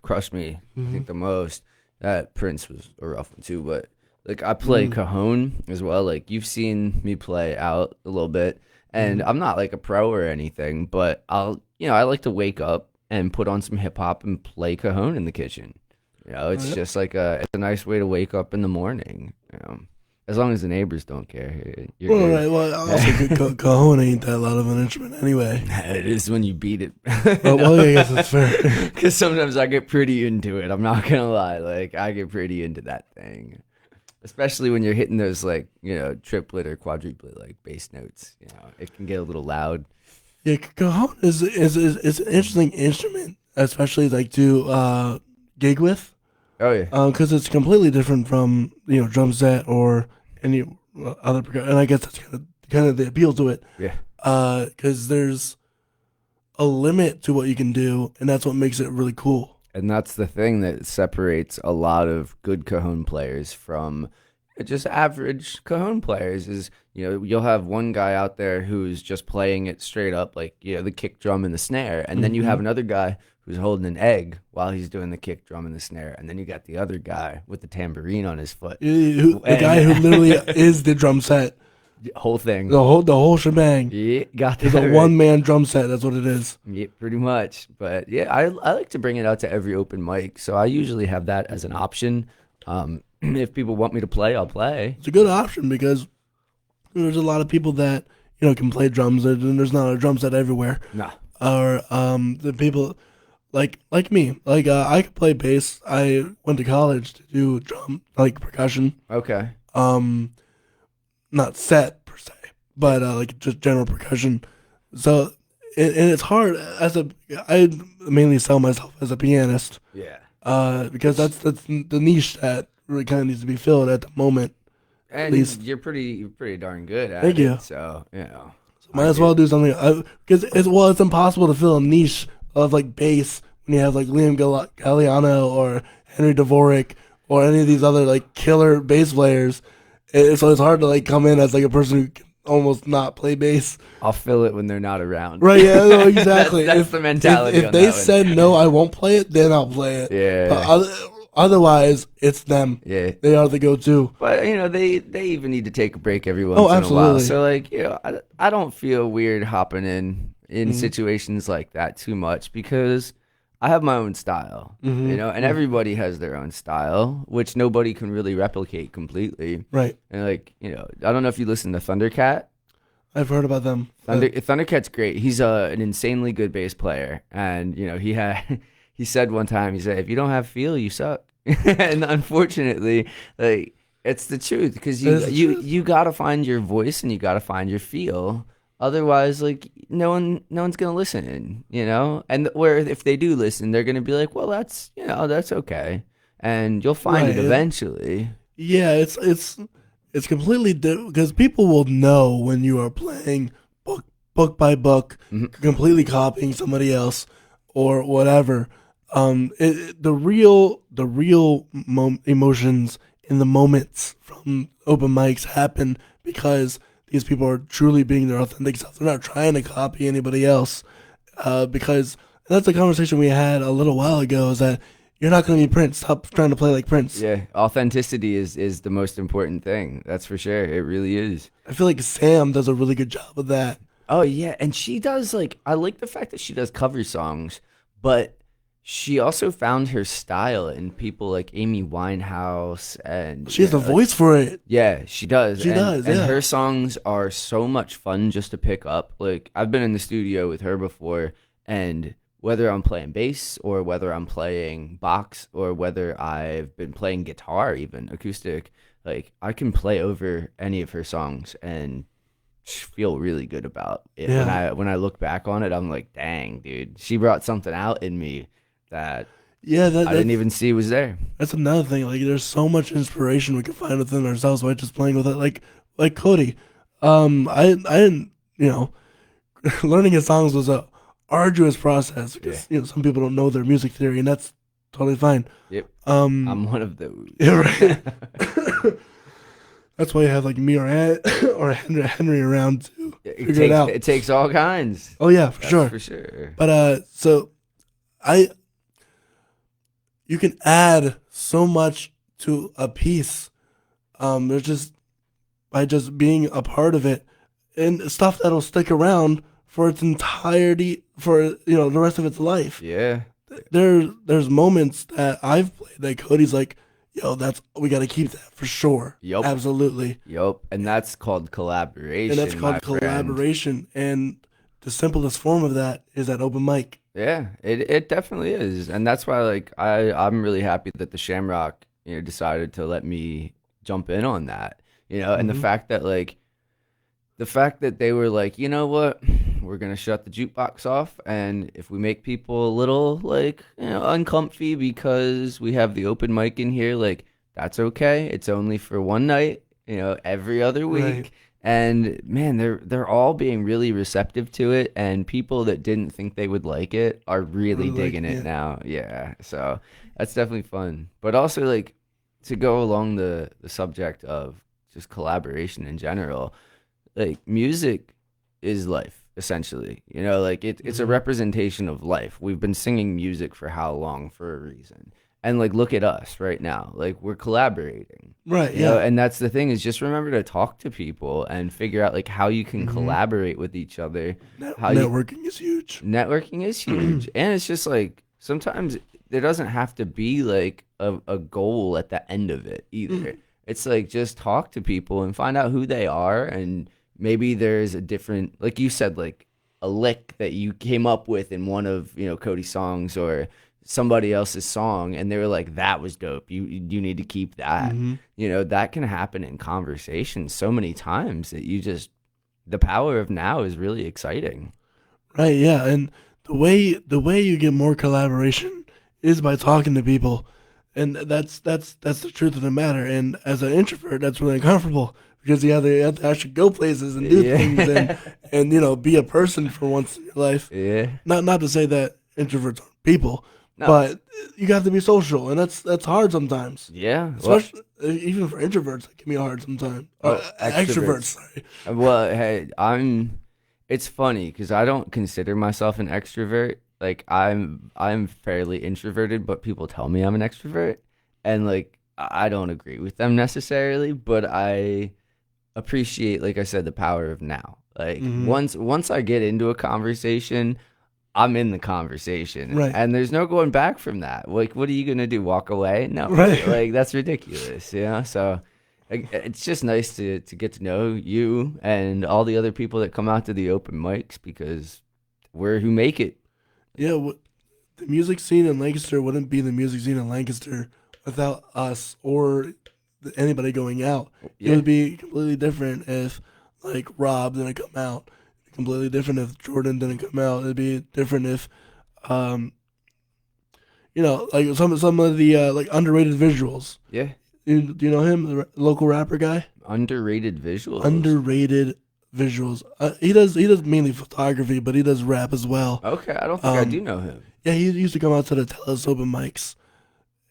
crushed me. I think the most. That Prince was a rough one too, but like I play cajon as well. Like you've seen me play out a little bit, and I'm not like a pro or anything, but I like to wake up and put on some hip hop and play cajon in the kitchen. You know, it's Yeah. just like it's a nice way to wake up in the morning. You know, as long as the neighbors don't care, you're Well, good. right. Well, also, cajon ain't that loud of an instrument anyway. It is when you beat it. Well, I guess that's fair. Because sometimes I get pretty into it. I'm not gonna lie. Like I get pretty into that thing, especially when you're hitting those like triplet or quadruplet like bass notes. You know, it can get a little loud. Yeah, cajon is an interesting instrument, especially like to gig with, Oh yeah. because it's completely different from drum set or any other percussion. And I guess that's kind of the appeal to it. Yeah. Because there's a limit to what you can do, and that's what makes it really cool. And that's the thing that separates a lot of good cajon players from just average cajon players is, you'll have one guy out there who's just playing it straight up, like, the kick drum and the snare. And then you have another guy who's holding an egg while he's doing the kick drum and the snare. And then you got the other guy with the tambourine on his foot. The guy who literally is the drum set. Whole thing. The whole shebang. Yeah, got that. It's a right. one-man drum set. That's what it is. Yeah, pretty much. But yeah, I like to bring it out to every open mic. So I usually have that as an option. If people want me to play, I'll play. It's a good option because there's a lot of people that can play drums, and there's not a drum set everywhere. Nah. Or the people like me, like I could play bass. I went to college to do drum, like percussion. Okay. Not set per se, but like just general percussion. So and it's hard I mainly sell myself as a pianist. Yeah. Because that's the niche that really kind of needs to be filled at the moment. And At least. you're pretty darn good at Thank it. you. So, Might as well do something because it's impossible to fill a niche of like bass when you have like Liam Galliano or Henry Dvorak or any of these other like killer bass players. So it's hard to like come in as like a person who can almost not play bass. I'll fill it when they're not around. Right? Yeah, no, exactly. That's the mentality. If they said no, I won't play it, then I'll play it. Yeah. But otherwise, it's them. Yeah. They are the go-to. But they even need to take a break every once Oh, in a while. absolutely. So like I don't feel weird hopping in situations like that too much because I have my own style, and everybody has their own style, which nobody can really replicate completely. Right. And like I don't know if you listen to Thundercat. I've heard about them. Thundercat's great. He's an insanely good bass player, and he said one time, he said, if you don't have feel, you suck. And unfortunately, like it's the truth because you gotta find your voice and you gotta find your feel. Otherwise, like no one's gonna listen, And where if they do listen, they're gonna be like, well, that's okay, and you'll find Right. it eventually. Yeah, it's completely different because people will know when you are playing book by book, completely copying somebody else or whatever. The real emotions in the moments from open mics happen because these people are truly being their authentic self. They're not trying to copy anybody else. Because that's a conversation we had a little while ago. Is that you're not going to be Prince. Stop trying to play like Prince. Yeah, authenticity is the most important thing. That's for sure. It really is. I feel like Sam does a really good job of that. Oh yeah, and she does I like the fact that she does cover songs, but she also found her style in people like Amy Winehouse and She has a voice for it. Yeah, she does. She does, and yeah. her songs are so much fun just to pick up. Like I've been in the studio with her before, and whether I'm playing bass or whether I'm playing box or whether I've been playing guitar, even acoustic, like I can play over any of her songs and feel really good about it. Yeah. When I look back on it, I'm like, dang, dude, she brought something out in me that Yeah, I didn't even see was there. That's another thing. Like, there's so much inspiration we can find within ourselves by just playing with it. Like Cody, I didn't, learning his songs was a arduous process because some people don't know their music theory, and that's totally fine. Yep. I'm one of those. Yeah, right. That's why you have like me or Henry around to figure it out. It takes all kinds. Oh yeah, for That's sure. For sure. But so you can add so much to a piece. There's just by just being a part of it and stuff that'll stick around for its entirety, for the rest of its life. Yeah, there's moments that I've played that Cody's like, yo, we got to keep that for sure. Yup. Absolutely. Yup. And that's called collaboration. And that's called my friend. collaboration. And the simplest form of that is at open mic. Yeah, it definitely is. And that's why like I'm really happy that the Shamrock, decided to let me jump in on that. And the fact that they were like, you know what? We're going to shut the jukebox off. And if we make people a little like, uncomfy because we have the open mic in here, like that's okay. It's only for one night, every other week. Right. And man, they're all being really receptive to it. And people that didn't think they would like it are really digging it now. Yeah. So that's definitely fun. But also like to go along the subject of just collaboration in general, like music is life, essentially. Like it's a representation of life. We've been singing music for how long? For a reason. And like look at us right now. Like we're collaborating. Right, You know, and that's the thing is just remember to talk to people and figure out like how you can collaborate with each other. Networking is huge. Networking is huge. And it's just like sometimes there doesn't have to be like a goal at the end of it either. It's like just talk to people and find out who they are, and maybe there's a different, like you said, like a lick that you came up with in one of Cody's songs or somebody else's song, and they were like, that was dope, you need to keep that. That can happen in conversations so many times that the power of now is really exciting. Right, yeah. And the way you get more collaboration is by talking to people, and that's the truth of the matter. And as an introvert, that's really uncomfortable because you have to actually go places and do things and be a person for once in your life. Yeah. Not to say that introverts aren't people. No. But you got to be social, and that's hard sometimes. Yeah. Especially even for introverts, it can be hard sometimes. Extroverts. Sorry. Well, hey, it's funny because I don't consider myself an extrovert. Like I'm fairly introverted, but people tell me I'm an extrovert, and like I don't agree with them necessarily, but I appreciate, like I said, the power of now. Like once I get into a conversation, I'm in the conversation, right? And there's no going back from that. Like, what are you gonna do? Walk away? No, right? Like that's ridiculous, So it's just nice to get to know you and all the other people that come out to the open mics because we're who make it. Yeah, the music scene in Lancaster wouldn't be the music scene in Lancaster without us or anybody going out. Yeah. It would be completely different if like Rob didn't come out. Completely different if Jordan didn't come out. It'd be different if, like some of the like underrated visuals. Yeah. Do you know him, the local rapper guy? Underrated visuals. Underrated visuals. He does mainly photography, but he does rap as well. Okay, I don't think I do know him. Yeah, he used to come out to the Tellus open mics.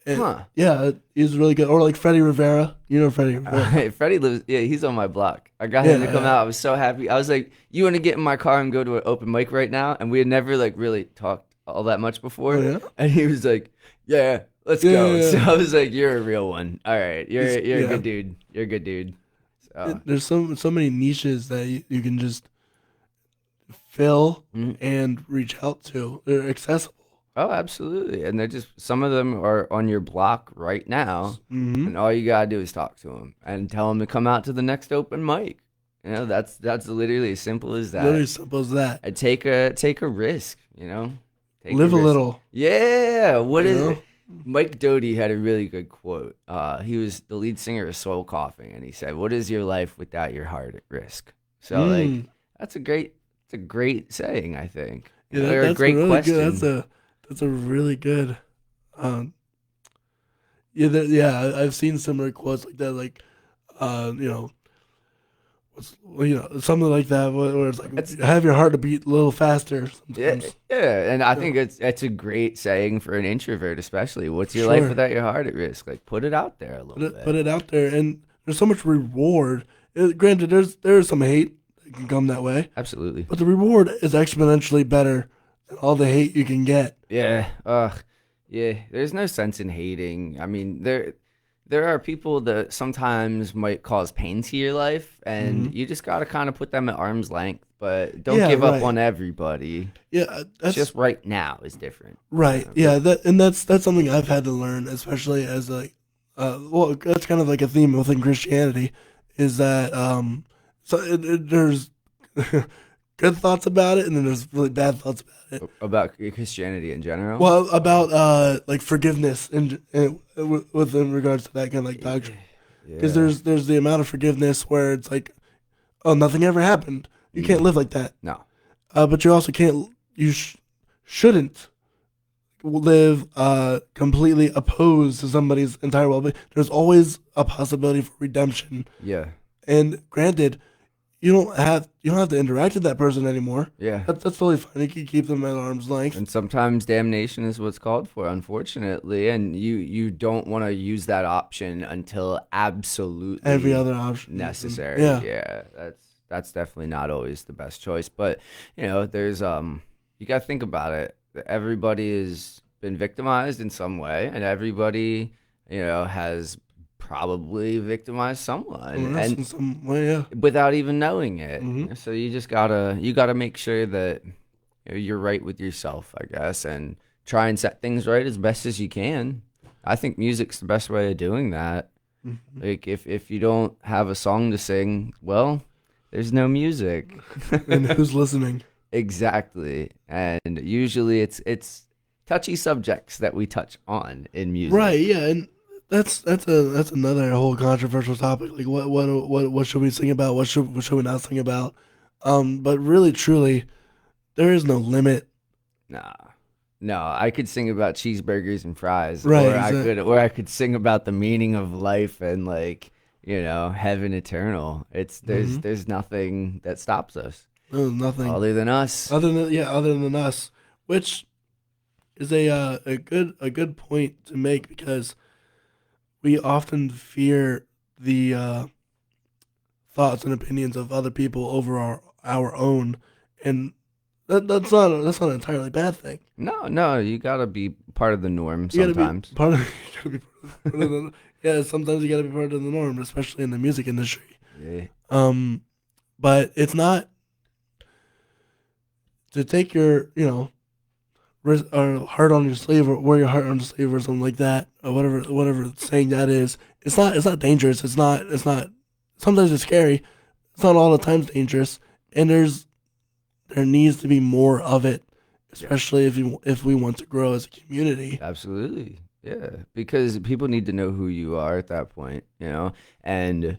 And, Yeah, he's really good. Or like Freddie Rivera. You know Freddie Rivera. Freddie lives. Yeah, he's on my block. I got him to come out. I was so happy. I was like, "You want to get in my car and go to an open mic right now?" And we had never like really talked all that much before. Oh, yeah? And he was like, "Yeah, let's go." Yeah. So I was like, "You're a real one. All right, you're a good dude. You're a good dude." So. There's so many niches that you can just fill and reach out to. They're accessible. Oh, absolutely. And they're just, some of them are on your block right now. And all you got to do is talk to them and tell them to come out to the next open mic. That's literally as simple as that. Literally as simple as that. And take a risk, Live a little. Yeah. What is it? Mike Doty had a really good quote. He was the lead singer of Soul Coughing, and he said, "What is your life without your heart at risk?" So like, that's a great saying, I think. Yeah, that's a great really question. Good. That's a really good. I've seen similar quotes like that, like, something like that, where it's like have your heart to beat a little faster. Sometimes. Yeah, and I think it's a great saying for an introvert, especially. What's your life without your heart at risk? Like, put it out there a little bit. Put it out there, and there's so much reward. Granted, there's some hate that can come that way. Absolutely, but the reward is exponentially better than all the hate you can get. Yeah. Yeah. There's no sense in hating. I mean, there are people that sometimes might cause pain to your life, and you just got to kind of put them at arm's length, but don't give up on everybody. Yeah, that's just right now is different. Right. Yeah, that's something I've had to learn, especially as like, well, that's kind of like a theme within Christianity, is that there's good thoughts about it, and then there's really bad thoughts about it. About Christianity in general? Well, about like forgiveness and within regards to that kind of like doctrine. Because there's the amount of forgiveness where it's like, oh, nothing ever happened. You can't live like that. No. But you also can't, shouldn't live completely opposed to somebody's entire well-being. There's always a possibility for redemption. Yeah. And granted, you don't have to interact with that person anymore. Yeah. That's totally fine. You can keep them at arm's length. And sometimes damnation is what's called for, unfortunately, and you don't want to use that option until absolutely every other option necessary. Yeah. That's definitely not always the best choice. But there's you got to think about it. Everybody has been victimized in some way, and everybody has probably victimized someone, and in some way, without even knowing it. So you just gotta make sure that you're right with yourself, I guess, and try and set things right as best as you can. I think music's the best way of doing that. Like if you don't have a song to sing, well, there's no music. And who's listening? Exactly. And usually it's touchy subjects that we touch on in music. Right, yeah, and that's another whole controversial topic. Like what should we sing about? What should we not sing about? But really truly, there is no limit. No, I could sing about cheeseburgers and fries. Right. Or I could sing about the meaning of life and heaven eternal. There's nothing that stops us. There's nothing other than us. Other than us, which is a good point to make, because we often fear the thoughts and opinions of other people over our own, and that's not an entirely bad thing. No, you gotta be part of the norm sometimes. Sometimes you gotta be part of the norm, especially in the music industry. Yeah. But it's not to take your or heart on your sleeve, or wear your heart on your sleeve, or something like that, or whatever saying that is. It's not dangerous. It's not. Sometimes it's scary. It's not all the time dangerous, and there needs to be more of it, especially if we want to grow as a community. Absolutely, yeah. Because people need to know who you are at that point, And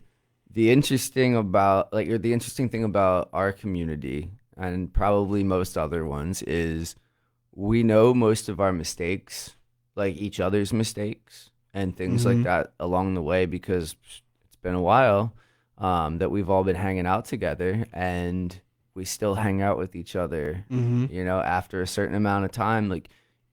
the interesting thing about our community, and probably most other ones, is we know most of our mistakes, like each other's mistakes and things like that along the way, because it's been a while that we've all been hanging out together, and we still hang out with each other, after a certain amount of time. Like,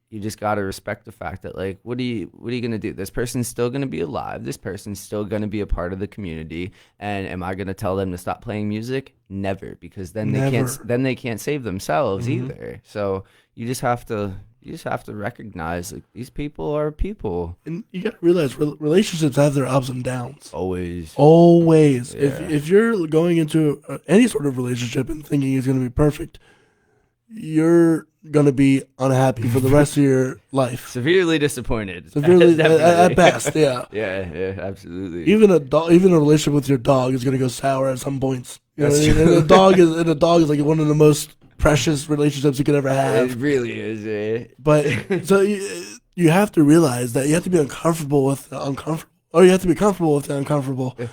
you just got to respect the fact that, like, what are you going to do? This person's still going to be alive. This person's still going to be a part of the community. And am I going to tell them to stop playing music? Never, because then they can't save themselves either. So you just have to recognize, like, these people are people. And you got to realize relationships have their ups and downs. Always. Yeah. If you're going into any sort of relationship and thinking it's going to be perfect, you're going to be unhappy for the rest of your life. Severely disappointed. At best, yeah. Yeah, absolutely. Even a relationship with your dog is going to go sour at some points. That's true. And a dog is like one of the most precious relationships you could ever have. It really is, eh? But so you have to realize that you have to be uncomfortable with the uncomfortable, or you have to be comfortable with the uncomfortable. Yeah.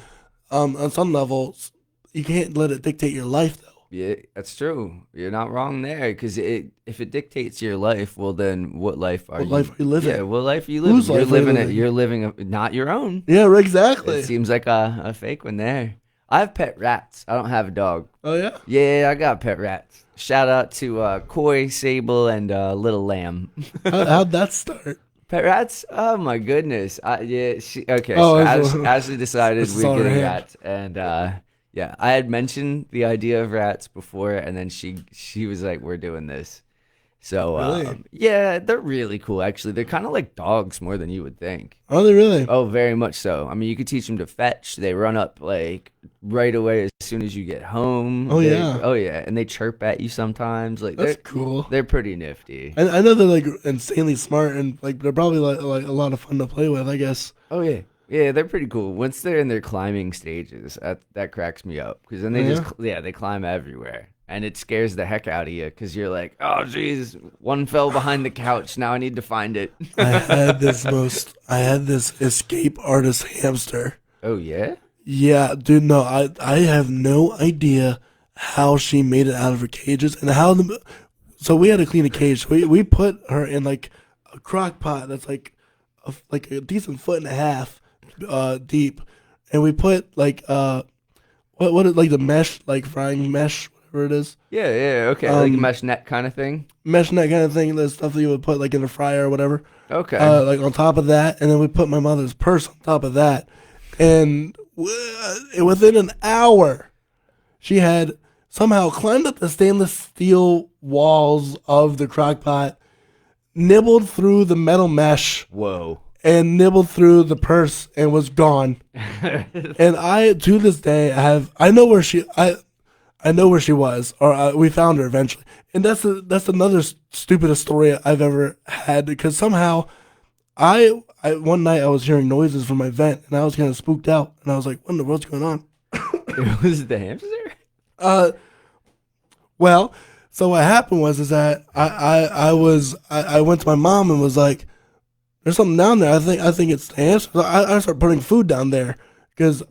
On some levels, you can't let it dictate your life, though. Yeah, that's true. You're not wrong there, because if it dictates your life, well, then what life are you living? Yeah, what life are you living? Whose life are you living? You're living not your own. Yeah, exactly. It seems like a fake one there. I have pet rats. I don't have a dog. Oh, yeah? Yeah, I got pet rats. Shout out to Koi, Sable, and Little Lamb. How'd that start? Pet rats? Oh, my goodness. Okay, Oh, so Ashley decided we were getting hand. rats, and yeah, I had mentioned the idea of rats before, and then she was like, "We're doing this." So Really? yeah, they're really cool. Actually, they're kind of like dogs more than you would think. Are they really? Oh, very much so. I mean, you could teach them to fetch. They run up like right away as soon as you get home. Oh, yeah. Oh yeah, and they chirp at you sometimes. Like That's cool. they're pretty nifty. I know they're like insanely smart and like they're probably like a lot of fun to play with, I guess. Oh yeah, yeah, they're pretty cool. Once they're in their climbing stages, that cracks me up because then they Yeah. just they climb everywhere, and it scares the heck out of you because you're like, oh geez, one fell behind the couch. Now I need to find it. I had this escape artist hamster. Oh yeah. Yeah, dude, no, I have no idea how she made it out of her cages and how so we had to clean a cage. We put her in like a crock pot that's like a decent foot and a half deep, and we put like what is like the mesh, like frying mesh, whatever it is, Yeah, yeah, okay, like a mesh net kind of thing. mesh net kind of thing, the stuff that you would put like in the fryer or whatever. Okay. Like on top of that, and then we put my mother's purse on top of that, and within an hour, she had somehow climbed up the stainless steel walls of the crock pot, nibbled through the metal mesh, Whoa. and nibbled through the purse and was gone. And I, to this day, I know where she was, or we found her eventually. And that's another stupidest story I've ever had, because somehow I one night I was hearing noises from my vent and I was kind of spooked out and I was like, what in the world's going on? Was it the hamster? Well, so what happened is that I went to my mom and was like, there's something down there. I think it's the hamster. So I started putting food down there because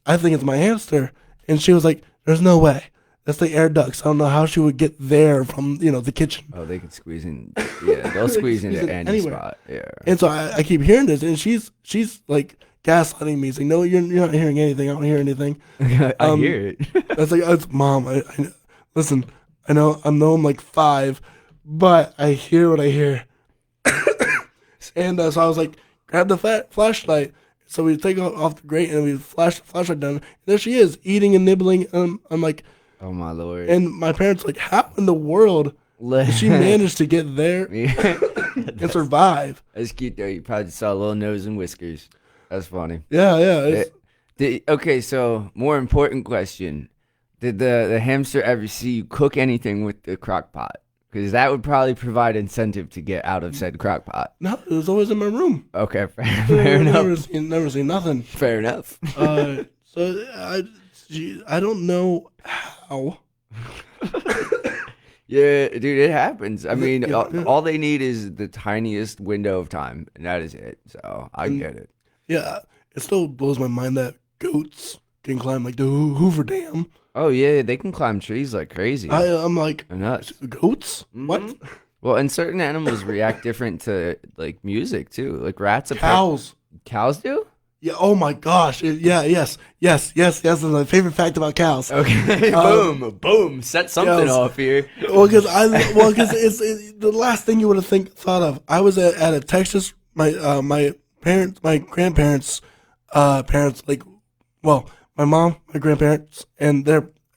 I think it's my hamster. And she was like, there's no way. That's the air ducts. I don't know how she would get there from, the kitchen. Oh, they can squeeze in. Yeah, they'll squeeze into any anywhere. spot. Yeah. And so I keep hearing this, and she's like gaslighting me, saying, "No, you're not hearing anything. I don't hear anything." I hear it. I was like, "It's Mom. I listen. I know I'm like 5, but I hear what I hear." And so I was like, "Grab the flashlight." So we take off the grate and we flash the flashlight down. And there she is, eating and nibbling. I'm like, Oh my lord. and my parents were like, how in the world did she manage to get there and survive? That's cute though. You probably saw a little nose and whiskers. That's funny. Yeah. Okay, so more important question: did the hamster ever see you cook anything with the crock pot? Because that would probably provide incentive to get out of said crock pot. No, it was always in my room. Okay, fair enough. Never seen nothing. Fair enough. So I don't know how. Yeah, dude, it happens. I mean, Yeah. all they need is the tiniest window of time, and that is it. So I get it. Yeah, it still blows my mind that goats can climb like the Hoover Dam. Oh yeah, they can climb trees like crazy. I'm like, They're nuts. goats? What? Well, and certain animals react different to like music too. Like rats. Cows? Cows do? Yeah. Oh my gosh. Yes. That's my favorite fact about cows. Okay. Boom. Set something Cows. off here. Well, because it's the last thing you would have thought of. I was at a Texas. My grandparents, parents, like, well, my mom, my grandparents, and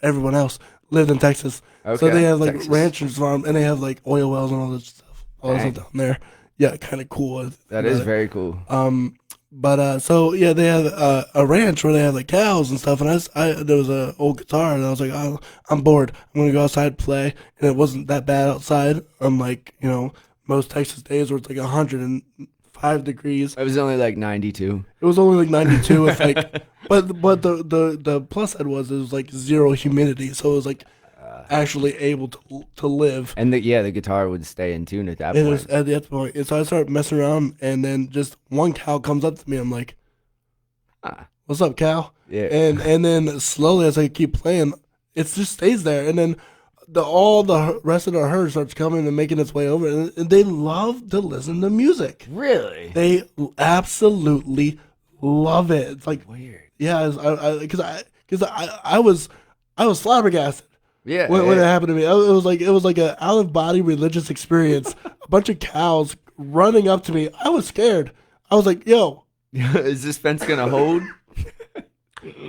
everyone else lived in Texas. So Okay, they have like Texas. ranchers farm, and they have like oil wells and all this stuff, Dang. down there. Yeah, kind of cool. That is very cool. But so yeah, they have a ranch where they have like cows and stuff. And there was an old guitar, and I was like, oh, I'm bored. I'm gonna go outside and play. And it wasn't that bad outside. Unlike most Texas days where it's like 105 degrees. It was only like 92. It was only like 92. With like, but the plus side was it was like zero humidity, so it was like actually able to live. And the guitar would stay in tune at that And it point. was at that point, and so I started messing around, and then just one cow comes up to me. I'm like, "What's up, cow?" Yeah. And then slowly as I keep playing, it just stays there, and then all the rest of the herd starts coming and making its way over, and they love to listen to music. Really? They absolutely love it. It's like Weird. yeah, because I was flabbergasted. Yeah. When it happened to me, it was like an out of body religious experience. A bunch of cows running up to me. I was scared. I was like, "Yo, Is this fence gonna hold?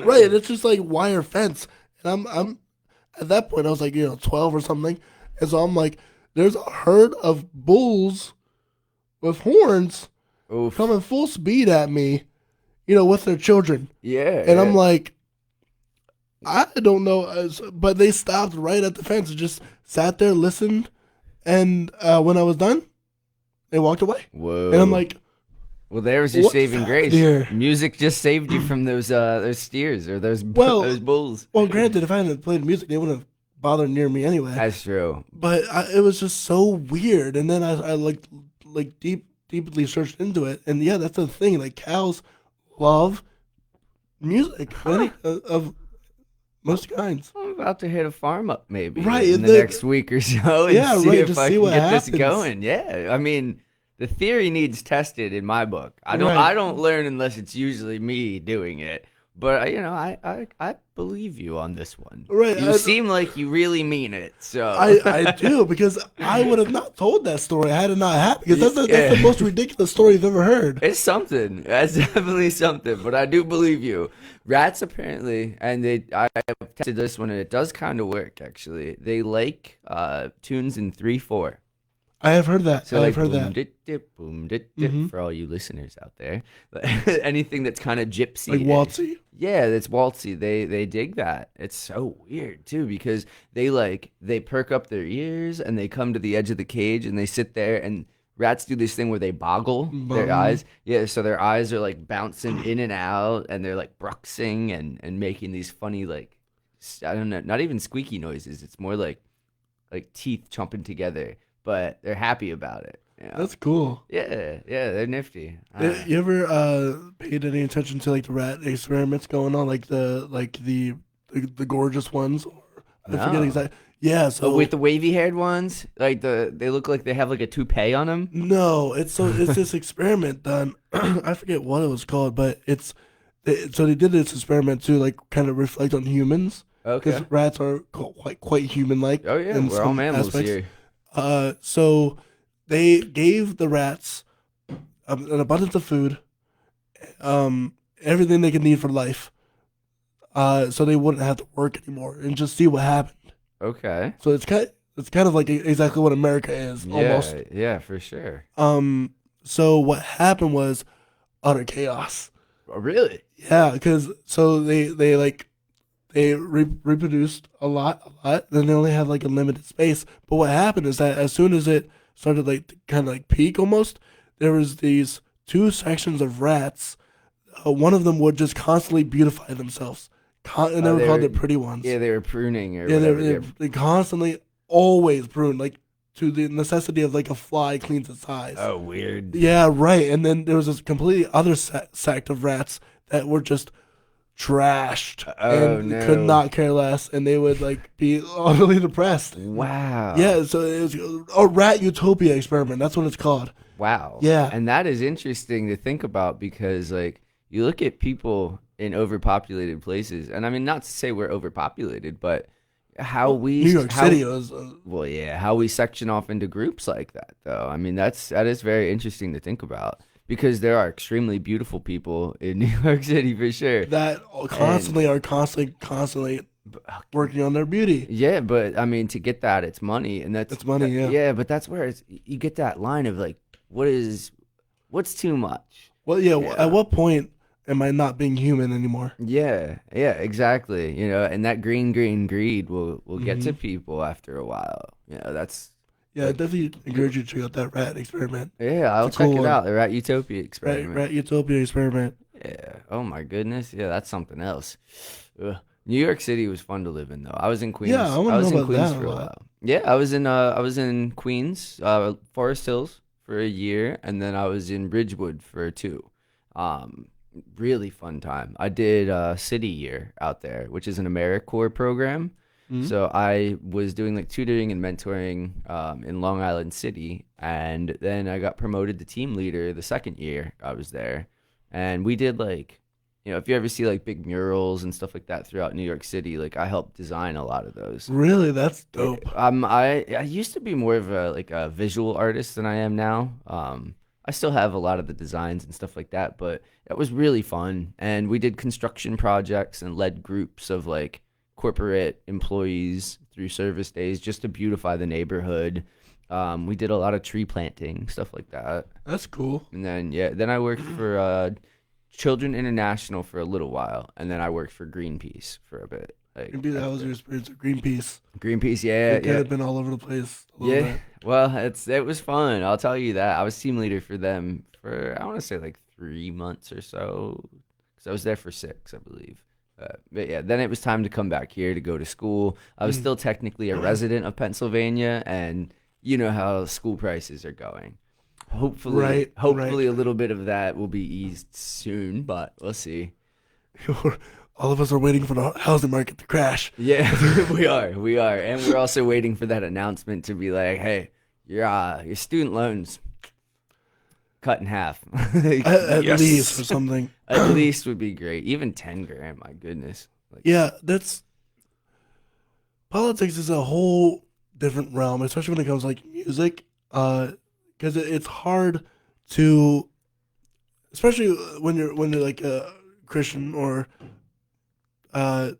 right?" It's just like wire fence, and I'm at that point I was like 12 or something, and so I'm like there's a herd of bulls with horns Oof. coming full speed at me, with their children. Yeah. And I'm like, I don't know, but they stopped right at the fence and just sat there, listened, and when I was done, they walked away. Whoa. And I'm like, well, there's your what's saving happening grace. here? Music just saved you from those steers or those Well- bulls. well, granted, if I hadn't played music, they wouldn't have bothered near me anyway. That's true. But it was just so weird. And then I like deeply searched into it, and yeah, that's the thing. Like cows love music of most kinds. I'm about to hit a farm up maybe Right, in and the then- next week or so and Yeah, see right, if just I see can what get this happens. going. Yeah, I mean, the theory needs tested in my book. I Right. don't learn unless it's usually me doing it. But I believe you on this one. Right, You seem like you really mean it. So I do, because I would have not told that story had it not happened. Because that's the most ridiculous story you've ever heard. It's something. That's definitely something. But I do believe you. Rats apparently, and I tested this one, and it does kind of work actually. They like tunes in 3/4. I have heard that. So I've heard boom, that. dit, dip, boom, dit, dip, Mhm. for all you listeners out there. Anything that's kind of gypsy, Like waltzy. yeah, that's waltzy. They dig that. It's so weird too because they perk up their ears and they come to the edge of the cage and they sit there, and rats do this thing where they boggle their eyes. Yeah, so their eyes are like bouncing in and out, and they're like bruxing and making these funny, like, I don't know, not even squeaky noises. It's more like teeth chomping together, but they're happy about it. You know? That's cool. Yeah, they're nifty. You ever paid any attention to like the rat experiments going on, like the gorgeous ones? I forget No. exactly. Yeah, so With the wavy haired ones, like they look like they have like a toupee on them. no, it's this experiment done. I forget what it was called, but so they did this experiment to like kind of reflect on humans, Okay. because rats are quite human like. Oh yeah, we're all mammals here. So they gave the rats an abundance of food, everything they could need for life, so they wouldn't have to work anymore and just see what happened. Okay. So it's kind of like exactly what America is almost. Yeah, for sure. So what happened was utter chaos. Oh, really? Yeah, because so they reproduced a lot. Then they only had like a limited space. But what happened is that as soon as it started like to kind of like peak almost, there was these two sections of rats. One of them would just constantly beautify themselves, and they were called the pretty ones. Yeah, they were pruning or Yeah, whatever. they constantly always prune, like to the necessity of like a fly cleans its eyes. Oh, weird. Yeah, right. And then there was this completely other sect of rats that were just trashed Oh, and no. could not care less, and they would like be utterly depressed. Wow. Yeah, so it was a rat utopia experiment. That's what it's called. Wow. Yeah. And that is interesting to think about because, like, you look at people in overpopulated places, and I mean, not to say we're overpopulated, but how we New York how- City was. Well, yeah, how we section off into groups like that, though. I mean, that is very interesting to think about because there are extremely beautiful people in New York City for sure. That are constantly working on their beauty. Yeah, but I mean, to get that, it's money, and It's money, yeah. Yeah, but that's where you get that line of like, what's too much? Well, yeah. Yeah. At what point am I not being human anymore? Yeah, exactly. You know, and that green greed will get to people after a while. You know, that's Yeah, I definitely encourage you to check out that rat experiment. yeah. I'll It's a check cool it one. out. The Rat Utopia experiment. Rat utopia experiment. Yeah. Oh my goodness. Yeah, that's something else. Ugh. New York City was fun to live in, though. I was in Queens. Yeah, I wanna was know in about Queens that for a a lot. while. Yeah, I was in Queens, Forest Hills for a year, and then I was in Ridgewood for 2. Really fun time. I did City Year out there, which is an AmeriCorps program. Mhm. So I was doing like tutoring and mentoring in Long Island City, and then I got promoted to team leader the second year I was there, and we did like, you know, if you ever see like big murals and stuff like that throughout New York City, like I helped design a lot of those. Really, that's dope. I used to be more of a visual artist than I am now. I still have a lot of the designs and stuff like that, but it was really fun. And we did construction projects and led groups of like corporate employees through service days just to beautify the neighborhood. We did a lot of tree planting, stuff like that. That's cool. And then I worked for Children International for a little while, and then I worked for Greenpeace for a bit. Like, Greenpeace, that was your experience at Greenpeace. Greenpeace, yeah, It could have been all over the place. A little bit. Well, it was fun. I'll tell you that. I was team leader for them for, I want to say, like 3 months or so, because I was there for 6, I believe. But yeah, then it was time to come back here to go to school. I was still technically a resident of Pennsylvania, and you know how school prices are going. Hopefully, a little bit of that will be eased soon, but we'll see. All of us are waiting for the housing market to crash. Yeah, we are, and we're also waiting for that announcement to be like, "Hey, your student loans cut in half." At least or something. At least would be great. Even 10 grand, my goodness. Like, yeah, politics is a whole different realm, especially when it comes to like music. Because it's hard to, especially when you're like a Christian or, because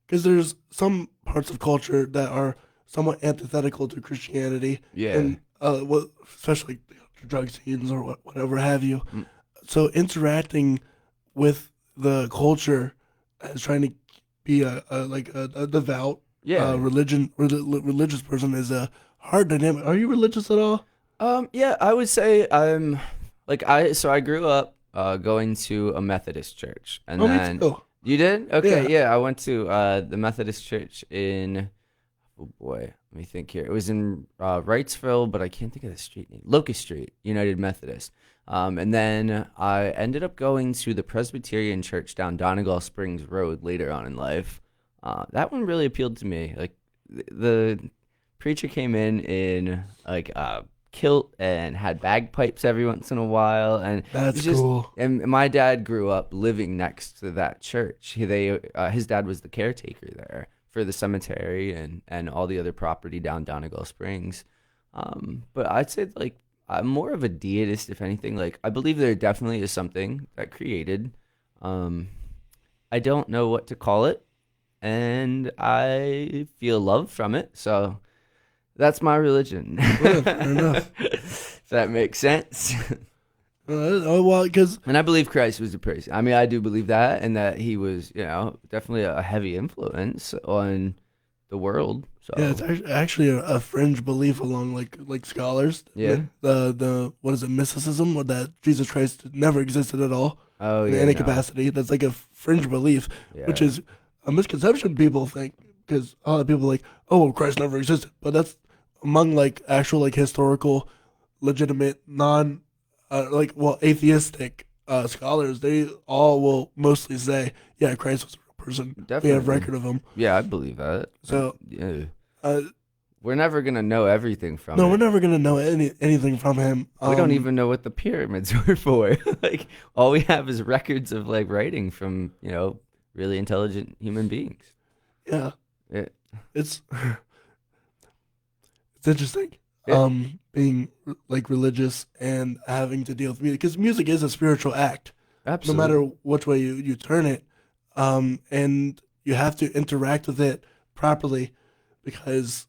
there's some parts of culture that are somewhat antithetical to Christianity. Yeah. And especially drug scenes or whatever have you. So interacting with the culture as trying to be a devout religious person is a hard dynamic. Are you religious at all? Yeah, I would say I'm I grew up going to a Methodist church, and then me too. You did? Okay, Yeah. I went to the Methodist church in, oh boy, let me think here. It was in Wrightsville, but I can't think of the street name. Locust Street, United Methodist. And then I ended up going to the Presbyterian church down Donegal Springs Road later on in life. That one really appealed to me. Like the preacher came in like a kilt and had bagpipes every once in a while, and that's cool. And my dad grew up living next to that church. His dad was the caretaker there for the cemetery and all the other property down Donegal Springs. But I'd say like I'm more of a deist, if anything. Like I believe there definitely is something that created. I don't know what to call it, and I feel love from it. So that's my religion. Well, fair enough. If that makes sense. Because and I believe Christ was a person. I mean, I do believe that, and that he was, definitely a heavy influence on the world. So yeah, it's actually a fringe belief along like scholars. Yeah. The what is it, mysticism, or that Jesus Christ never existed at all. Oh in yeah. any capacity. That's like a fringe belief, which is a misconception people think, because a lot of people are like, oh, well, Christ never existed, but that's among like actual like historical, legitimate, atheistic scholars. They all will mostly say, yeah, Christ was a real person. Definitely. We have record of him. Yeah, I believe that. So yeah. We're never gonna know everything from no, it. we're never gonna know anything from him. We don't even know what the pyramids were for. Like all we have is records of like writing from really intelligent human beings. Yeah. It's interesting. Yeah. Being like religious and having to deal with music, because music is a spiritual act. Absolutely. No matter which way you turn it, and you have to interact with it properly, because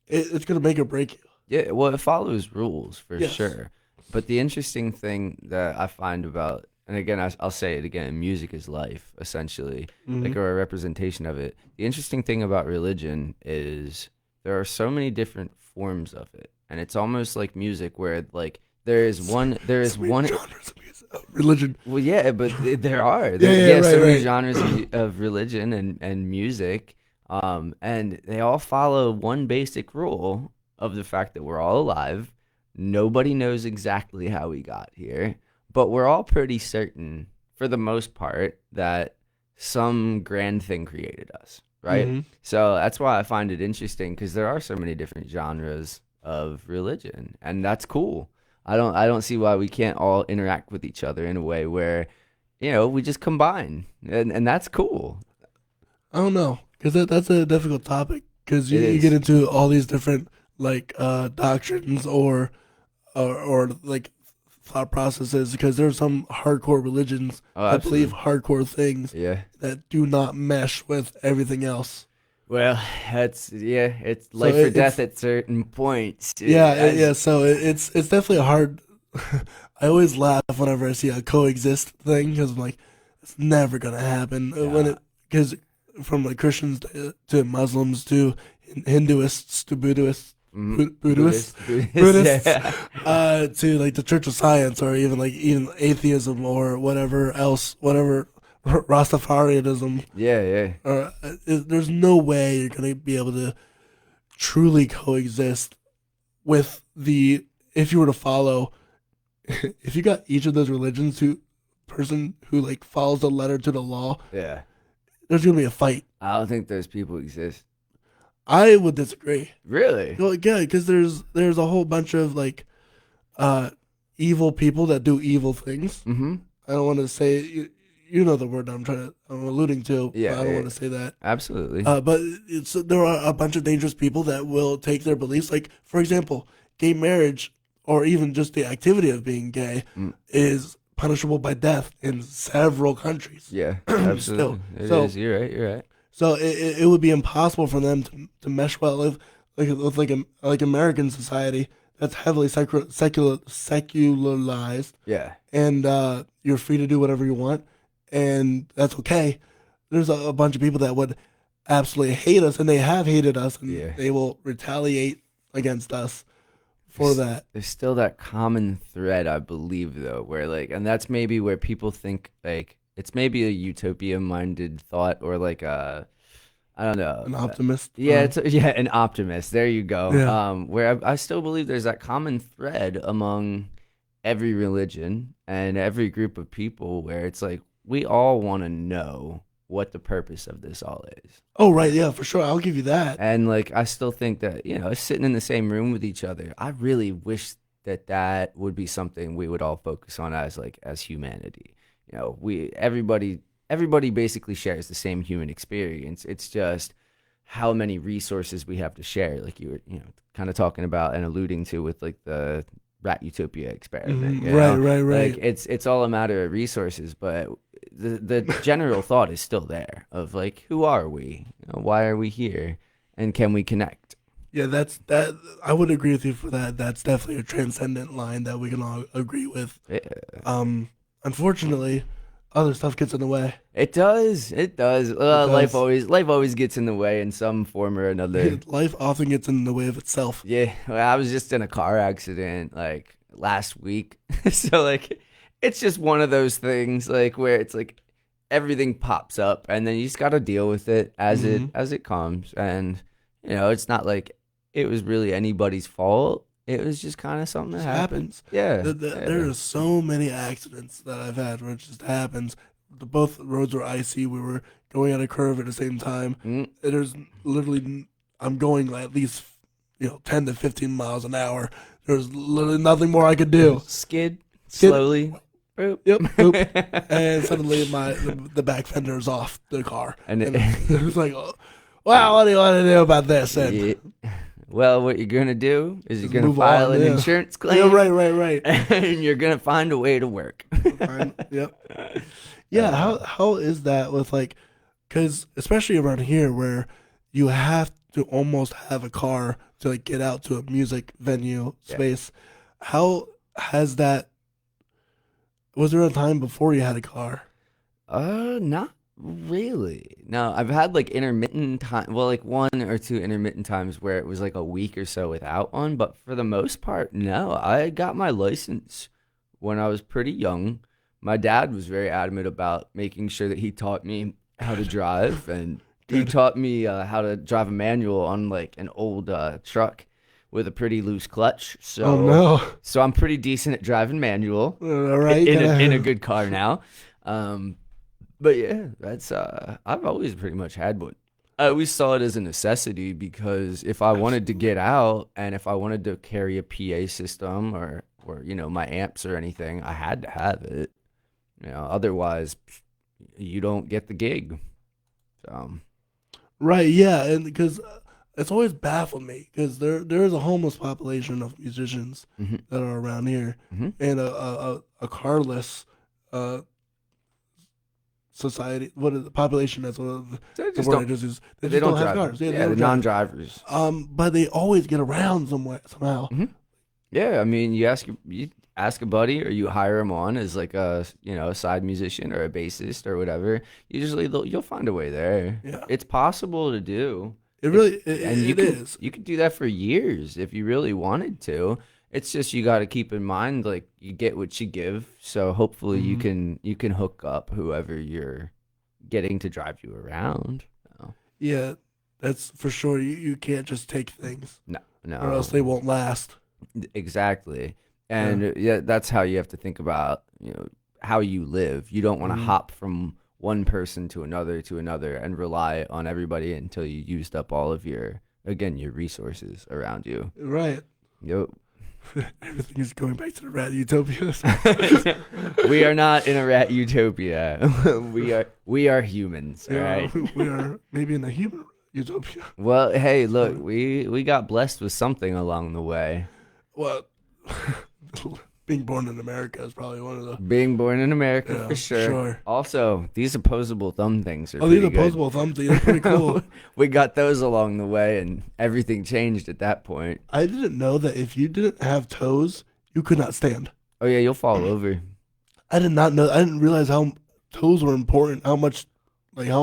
it's gonna make or break you. Yeah, well, it follows rules for Yes. sure. But the interesting thing that I find about, and again, I'll say it again, music is life, essentially, like, or a representation of it. The interesting thing about religion is there are so many different forms of it, and it's almost like music, where like there is one genres of music, religion. Well, yeah, but there are. Yeah, so many right. genres of religion and music, and they all follow one basic rule of the fact that we're all alive. Nobody knows exactly how we got here, but we're all pretty certain, for the most part, that some grand thing created us, right? Mm-hmm. So that's why I find it interesting, because there are so many different genres of religion, and that's cool. I don't see why we can't all interact with each other in a way where, we just combine, and that's cool. I don't know, because that's a difficult topic, because you get into all these different like doctrines or like thought processes, because there's some hardcore religions that believe hardcore things Yeah. that do not mesh with everything else. Well, it's So life or it's death at certain points. yeah. So it's definitely a hard. I always laugh whenever I see a coexist thing because I'm like, it's never gonna happen. When Yeah. it because from like Christians to Muslims to Hinduists to Buddhists, Buddhists, Buddhist, Buddhists, yeah, to like the Church of Science or even atheism or whatever else, whatever Rastafarianism. yeah. Or there's no way you're gonna be able to truly coexist with the if you were to follow if you got each of those religions to person who like follows the letter to the law, Yeah. there's gonna be a fight. I don't think those people exist. I would disagree. Really? Well, yeah, because there's a whole bunch of like uh evil people that do evil things. Mm-hmm. I don't want to say you know the word I'm alluding to. Yeah, But I don't yeah. want to say that. Absolutely. But there are a bunch of dangerous people that will take their beliefs, like for example, gay marriage or even just the activity of being gay Mm. is punishable by death in several countries. Yeah, absolutely. Still, It so is. You're right. You're right. so it would be impossible for them to mesh well with like American society that's heavily secularized, Yeah. and you're free to do whatever you want, and that's okay. There's a bunch of people that would absolutely hate us, and they have hated us, and Yeah. they will retaliate against us for that. There's still that common thread, I believe, though, where like, and that's maybe where people think like it's maybe a utopia-minded thought or like I don't know. An optimist. Yeah, an optimist. There you go. Yeah. Where I still believe there's that common thread among every religion and every group of people where it's like we all want to know what the purpose of this all is. Oh right, yeah, for sure. I'll give you that. And like I still think that, sitting in the same room with each other, I really wish that would be something we would all focus on as humanity. Everybody basically shares the same human experience. It's just how many resources we have to share, like you were, kind of talking about and alluding to with like the Rat Utopia experiment. Right. Like it's all a matter of resources, but the general thought is still there of like, who are we? Why are we here? And can we connect? Yeah, that. I would agree with you for that. That's definitely a transcendent line that we can all agree with. Yeah. Unfortunately, other stuff gets in the way. It does. It does. does. Life always gets in the way in some form or another. Life often gets in the way of itself. Yeah. Well, I was just in a car accident like last week. So like it's just one of those things like where it's like everything pops up and then you just got to deal with it as it comes. And it's not like it was really anybody's fault. It was just kind of something that happens. Yeah. There are so many accidents that I've had where it just happens. Both roads were icy. We were going at a curve at the same time. There's literally, I'm going at least 10 to 15 miles an hour. There's literally nothing more I could do. Skid slowly. Boop. Yep. Boop. And suddenly the back fender is off the car. And it was like, oh, wow, what do you want to do about this? And yeah. Well, what you're going to do is you're going to file an insurance claim. Yeah, right. And you're going to find a way to work. Yep. Yeah, how is that with like, because especially around here where you have to almost have a car to like get out to a music venue space. How has that, was there a time before you had a car? Not really. No, I've had like intermittent time. Well, like 1 or 2 intermittent times where it was like a week or so without one. But for the most part, no. I got my license when I was pretty young. My dad was very adamant about making sure that he taught me how to drive, and he taught me how to drive a manual on like an old truck with a pretty loose clutch. So, oh no! So I'm pretty decent at driving manual. All right, in a good car now. But yeah, that's I've always pretty much had one. I always saw it as a necessity because if I wanted to get out and if I wanted to carry a PA system or my amps or anything, I had to have it. Otherwise you don't get the gig. So right, yeah, and because it's always baffled me because there is a homeless population of musicians that are around here, and a carless society, what is the population? That's what They the just word I don't, just used. They they just don't have drive. cars. Yeah, they the don't drive. non-drivers. But they always get around somehow. Yeah, I mean, you ask a buddy or you hire him on as like a a side musician or a bassist or whatever. Usually you'll find a way there. Yeah. It's possible to do. It really And it is. you could do that for years if you really wanted to. It's just you got to keep in mind like you get what you give. So hopefully you can hook up whoever you're getting to drive you around. So, Yeah, that's for sure. You can't just take things, no, or else they won't last. exactly. And yeah, that's how you have to think about, how you live. You don't want to hop from one person to another and rely on everybody until you used up all of your resources around you. Right. Yep. Everything is going back to the rat utopia. We are not in a rat utopia. we are humans, all right? We are maybe in a human utopia. Well, hey, look, we got blessed with something along the way. Well, being born in America is probably one of the. Being born in America, Yeah, for sure. Also, these opposable thumb things are These pretty good. opposable thumbs, they're pretty cool. We got those along the way, and everything changed at that point. I didn't know that if you didn't have toes, you could not stand. Oh, yeah, you'll fall over. I did not know. I didn't realize how toes were important. How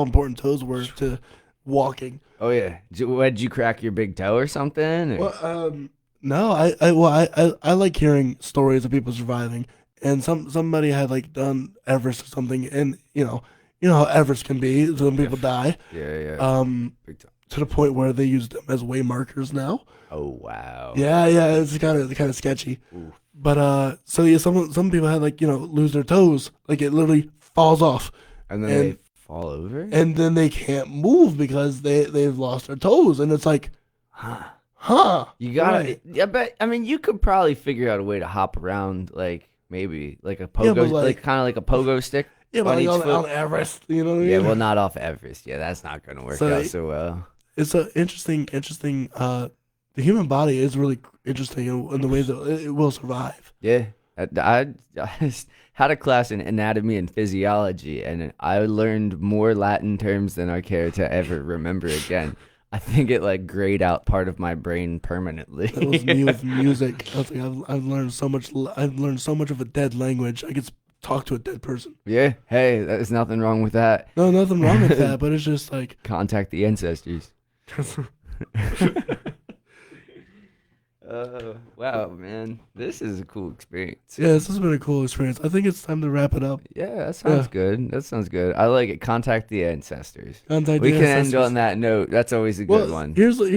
important toes were to walking. Oh, yeah. Did you crack your big toe or something? Or? Well, no. I like hearing stories of people surviving, and somebody had like done Everest or something, and you know how Everest can be. Some people die. Yeah. Big time. To the point where they use them as way markers now. Oh, wow. Yeah, it's kind of sketchy. Ooh. But so yeah, some people had like lose their toes, like it literally falls off, And then they fall over? and then they can't move because they've lost their toes, and it's like, huh? You gotta, right. yeah, but I mean, you could probably figure out a way to hop around, like maybe like a Yeah, pogo, but, like kind of like a pogo stick. Yeah, but on like each on foot. Everest, you know what I mean? Yeah, well, not off Everest. Yeah, that's not gonna work out so well. It's an interesting. The human body is really interesting in the ways that it will survive. Yeah, I had a class in anatomy and physiology, and I learned more Latin terms than I care to ever remember again. I think it like grayed out part of my brain permanently. That was me with music. I was like, I've learned so much. I've learned so much of a dead language. I could talk to a dead person. Yeah, hey, there's nothing wrong with that. No, nothing wrong with that. But it's just like Contact the ancestors. Wow, man, this is a cool experience. Yeah, this has been a cool experience. I think it's time to wrap it up. Yeah, that sounds good. That sounds good. I like it. Contact the ancestors. Contact We the can ancestors. end on that note. That's always a good one. Here's a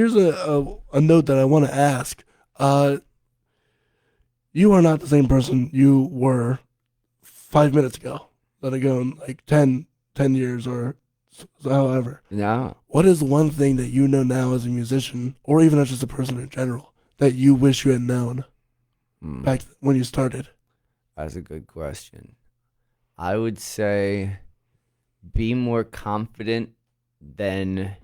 note that I want to ask. You are not the same person you were 5 minutes ago. Let it go in like 10 years or however. No. What is one thing that you know now as a musician, or even as just a person in general, that you wish you had known back when you started? That's a good question. I would say be more confident than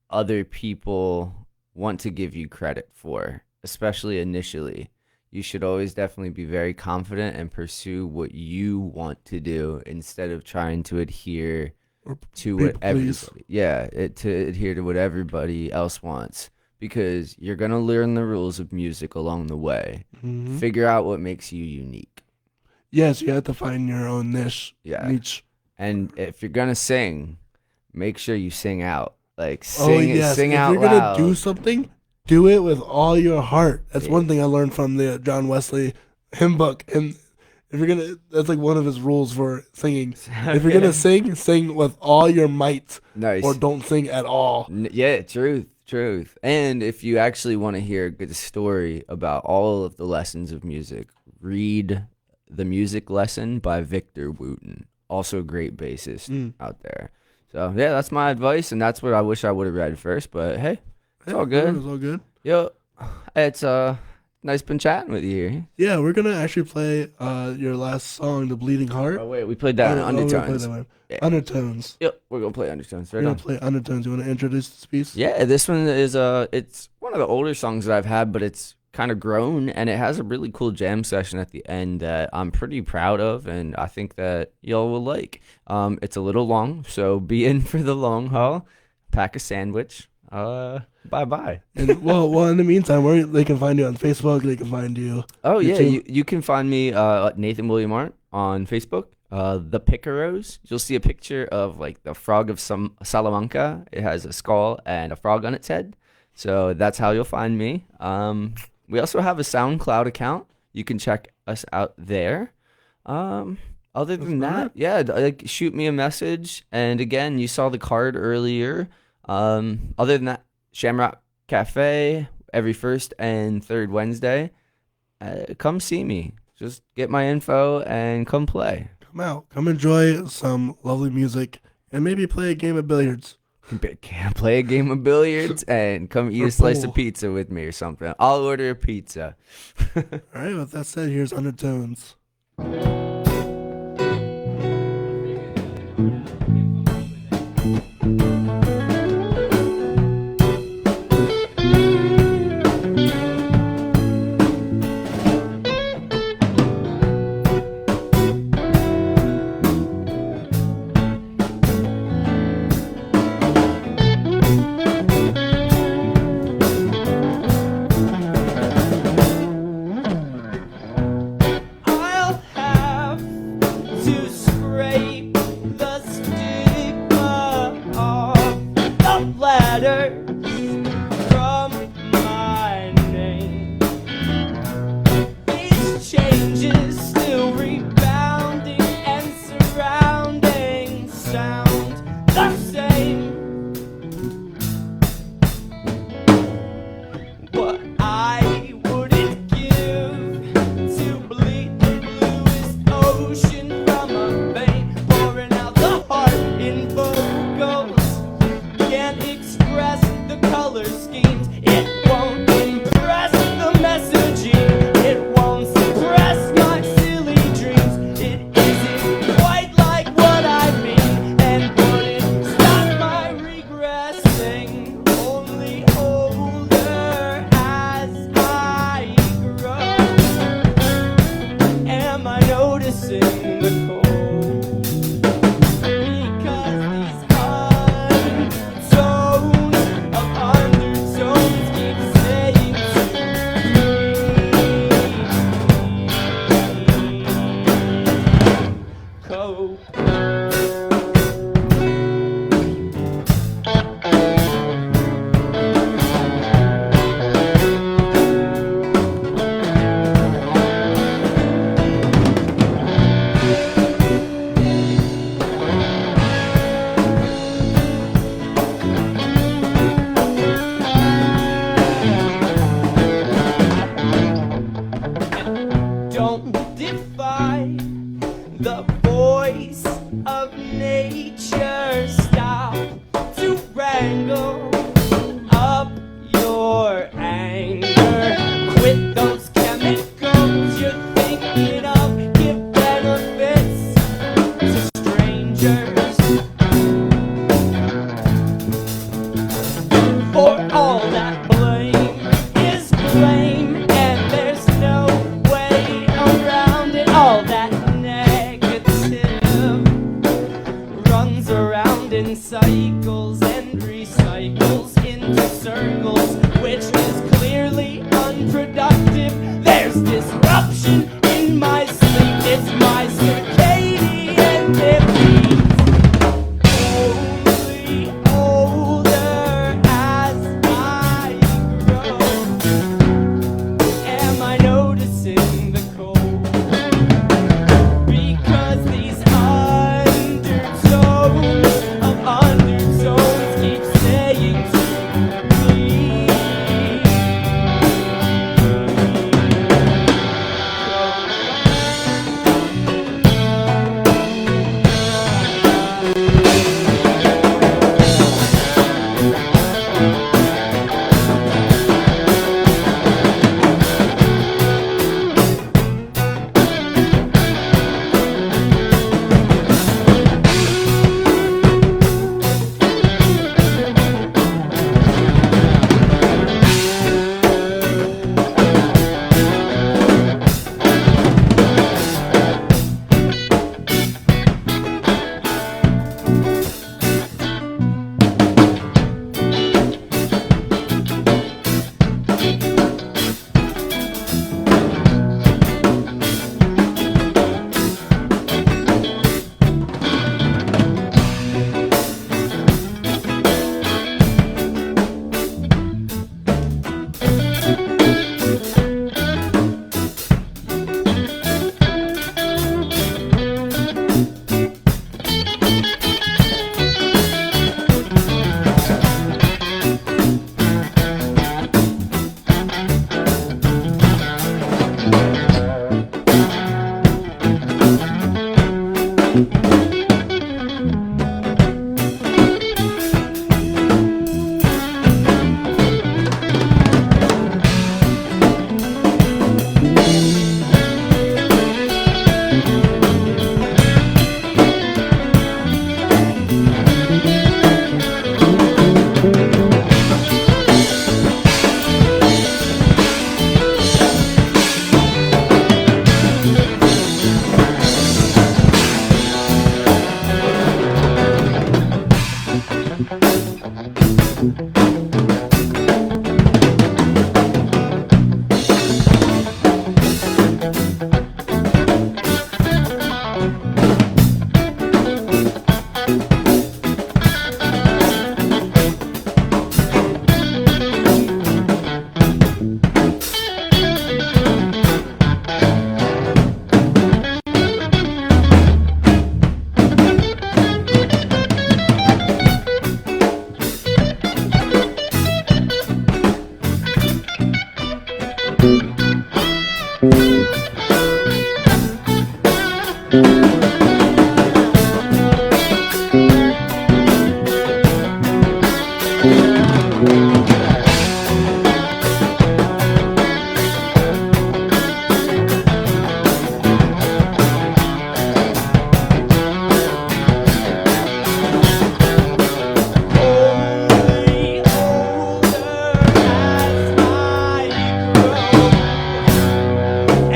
other people want to give you credit for, especially initially. You should always definitely be very confident and pursue what you want to do instead of trying to adhere to what to adhere to what everybody else wants, because you're going to learn the rules of music along the way. Mm-hmm. Figure out what makes you unique. Yes, you have to find your own niche. Yeah. Niche. And if you're going to sing, make sure you sing out. Like sing if out you're loud. gonna do something, do it with all your heart. That's one thing I learned from the John Wesley hymn book. And if you're gonna, that's like one of his rules for singing. If you're gonna sing with all your might. Nice. Or don't sing at all. Yeah, truth. And if you actually want to hear a good story about all of the lessons of music, read The Music Lesson by Victor Wooten. Also a great bassist out there. So, yeah, that's my advice, and that's what I wish I would have read first. But, hey, it's all good. It's all good. Yo, it's nice been chatting with you here. Yeah, we're going to actually play your last song, The Bleeding Heart. Oh, wait, we played that in Undertones. Yeah. Undertones. Yep, we're going to play Undertones. We're going to play Undertones. You want to introduce this piece? Yeah, this one is it's one of the older songs that I've had, but it's kind of grown, and it has a really cool jam session at the end that I'm pretty proud of, and I think that y'all will like. It's a little long, so be in for the long haul. Pack a sandwich. Bye-bye. And well, in the meantime, where they can find you on Facebook, they can find you. Oh, yeah, YouTube. you can find me Nathan William Arndt on Facebook. The Picaros. You'll see a picture of like the frog of Salamanca. It has a skull and a frog on its head. So that's how you'll find me. We also have a SoundCloud account. You can check us out there. Other than that, yeah, like shoot me a message. And again, you saw the card earlier. Other than that, Shamrock Cafe every first and third Wednesday. Come see me. Just get my info and come play. Come out. Come enjoy some lovely music and maybe play a game of billiards. Can play a game of billiards and come eat a slice of pizza with me or something. I'll order a pizza. All right, with that said, here's Undertones.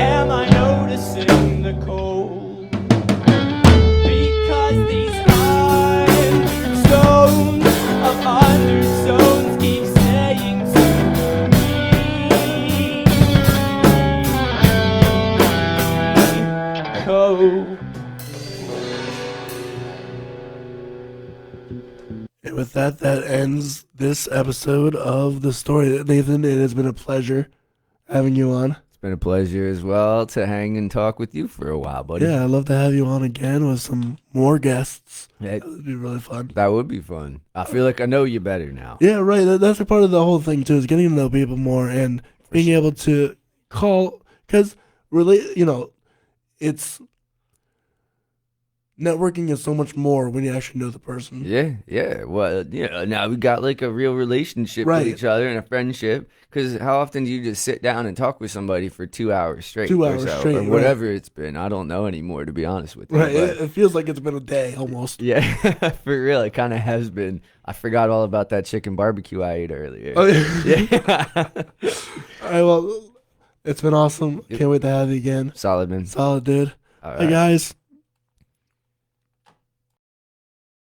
Am I noticing the cold? Because these stones of undertones keep saying to me, cold. And with that, that ends this episode of The Story. Nathan, it has been a pleasure having you on. It's been a pleasure as well to hang and talk with you for a while, buddy. Yeah, I'd love to have you on again with some more guests. Hey, That would be really fun. that would be fun. I feel like I know you better now. Yeah, right. That's a part of the whole thing, too, is getting to know people more and being able to call, because, it's networking is so much more when you actually know the person. Yeah. Well, now we got like a real relationship Right. with each other and a friendship. Because how often do you just sit down and talk with somebody for 2 hours straight? 2 or hours so, straight, or right. whatever it's been. I don't know anymore, to be honest with you. Right. but- It feels like it's been a day almost. Yeah, for real, it kind of has been. I forgot all about that chicken barbecue I ate earlier. Oh, yeah. Yeah. All right, well, it's been awesome. Yep. Can't wait to have you again. Solid, man. Solid, dude. All Hey, guys.